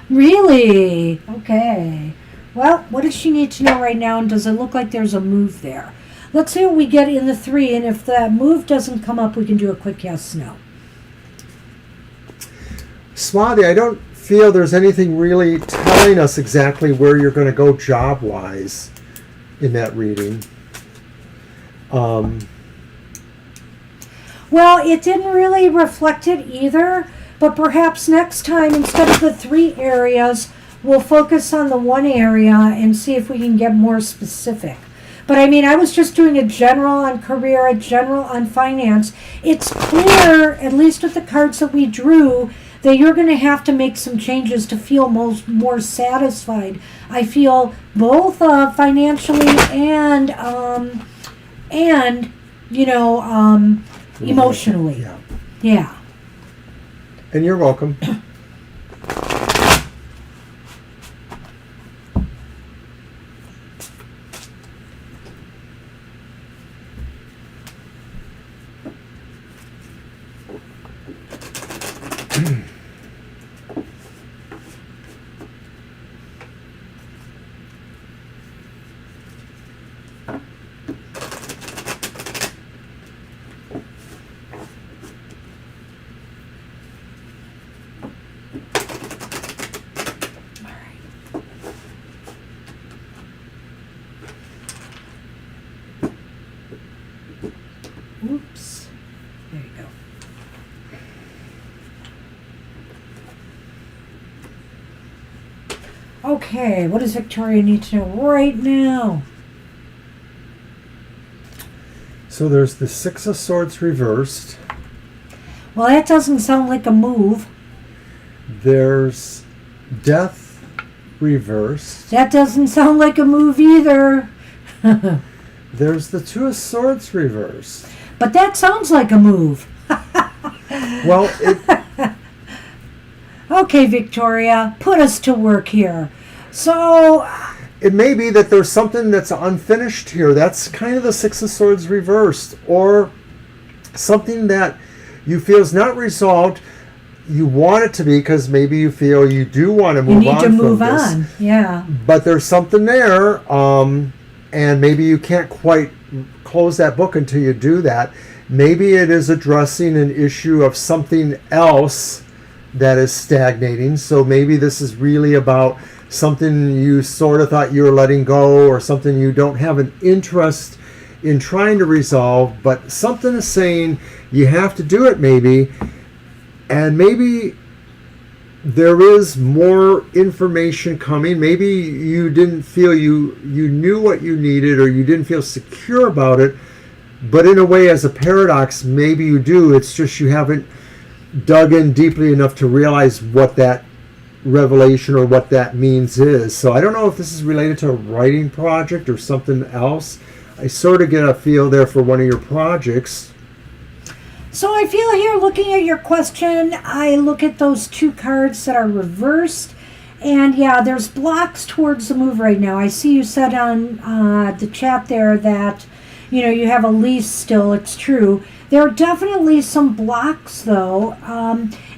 Really? Okay. Well, what does she need to know right now, and does it look like there's a move there? Let's see what we get in the 3, and if that move doesn't come up, we can do a quick yes/no. Swati, I don't feel there's anything really telling us exactly where you're going to go job-wise in that reading. Well, it didn't really reflect it either, but perhaps next time, instead of the 3 areas, we'll focus on the 1 area and see if we can get more specific. But I was just doing a general on career, a general on finance. It's clear, at least with the cards that we drew, that you're going to have to make some changes to feel more satisfied. I feel both financially and emotionally. Yeah. And you're welcome. Oops. There you go. Okay, what does Victoria need to know right now? So there's the 6 of Swords reversed. Well, that doesn't sound like a move. There's Death reversed. That doesn't sound like a move either. There's the 2 of Swords reversed. But that sounds like a move. Well, Okay, Victoria, put us to work here. So, it may be that there's something that's unfinished here. That's kind of the 6 of Swords reversed. Or something that you feel is not resolved. You want it to be because maybe you feel you do want to move on. You need to move on, yeah. But there's something there, and maybe you can't quite close that book until you do that. Maybe it is addressing an issue of something else that is stagnating. So maybe this is really about something you sort of thought you were letting go, or something you don't have an interest in trying to resolve, but something is saying you have to do it maybe. And maybe there is more information coming. Maybe you didn't feel you knew what you needed, or you didn't feel secure about it. But in a way, as a paradox, maybe you do. It's just you haven't dug in deeply enough to realize what that revelation or what that means is. So I don't know if this is related to a writing project or something else. I sort of get a feel there for one of your projects. So I feel here, looking at your question, I look at those 2 cards that are reversed, And yeah, there's blocks towards the move right now. I see you said on the chat there that, you have a lease still. It's true. There are definitely some blocks, though.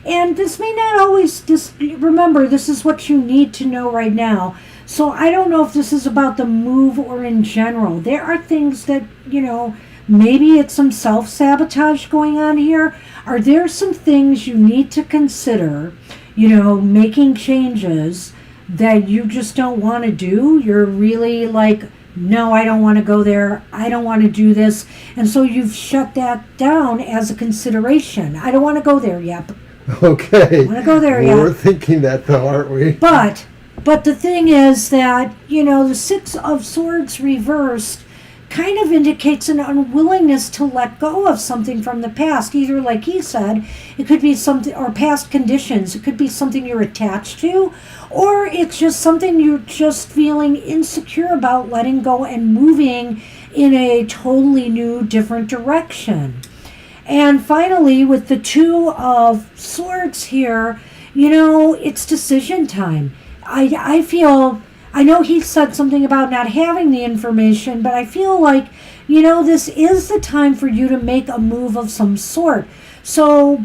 And this may not always, remember, this is what you need to know right now. So I don't know if this is about the move or in general. There are things that, maybe it's some self-sabotage going on here. Are there some things you need to consider, making changes that you just don't want to do? You're really like, no, I don't want to go there. I don't want to do this. And so you've shut that down as a consideration. I don't want to go there yet. Okay. I don't want to go there yet. We're thinking that though, aren't we? But the thing is that, the Six of Swords reversed kind of indicates an unwillingness to let go of something from the past. Either, like he said, it could be something, or past conditions. It could be something you're attached to, or it's just something you're just feeling insecure about letting go and moving in a totally new, different direction. And finally, with the Two of Swords here, it's decision time. I feel, I know he said something about not having the information, but I feel like, this is the time for you to make a move of some sort. So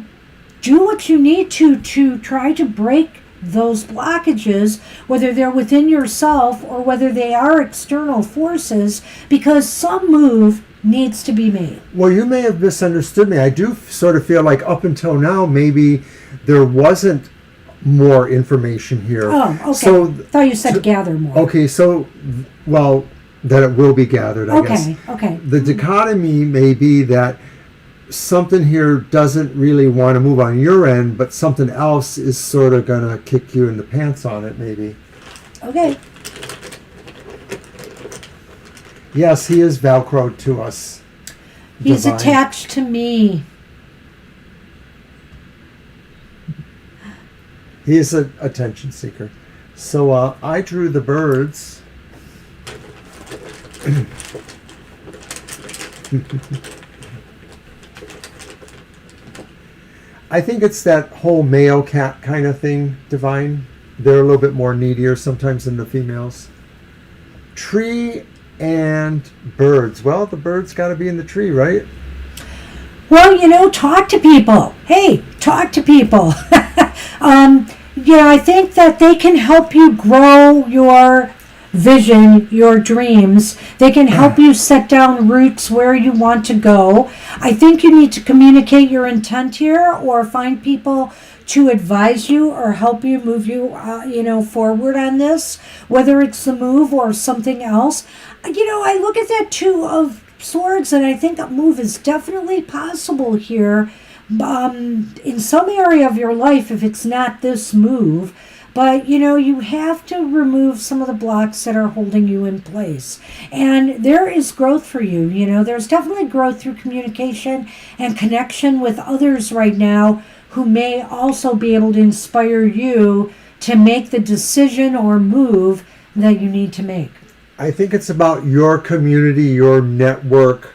do what you need to try to break those blockages, whether they're within yourself or whether they are external forces, because some move needs to be made. Well, you may have misunderstood me. I do sort of feel like up until now, maybe there wasn't more information here. Oh, okay. So, I thought you said gather more. Okay, so, well, that it will be gathered, I guess. Okay. The dichotomy may be that something here doesn't really want to move on your end, but something else is sort of going to kick you in the pants on it, maybe. Okay. Yes, he is Velcroed to us. He's Divine. attached to me. He is an attention seeker. So I drew the birds. I think it's that whole male cat kind of thing, Divine. They're a little bit more needier sometimes than the females. Tree and birds. Well, the bird's got to be in the tree, right? Well, talk to people. Hey, talk to people. I think that they can help you grow your vision, your dreams. They can help you set down roots where you want to go. I think you need to communicate your intent here, or find people to advise you or help you move you, forward on this, whether it's the move or something else. I look at that Two of Swords, and I think a move is definitely possible here, in some area of your life, if it's not this move. But, you have to remove some of the blocks that are holding you in place. And there is growth for you. There's definitely growth through communication and connection with others right now who may also be able to inspire you to make the decision or move that you need to make. I think it's about your community, your network.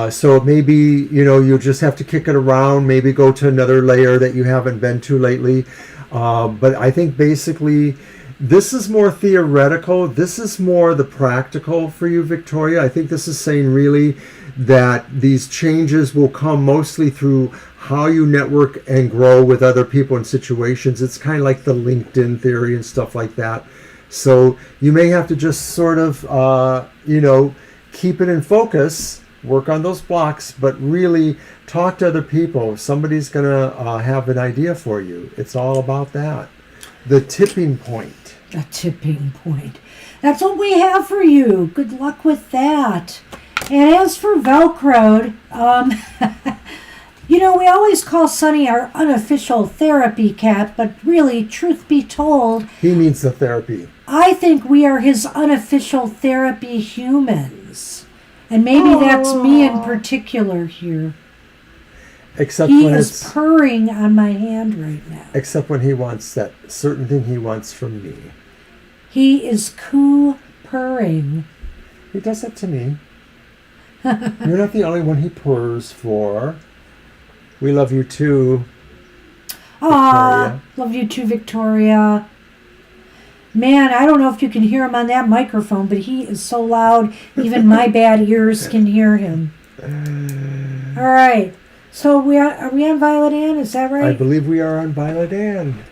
So maybe, you'll just have to kick it around, maybe go to another layer that you haven't been to lately. But I think basically this is more theoretical. This is more the practical for you, Victoria. I think this is saying really that these changes will come mostly through how you network and grow with other people and situations. It's kind of like the LinkedIn theory and stuff like that. So you may have to just sort of, keep it in focus, work on those blocks, but really talk to other people. Somebody's going to have an idea for you. It's all about that. The tipping point. A tipping point. That's what we have for you. Good luck with that. And as for Velcroed, we always call Sunny our unofficial therapy cat, but really, truth be told, he needs the therapy. I think we are his unofficial therapy humans. And maybe that's me in particular here. Except he when is purring on my hand right now. Except when he wants that certain thing he wants from me. He is purring. He does that to me. You're not the only one he purrs for. We love you too, Victoria. Love you too, Victoria. Man, I don't know if you can hear him on that microphone, but he is so loud, even my bad ears can hear him. All right. So are we on Violet Ann? Is that right? I believe we are on Violet Ann.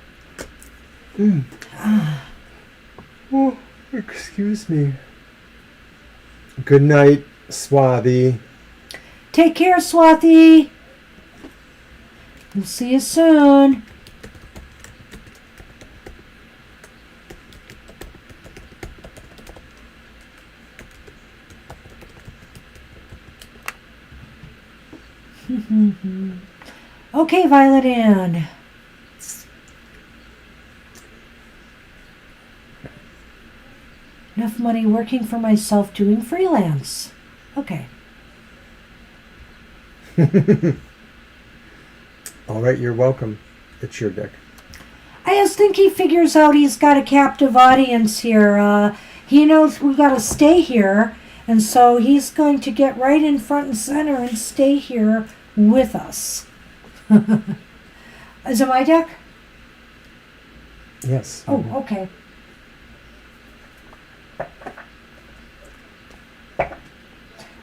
Oh, excuse me. Good night, Swathi. Take care, Swathi. We'll see you soon. Okay, Violet Ann. Enough money working for myself doing freelance. Okay. All right, you're welcome. It's your deck. I just think he figures out he's got a captive audience here. He knows we got to stay here, and so he's going to get right in front and center and stay here with us. Is it my deck? Yes. Oh, okay.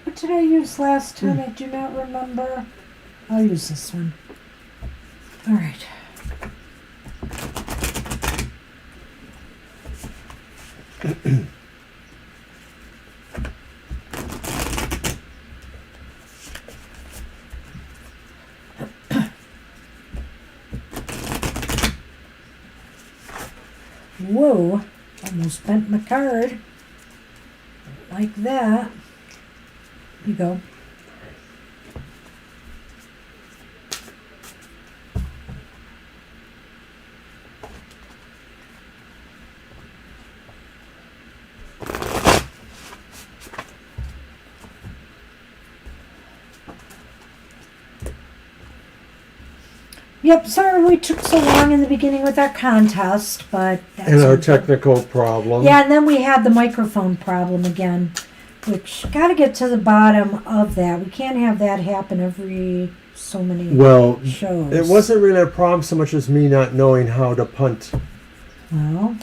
What did I use last time? I do not remember. I'll use this one. All right. Whoa, almost bent my card. Like that. You go. Yep, sorry we took so long in the beginning with our contest, but that's And our okay. technical problem. Yeah, and then we had the microphone problem again, which got to get to the bottom of that. We can't have that happen every so many shows. It wasn't really a problem so much as me not knowing how to punt. Well,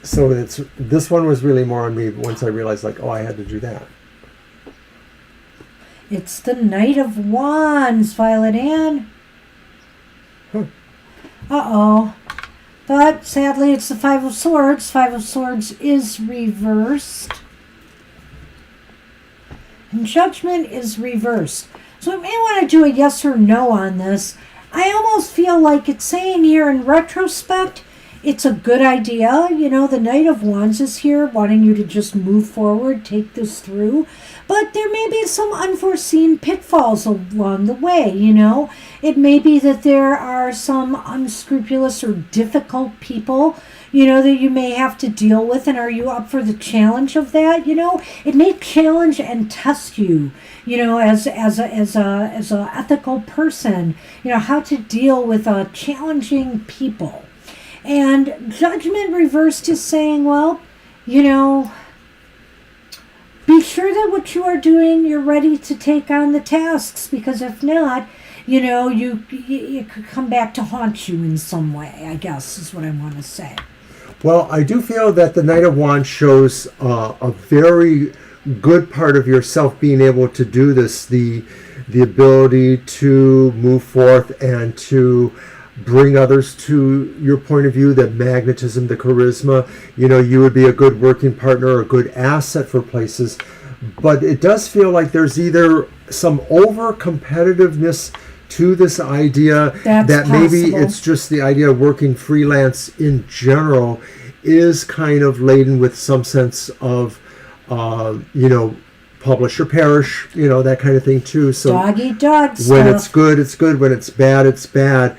So this one was really more on me once I realized, like, oh, I had to do that. it's the Knight of Wands, Violet Ann. Huh. Uh-oh. But sadly, it's the Five of Swords. Five of Swords is reversed. And Judgment is reversed. So we may want to do a yes or no on this. I almost feel like it's saying here in retrospect, it's a good idea. You know, the Knight of Wands is here wanting you to just move forward, take this through. But there may be some unforeseen pitfalls along the way, you know. It may be that there are some unscrupulous or difficult people, you know, that you may have to deal with. And are you up for the challenge of that? You know, it may challenge and test you, you know, as a ethical person, you know, how to deal with challenging people. And Judgment reversed is saying, well, you know, be sure that what you are doing, you're ready to take on the tasks, because if not, you know, it could come back to haunt you in some way, I guess is what I want to say. Well, I do feel that the Knight of Wands shows a very good part of yourself being able to do this, the ability to move forth and to bring others to your point of view, the magnetism, the charisma. You know, you would be a good working partner, a good asset for places. But it does feel like there's either some over competitiveness to this idea that maybe it's just the idea of working freelance in general is kind of laden with some sense of, you know, publish or perish, you know, that kind of thing too. So dog eat dog stuff. When it's good, it's good. When it's bad, it's bad.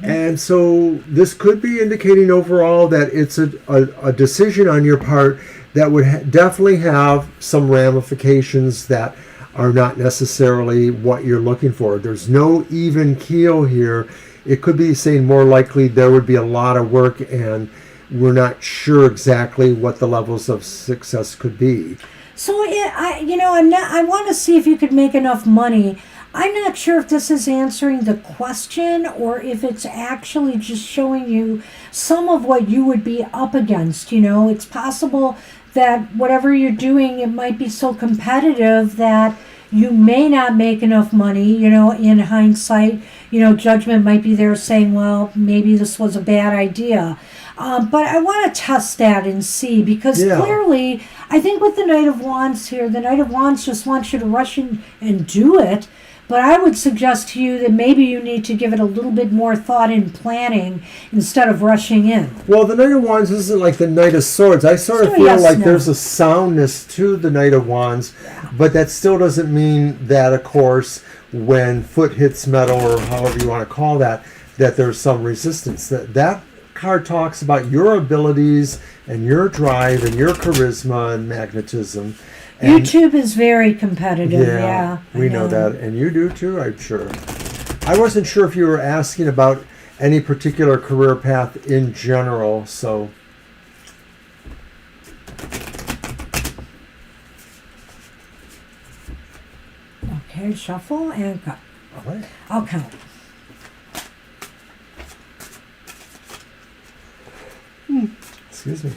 And so this could be indicating overall that it's a decision on your part that would definitely have some ramifications that are not necessarily what you're looking for. There's no even keel here. It could be saying more likely there would be a lot of work and we're not sure exactly what the levels of success could be. So, I want to see if you could make enough money I'm not sure if this is answering the question or if it's actually just showing you some of what you would be up against. It's possible that whatever you're doing, it might be so competitive that you may not make enough money. In hindsight, judgment might be there saying, well, maybe this was a bad idea. But I want to test that and see, because clearly, I think with the Knight of Wands here, the Knight of Wands just wants you to rush in and do it. But I would suggest to you that maybe you need to give it a little bit more thought and planning instead of rushing in. Well, the Knight of Wands isn't like the Knight of Swords. I sort of feel there's a soundness to the Knight of Wands, but that still doesn't mean that, of course, when foot hits metal, or however you want to call that there's some resistance. That card talks about your abilities and your drive and your charisma and magnetism. And YouTube is very competitive, we know that, and you do too, I'm sure. I wasn't sure if you were asking about any particular career path in general, so. Okay, shuffle and cut. All right. I'll count. Excuse me.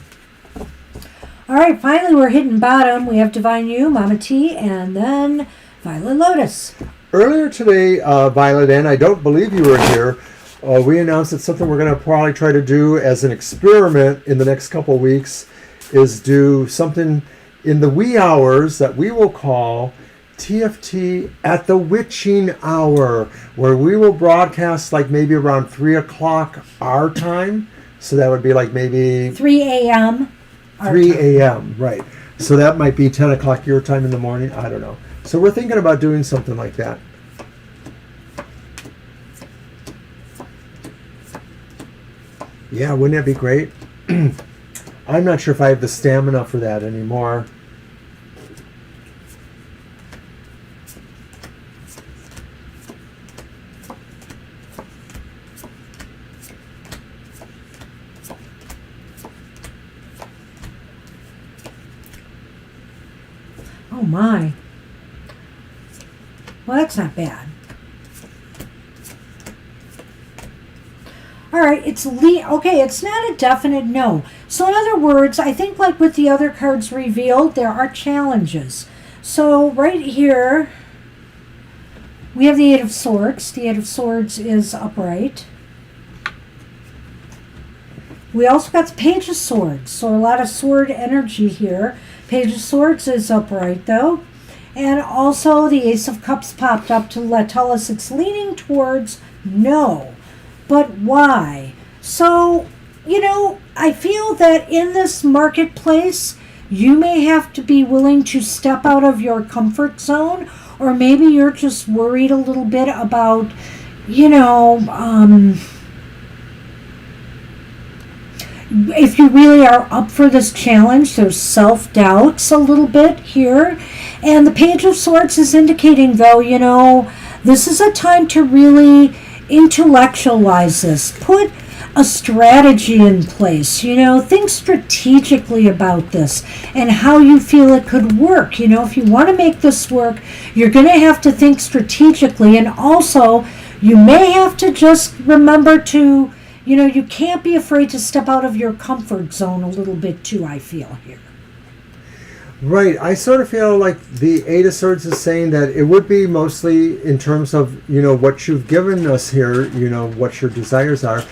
All right, finally we're hitting bottom. We have Divine You, Mama T, and then Violet Lotus. Earlier today, Violet, and I don't believe you were here, we announced that something we're going to probably try to do as an experiment in the next couple of weeks is do something in the wee hours that we will call TFT at the witching hour, where we will broadcast like maybe around 3 o'clock our time. So that would be like maybe 3 a.m. 3 a.m. Right. So that might be 10 o'clock your time in the morning. I don't know. So we're thinking about doing something like that. Yeah, wouldn't that be great? I'm not sure if I have the stamina for that anymore. Oh my. Well, that's not bad. All right, okay, it's not a definite no. So in other words, I think like with the other cards revealed, there are challenges. So right here, we have the Eight of Swords. The Eight of Swords is upright. We also got the Page of Swords, so a lot of sword energy here. Page of Swords is upright, though. And also the Ace of Cups popped up to tell us it's leaning towards no. But why? So, I feel that in this marketplace, you may have to be willing to step out of your comfort zone, or maybe you're just worried a little bit about, if you really are up for this challenge. There's self-doubts a little bit here. And the Page of Swords is indicating, though, this is a time to really intellectualize this. Put a strategy in place. Think strategically about this and how you feel it could work. If you want to make this work, you're going to have to think strategically. And also, you may have to just remember to you can't be afraid to step out of your comfort zone a little bit too, I feel here. Right. I sort of feel like the Eight of Swords is saying that it would be mostly in terms of, what you've given us here, what your desires are,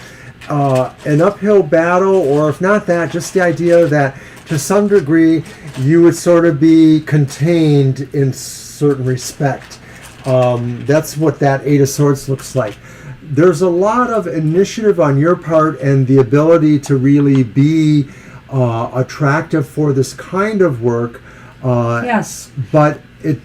an uphill battle, or if not that, just the idea that to some degree you would sort of be contained in certain respect. That's what that Eight of Swords looks like. There's a lot of initiative on your part and the ability to really be attractive for this kind of work. Yes. But it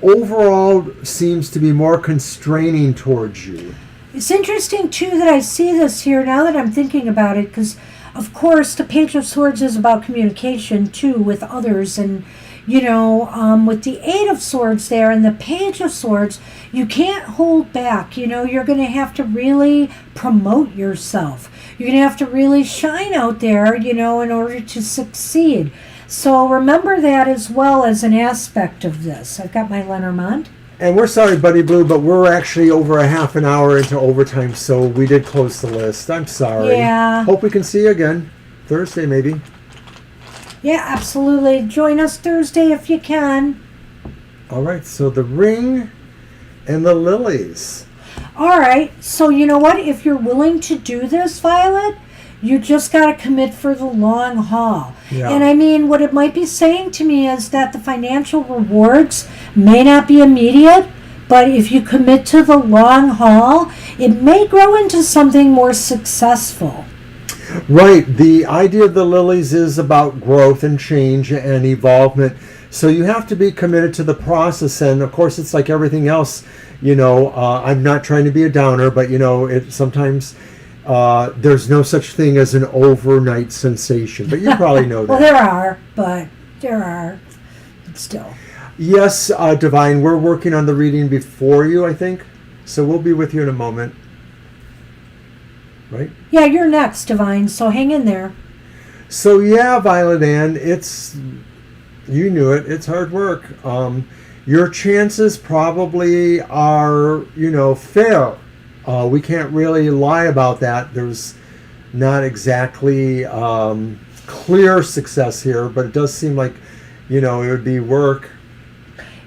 overall seems to be more constraining towards you. It's interesting, too, that I see this here now that I'm thinking about it, because, of course, the Page of Swords is about communication, too, with others. And, with the Eight of Swords there and the Page of Swords, you can't hold back. You're going to have to really promote yourself. You're going to have to really shine out there, in order to succeed. So remember that as well as an aspect of this. I've got my Lenormand. And we're sorry, Buddy Blue, but we're actually over a half an hour into overtime, so we did close the list. I'm sorry. Yeah. Hope we can see you again Thursday, maybe. Yeah, absolutely. Join us Thursday if you can. All right, so the ring and the lilies. All right, so you know what? If you're willing to do this, Violet, you just got to commit for the long haul. Yeah. And I mean, what it might be saying to me is that the financial rewards may not be immediate, but if you commit to the long haul, it may grow into something more successful. Right. The idea of the lilies is about growth and change and evolvement. So you have to be committed to the process. And of course, it's like everything else. You know, I'm not trying to be a downer, but you know, sometimes there's no such thing as an overnight sensation. But you probably know that. Well, there are, but still. Yes, Divine, we're working on the reading before you, I think. So we'll be with you in a moment. Right? Yeah, you're next, Divine, so hang in there. So yeah, Violet Ann, you knew it, it's hard work. Your chances probably are, fair. We can't really lie about that. There's not exactly clear success here, but it does seem like, it would be work.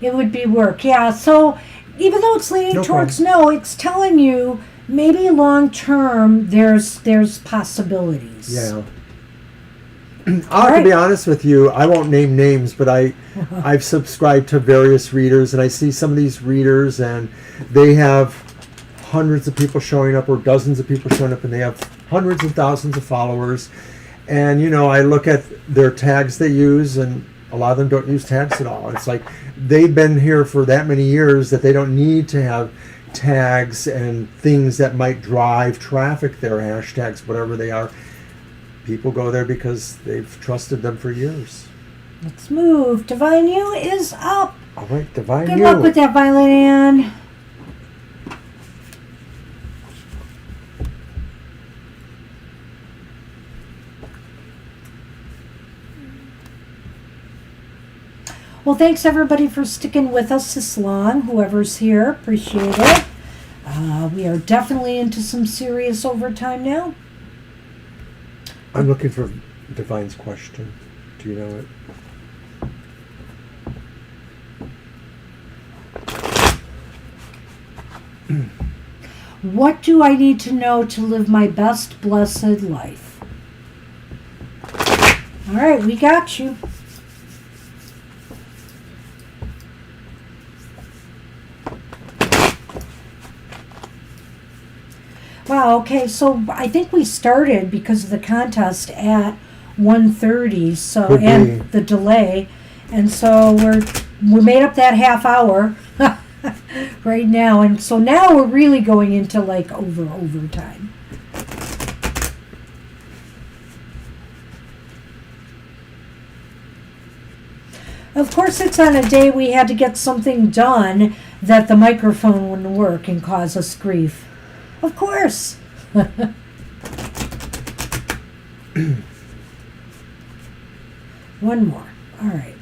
It would be work, yeah. So even though it's leaning towards no, it's telling you maybe long term there's possibilities. Yeah. I'll have to be honest with you, I won't name names, but I've subscribed to various readers, and I see some of these readers, and they have hundreds of people showing up or dozens of people showing up, and they have hundreds of thousands of followers. And, I look at their tags they use, and a lot of them don't use tags at all. It's like they've been here for that many years that they don't need to have tags and things that might drive traffic there, hashtags, whatever they are. People go there because they've trusted them for years. Let's move. Divine You is up. All right, Divine You. Good luck with that, Violet Ann. Well, thanks everybody for sticking with us this long. Whoever's here, appreciate it. We are definitely into some serious overtime now. I'm looking for Divine's question. Do you know it? What do I need to know to live my best blessed life? All right, we got you. Wow, okay, so I think we started because of the contest at 1:30, so and the delay, and so we made up that half hour right now, and so now we're really going into like overtime. Of course, it's on a day we had to get something done that the microphone wouldn't work and cause us grief. Of course. One more. All right.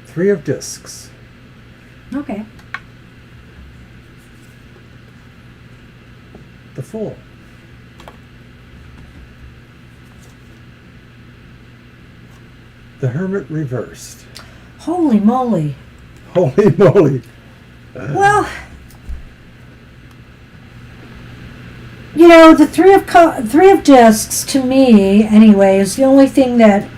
Three of Discs. Okay. The Fool. The Hermit reversed. Holy moly. Holy moly. Well, the three of discs to me, anyway, is the only thing that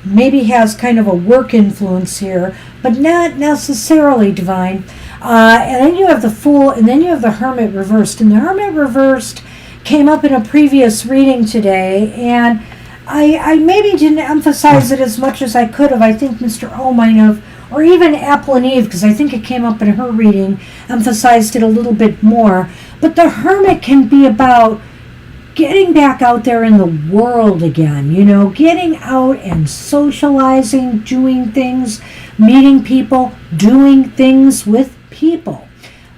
maybe has kind of a work influence here, but not necessarily divine. And then you have the Fool, and then you have the Hermit reversed. And the Hermit reversed came up in a previous reading today, and I maybe didn't emphasize it as much as I could have. I think Mr. O might have, or even Apple and Eve, because I think it came up in her reading, emphasized it a little bit more. But the Hermit can be about getting back out there in the world again, getting out and socializing, doing things, meeting people, doing things with people.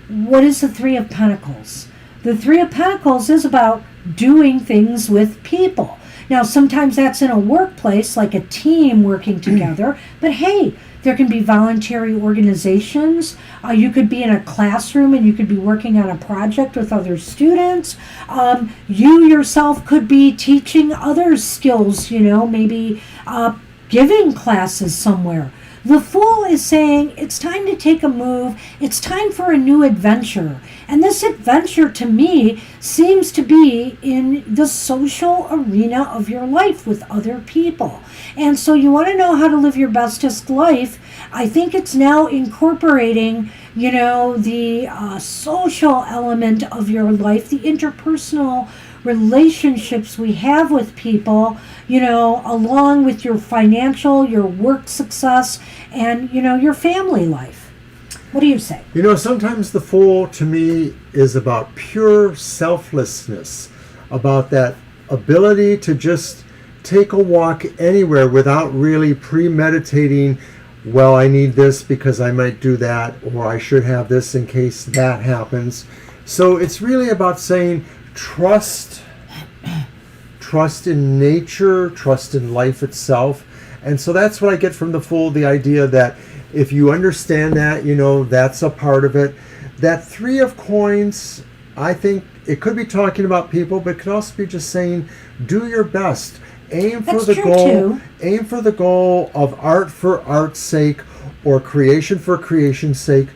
What is the Three of Pentacles? The Three of Pentacles is about doing things with people. Now, sometimes that's in a workplace, like a team working together, but hey, there can be voluntary organizations. You could be in a classroom and you could be working on a project with other students. You yourself could be teaching others skills, maybe giving classes somewhere. The Fool is saying it's time to take a move. It's time for a new adventure. And this adventure, to me, seems to be in the social arena of your life with other people. And so you want to know how to live your bestest life. I think it's now incorporating, the social element of your life, the interpersonal relationships we have with people, along with your financial, your work success, and, your family life. What do you say? Sometimes the Fool to me is about pure selflessness, about that ability to just take a walk anywhere without really premeditating, well, I need this because I might do that, or I should have this in case that happens. So it's really about saying, trust in nature, trust in life itself. And so that's what I get from the Fool, the idea that if you understand that, that's a part of it. That Three of Coins, I think it could be talking about people, but it could also be just saying, do your best. Aim for the goal. Too. Aim for the goal of art for art's sake, or creation for creation's sake,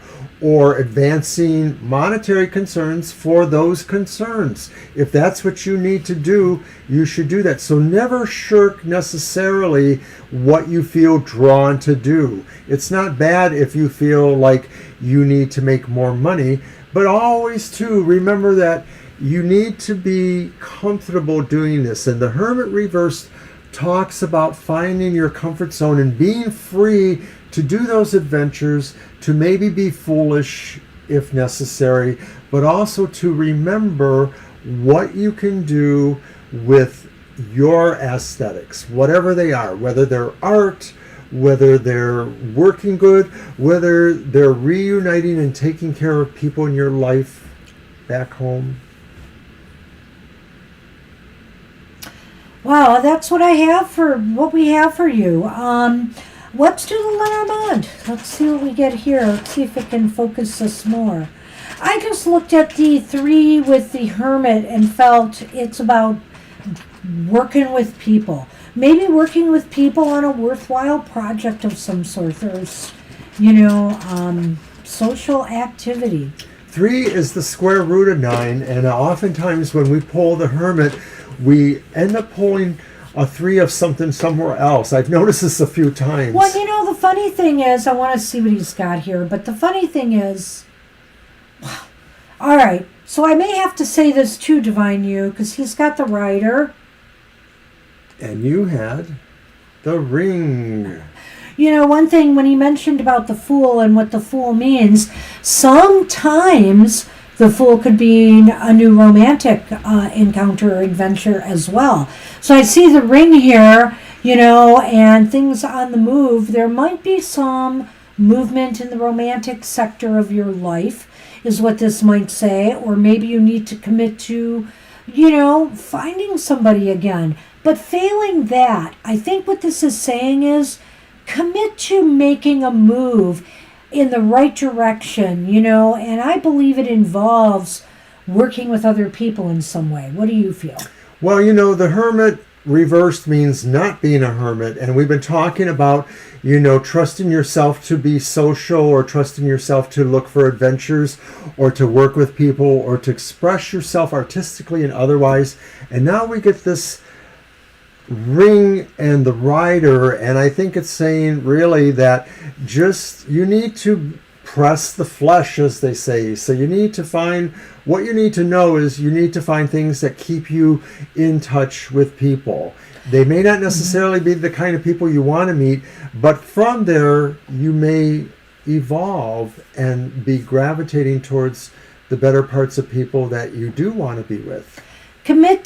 or advancing monetary concerns for those concerns. If that's what you need to do, you should do that. So never shirk necessarily what you feel drawn to do. It's not bad if you feel like you need to make more money, but always too remember that you need to be comfortable doing this. And the Hermit reversed talks about finding your comfort zone and being free to do those adventures, to maybe be foolish if necessary, but also to remember what you can do with your aesthetics, whatever they are, whether they're art, whether they're working good, whether they're reuniting and taking care of people in your life back home. Wow, that's what we have for you. Let's do the Lenormand. Let's see what we get here. Let's see if it can focus us more. I just looked at the three with the Hermit and felt it's about working with people. Maybe working with people on a worthwhile project of some sort. There's, social activity. 3 is the square root of 9, and oftentimes when we pull the Hermit, we end up pulling a 3 of something somewhere else. I've noticed this a few times. Well, the funny thing is, I want to see what he's got here, but the funny thing is, wow. All right, so I may have to say this too, Divine You, because he's got the Rider. And you had the Ring. One thing when he mentioned about the Fool and what the Fool means, sometimes the Fool could be a new romantic encounter or adventure as well. So I see the Ring here, and things on the move. There might be some movement in the romantic sector of your life, is what this might say. Or maybe you need to commit to, finding somebody again. But failing that, I think what this is saying is commit to making a move in the right direction, and I believe it involves working with other people in some way. What do you feel? Well, the Hermit reversed means not being a hermit, and we've been talking about, trusting yourself to be social, or trusting yourself to look for adventures, or to work with people, or to express yourself artistically and otherwise. And now we get this Ring and the Rider, and I think it's saying really that you need to press the flesh, as they say. So you need to find, what you need to know is you need to find things that keep you in touch with people. They may not necessarily be the kind of people you want to meet, but from there you may evolve and be gravitating towards the better parts of people that you do want to be with. Commit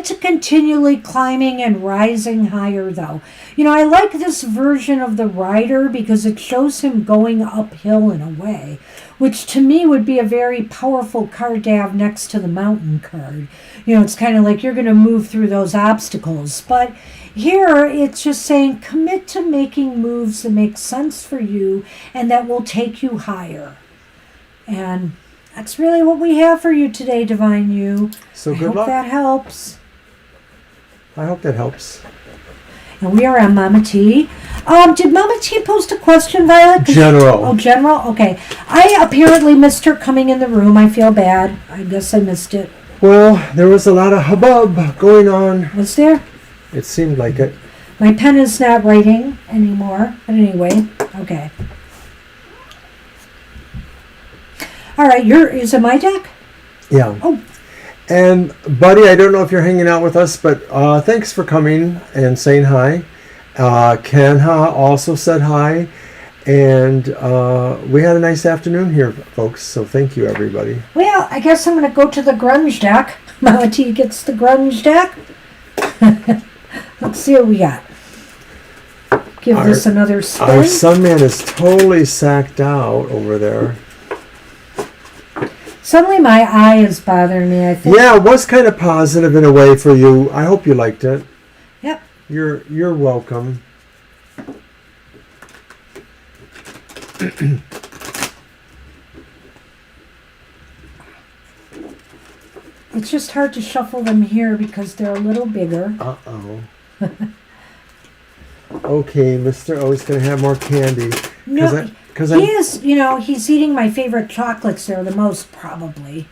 to continually climbing and rising higher, though. I like this version of the rider because it shows him going uphill in a way, which to me would be a very powerful card to have next to the mountain card. It's kind of like you're going to move through those obstacles. But here it's just saying commit to making moves that make sense for you and that will take you higher. And that's really what we have for you today, Divine You. So good luck. I hope that helps. I hope that helps. And we are on Mama T. Did Mama T post a question, Violet? General. Oh, General? Okay. I apparently missed her coming in the room. I feel bad. I guess I missed it. Well, there was a lot of hubbub going on. Was there? It seemed like it. My pen is not writing anymore. But anyway, okay. All right, is it my deck? Yeah. Oh. And, buddy, I don't know if you're hanging out with us, but thanks for coming and saying hi. Kenha also said hi. And we had a nice afternoon here, folks, so thank you, everybody. Well, I guess I'm going to go to the grunge deck. Mama T gets the grunge deck. Let's see what we got. Give this another spin. Our Sunman is totally sacked out over there. Suddenly my eye is bothering me, I think. Yeah, it was kind of positive in a way for you. I hope you liked it. Yep. You're welcome. It's just hard to shuffle them here because they're a little bigger. Uh-oh. Okay, Mr. O is going to have more candy. No, he is, he's eating my favorite chocolates there the most, probably.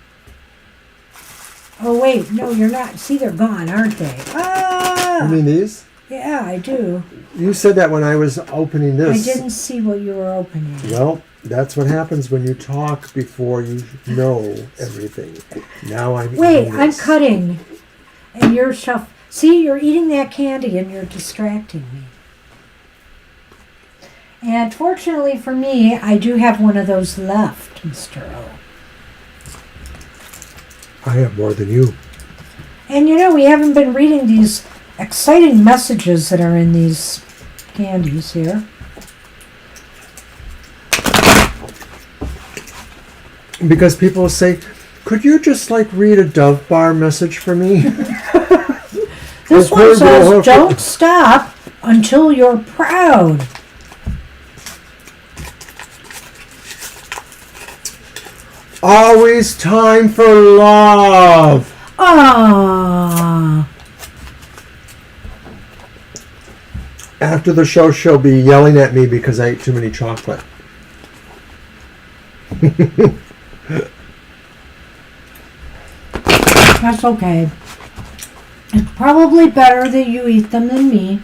Oh, wait, no, you're not. See, they're gone, aren't they? Ah! You mean these? Yeah, I do. You said that when I was opening this. I didn't see what you were opening. Well, that's what happens when you talk before you know everything. Now I'm Wait, I'm cutting. And you're See, you're eating that candy and you're distracting me. And fortunately for me, I do have one of those left, Mr. O. I have more than you. And we haven't been reading these exciting messages that are in these candies here. Because people will say, could you just read a Dove Bar message for me? This one says, don't stop until you're proud. Always time for love. Ah. After the show, she'll be yelling at me because I ate too many chocolate. That's okay. It's probably better that you eat them than me.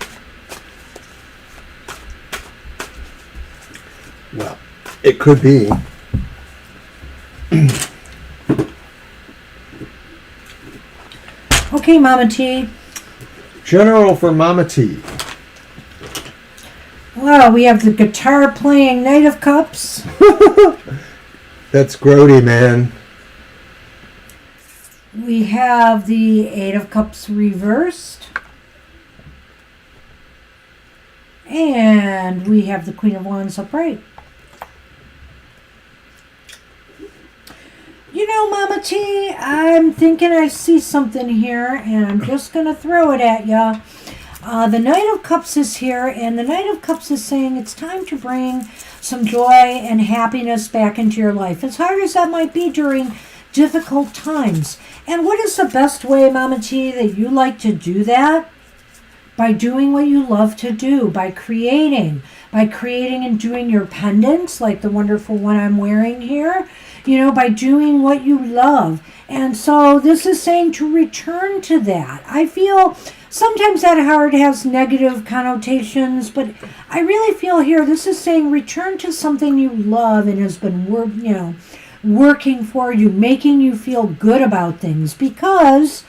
Well, it could be. Okay, Mama T. General for Mama T. Well, we have the guitar playing Knight of Cups. That's grody, man. We have the Eight of Cups reversed. And we have the Queen of Wands upright. Mama T, I'm thinking I see something here, and I'm just going to throw it at ya. The Knight of Cups is here, and the Knight of Cups is saying it's time to bring some joy and happiness back into your life, as hard as that might be during difficult times. And what is the best way, Mama T, that you like to do that? By doing what you love to do, by creating and doing your pendants, like the wonderful one I'm wearing here, by doing what you love. And so this is saying to return to that. I feel sometimes that heart has negative connotations, but I really feel here this is saying return to something you love and has been working for you, making you feel good about things, because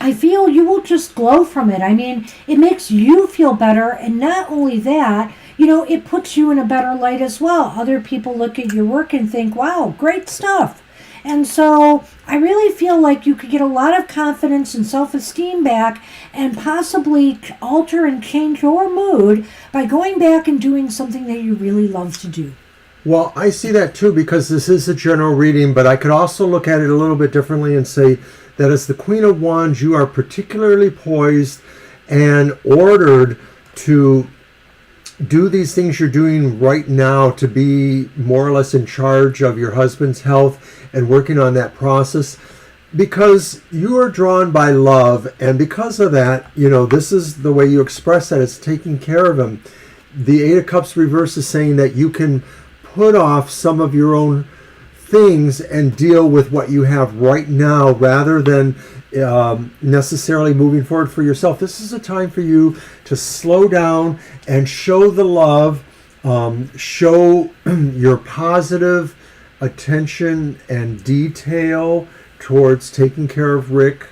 I feel you will just glow from it. I mean, it makes you feel better, and not only that, it puts you in a better light as well. Other people look at your work and think, wow, great stuff. And so I really feel like you could get a lot of confidence and self-esteem back and possibly alter and change your mood by going back and doing something that you really love to do. Well, I see that too, because this is a general reading, but I could also look at it a little bit differently and say that as the Queen of Wands, you are particularly poised and ordered to do these things you're doing right now, to be more or less in charge of your husband's health and working on that process, because you are drawn by love. And because of that, this is the way you express that. It's taking care of him. The Eight of Cups reverse is saying that you can put off some of your own things and deal with what you have right now rather than necessarily moving forward for yourself. This is a time for you to slow down and show the love, show your positive attention and detail towards taking care of Rick.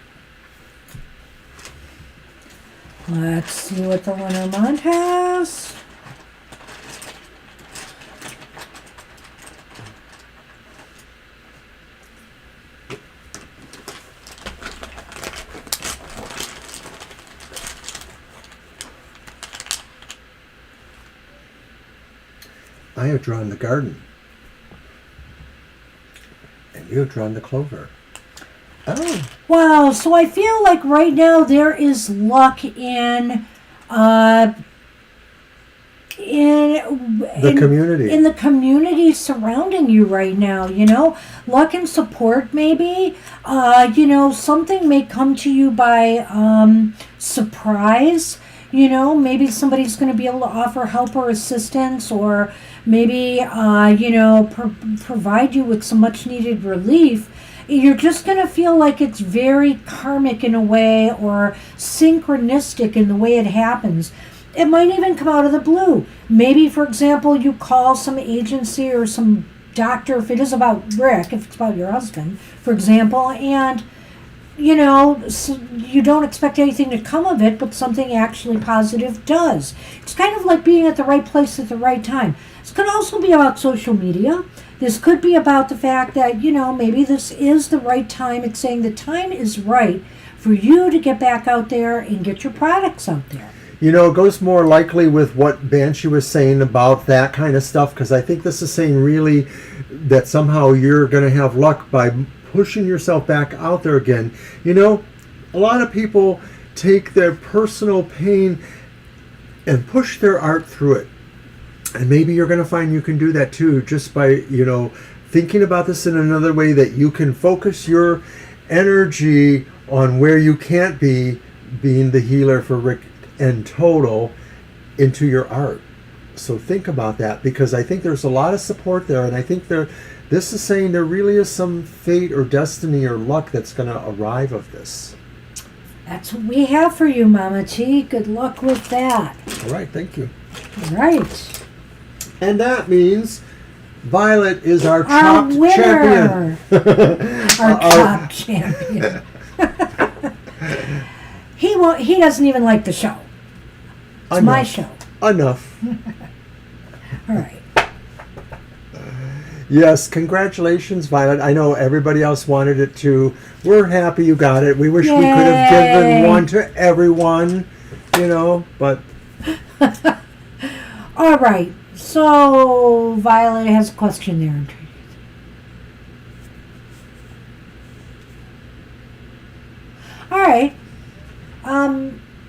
Let's see what the Lenormand has. I have drawn the garden. And you have drawn the clover. Oh. Wow, so I feel like right now there is luck in The community. In the community surrounding you right now, luck and support maybe. Something may come to you by surprise. Maybe somebody's going to be able to offer help or assistance, or maybe, provide you with some much needed relief. You're just going to feel like it's very karmic in a way, or synchronistic in the way it happens. It might even come out of the blue. Maybe, for example, you call some agency or some doctor, if it is about Rick, if it's about your husband, for example, and you don't expect anything to come of it, but something actually positive does. It's kind of like being at the right place at the right time. This could also be about social media. This could be about the fact that, maybe this is the right time. It's saying the time is right for you to get back out there and get your products out there. It goes more likely with what Banshee was saying about that kind of stuff, because I think this is saying really that somehow you're going to have luck by pushing yourself back out there again. A lot of people take their personal pain and push their art through it. And maybe you're going to find you can do that too, just by, thinking about this in another way, that you can focus your energy on where you can't be, being the healer for Rick and Total, into your art. So think about that, because I think there's a lot of support there, and I think this is saying there really is some fate or destiny or luck that's going to arrive of this. That's what we have for you, Mama T. Good luck with that. All right, thank you. All right. And that means Violet is our chopped champion. Our chopped champion. He doesn't even like the show. It's my show. Enough. All right. Yes, congratulations, Violet. I know everybody else wanted it too. We're happy you got it. We wish we could have given one to everyone, but... All right. So, Violet has a question there. All right.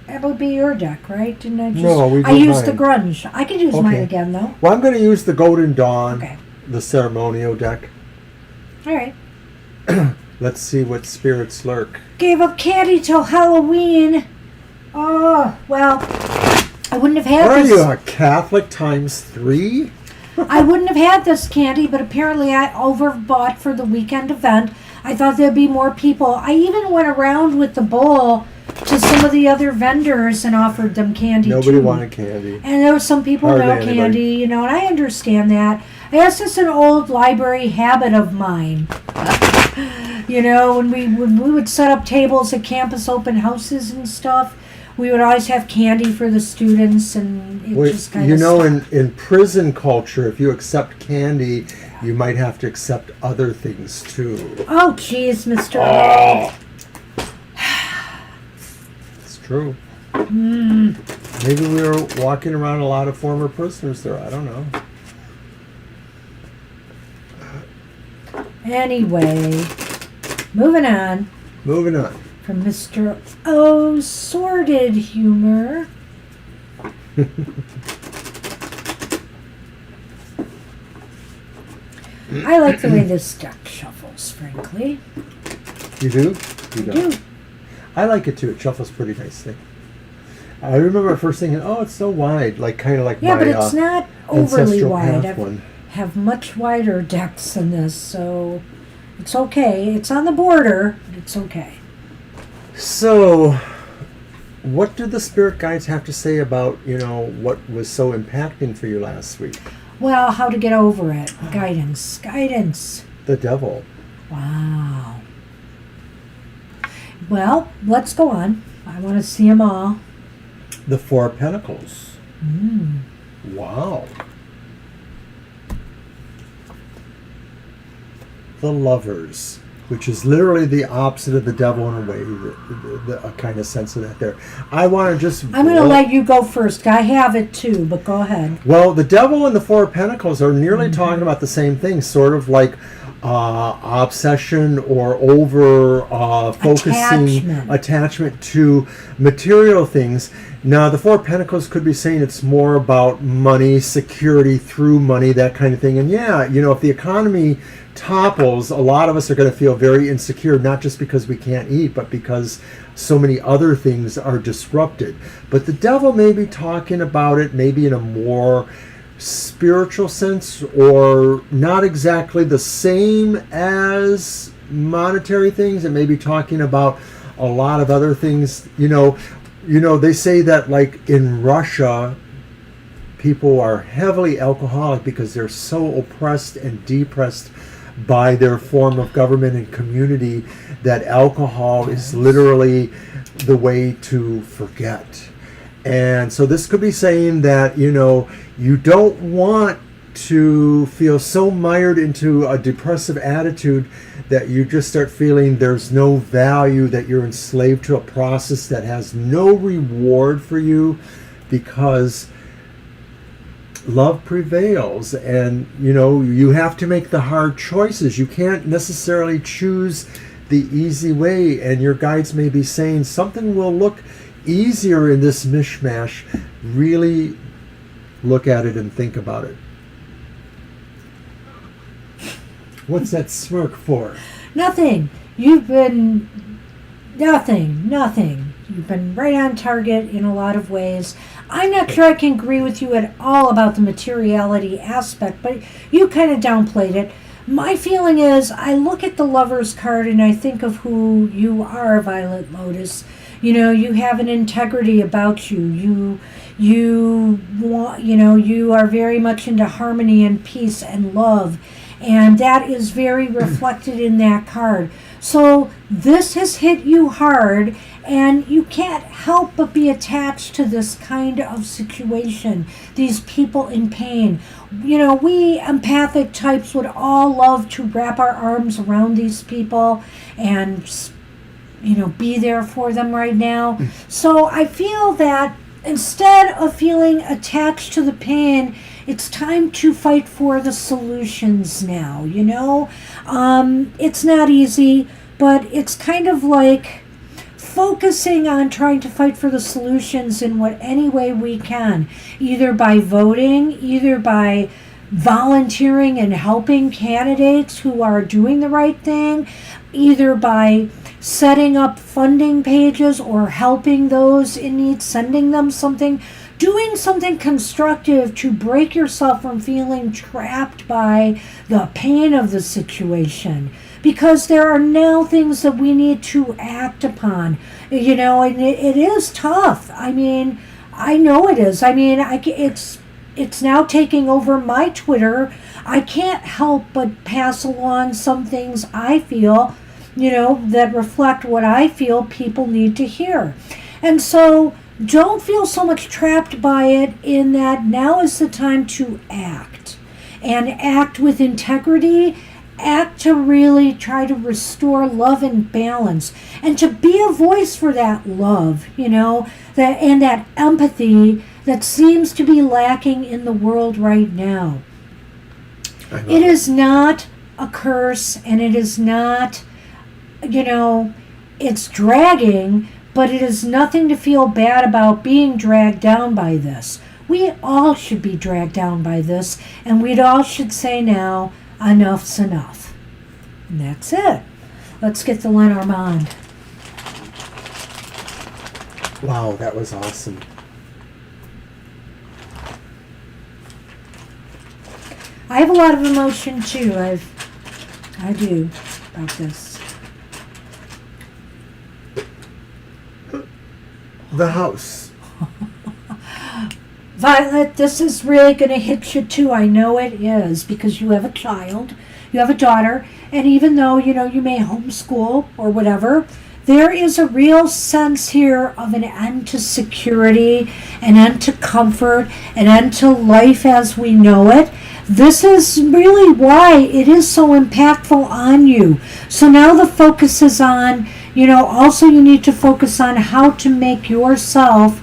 That would be your deck, right? Didn't I just... No, I used the Grunge. I could use mine again, though. Well, I'm going to use the Golden Dawn, okay, the ceremonial deck. All right. Let's see what spirits lurk. Gave up candy till Halloween. Oh, well, I wouldn't have had this. Are you a Catholic times 3? I wouldn't have had this candy, but apparently I overbought for the weekend event. I thought there'd be more people. I even went around with the bowl to some of the other vendors and offered them candy. Nobody wanted candy. And there were some people Hardly no candy, and I understand that. I guess it's an old library habit of mine. When we would set up tables at campus open houses and stuff, we would always have candy for the students, and it just kind of in prison culture, if you accept candy You might have to accept other things too. Oh, geez, Mr. Oh. It's true. Maybe we were walking around a lot of former prisoners there. I don't know. Anyway, moving on. Moving on. From Mr. O Sordid Humor. I like the way this deck shuffles, frankly. You do? You I don't? do. I like it too. It shuffles pretty nicely. I remember first thinking, oh, it's so wide. Like kind of like Yeah, my but it's not overly Ancestral wide. Path I one. have much wider decks than this, so it's okay. It's on the border, but it's okay. So, what did the spirit guides have to say about, what was so impacting for you last week? Well, how to get over it. Guidance. Guidance. The devil. Wow. Well, let's go on. I want to see them all. The Four of Pentacles. Wow. The Lovers, which is literally the opposite of the devil in a way, a kind of sense of that there. I want to just... I'm going to let you go first. I have it too, but go ahead. Well, the devil and the Four of Pentacles are nearly talking about the same thing, sort of like obsession or over focusing attachment to material things. Now, the Four of Pentacles could be saying it's more about money, security through money, that kind of thing. And yeah, if the economy topples, a lot of us are going to feel very insecure, not just because we can't eat, but because so many other things are disrupted. But the devil may be talking about it maybe in a more spiritual sense, or not exactly the same as monetary things. It may be talking about a lot of other things. They say that like in Russia, people are heavily alcoholic because they're so oppressed and depressed by their form of government and community that alcohol is literally the way to forget. And so this could be saying that, you don't want to feel so mired into a depressive attitude that you just start feeling there's no value, that you're enslaved to a process that has no reward for you, because love prevails, and you have to make the hard choices. You can't necessarily choose the easy way, and your guides may be saying something will look easier in this mishmash. Really look at it and think about it. What's that smirk for? Nothing. You've been nothing. You've been right on target in a lot of ways. I'm not sure I can agree with you at all about the materiality aspect, but you kind of downplayed it. My feeling is I look at the Lover's card and I think of who you are, Violet Lotus. You have an integrity about you. You want, you are very much into harmony and peace and love. And that is very reflected in that card. So this has hit you hard, and you can't help but be attached to this kind of situation, these people in pain. We empathic types would all love to wrap our arms around these people and, be there for them right now. So I feel that instead of feeling attached to the pain, it's time to fight for the solutions now, It's not easy, but it's kind of like focusing on trying to fight for the solutions in any way we can, either by voting, either by volunteering and helping candidates who are doing the right thing, either by setting up funding pages or helping those in need, sending them something, doing something constructive to break yourself from feeling trapped by the pain of the situation. Because there are now things that we need to act upon, and it is tough. I know it is. It's now taking over my Twitter. I can't help but pass along some things I feel, that reflect what I feel people need to hear. And so don't feel so much trapped by it, in that now is the time to act. and act with integrity, act to really try to restore love and balance, and to be a voice for that love, that and that empathy that seems to be lacking in the world right now. It is not a curse, and it is not, it's dragging, but it is nothing to feel bad about being dragged down by this. We all should be dragged down by this, and we all should say now, enough's enough. And that's it. Let's get the Lenormand. Wow, that was awesome. I have a lot of emotion too. I do about this. The house. Violet, this is really going to hit you too. I know it is, because you have a child, you have a daughter, and even though, you may homeschool or whatever, there is a real sense here of an end to security, an end to comfort, an end to life as we know it. This is really why it is so impactful on you. So now the focus is on, also you need to focus on how to make yourself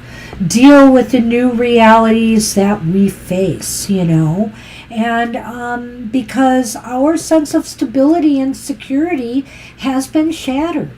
deal with the new realities that we face, and because our sense of stability and security has been shattered.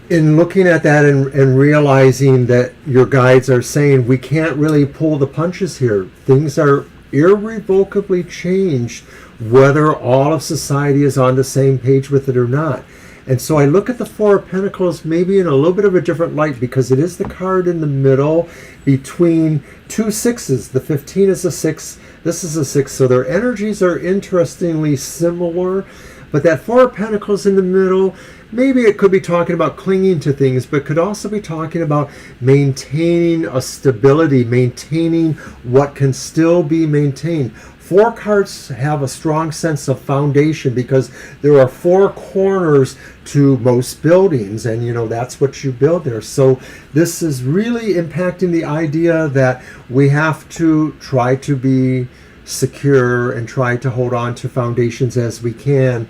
In looking at that and realizing that your guides are saying we can't really pull the punches here, things are irrevocably changed whether all of society is on the same page with it or not. And so I look at the Four of Pentacles maybe in a little bit of a different light, because it is the card in the middle between two sixes. The 15 is a 6, this is a 6, so their energies are interestingly similar. But that Four of Pentacles in the middle, maybe it could be talking about clinging to things, but could also be talking about maintaining a stability, maintaining what can still be maintained. Four cards have a strong sense of foundation, because there are four corners to most buildings, and that's what you build there. So this is really impacting the idea that we have to try to be secure and try to hold on to foundations as we can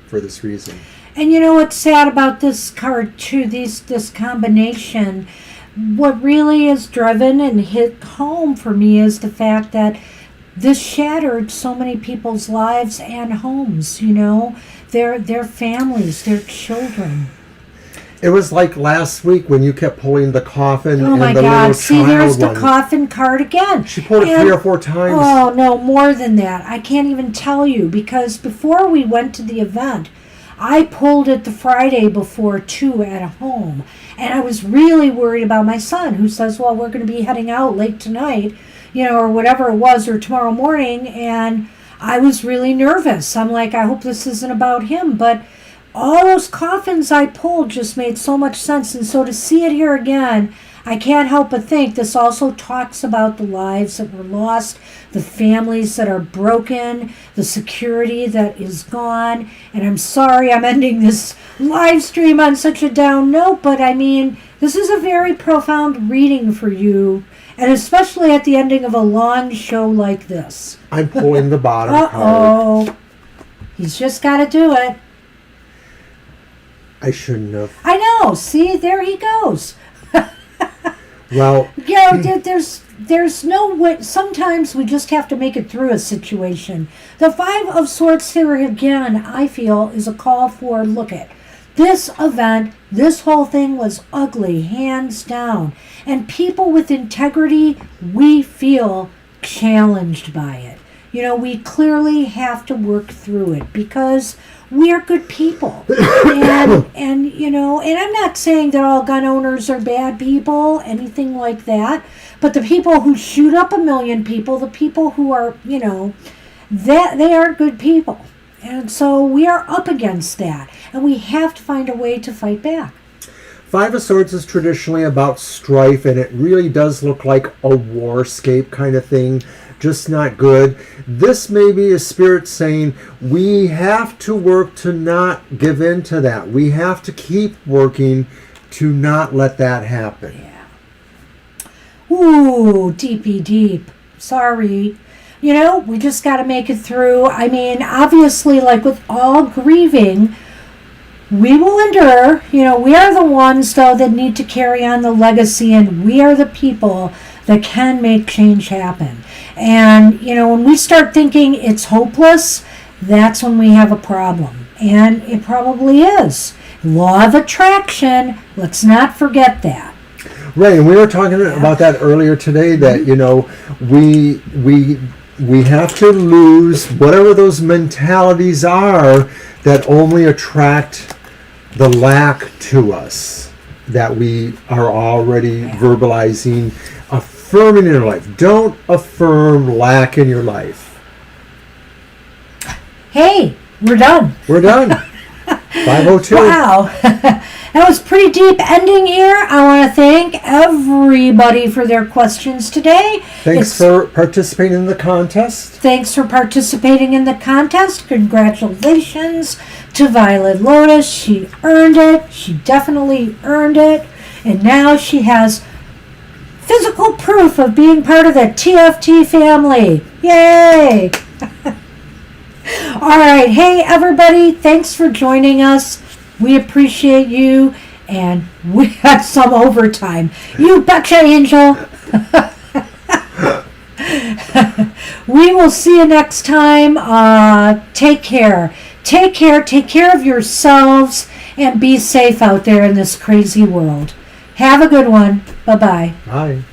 for this reason. And what's sad about this card too, this combination, what really is driven and hit home for me is the fact that this shattered so many people's lives and homes, their families, their children. It was like last week when you kept pulling the coffin and the little child. See, there's the one. coffin card again. She pulled it 3 or 4 times. Oh, no, more than that. I can't even tell you, because before we went to the event, I pulled it the Friday before too at home. And I was really worried about my son, who says, well, we're going to be heading out late tonight, or whatever it was, or tomorrow morning. And I was really nervous. I'm like, I hope this isn't about him. But all those coffins I pulled just made so much sense. And so to see it here again, I can't help but think this also talks about the lives that were lost, the families that are broken, the security that is gone. And I'm sorry I'm ending this live stream on such a down note, but I mean, this is a very profound reading for you, and especially at the ending of a long show like this. I'm pulling the bottom card. Uh-oh. He's just got to do it. I shouldn't have. I know. See, there he goes. Well, there's no way. Sometimes we just have to make it through a situation. The Five of Swords here again, I feel, is a call for, look at this event. This whole thing was ugly, hands down. And people with integrity, we feel challenged by it. We clearly have to work through it, because we are good people. and I'm not saying that all gun owners are bad people, anything like that. But the people who shoot up 1 million people, the people who are, that they are good people. And so we are up against that. And we have to find a way to fight back. Five of Swords is traditionally about strife, and it really does look like a warscape kind of thing. Just not good. This may be a spirit saying we have to work to not give in to that. We have to keep working to not let that happen. Yeah. Ooh, deepy deep. Sorry. we just got to make it through. I mean, obviously, like with all grieving, we will endure. We are the ones, though, that need to carry on the legacy, and we are the people that can make change happen. And, when we start thinking it's hopeless, that's when we have a problem. And it probably is. Law of attraction, let's not forget that. Right, and we were talking about that earlier today, that, we have to lose whatever those mentalities are that only attract the lack to us, that we are already verbalizing, affirming in your life. Don't affirm lack in your life. Hey, we're done. We're done. 5:02. Wow. That was pretty deep ending here. I want to thank everybody for their questions today. Thanks for participating in the contest. Thanks for participating in the contest. Congratulations to Violet Lotus. She earned it. She definitely earned it. And now she has physical proof of being part of the TFT family. Yay! All right. Hey, everybody. Thanks for joining us. We appreciate you, and we had some overtime. You betcha, Angel. We will see you next time. Take care. Take care of yourselves, and be safe out there in this crazy world. Have a good one. Bye-bye. Bye.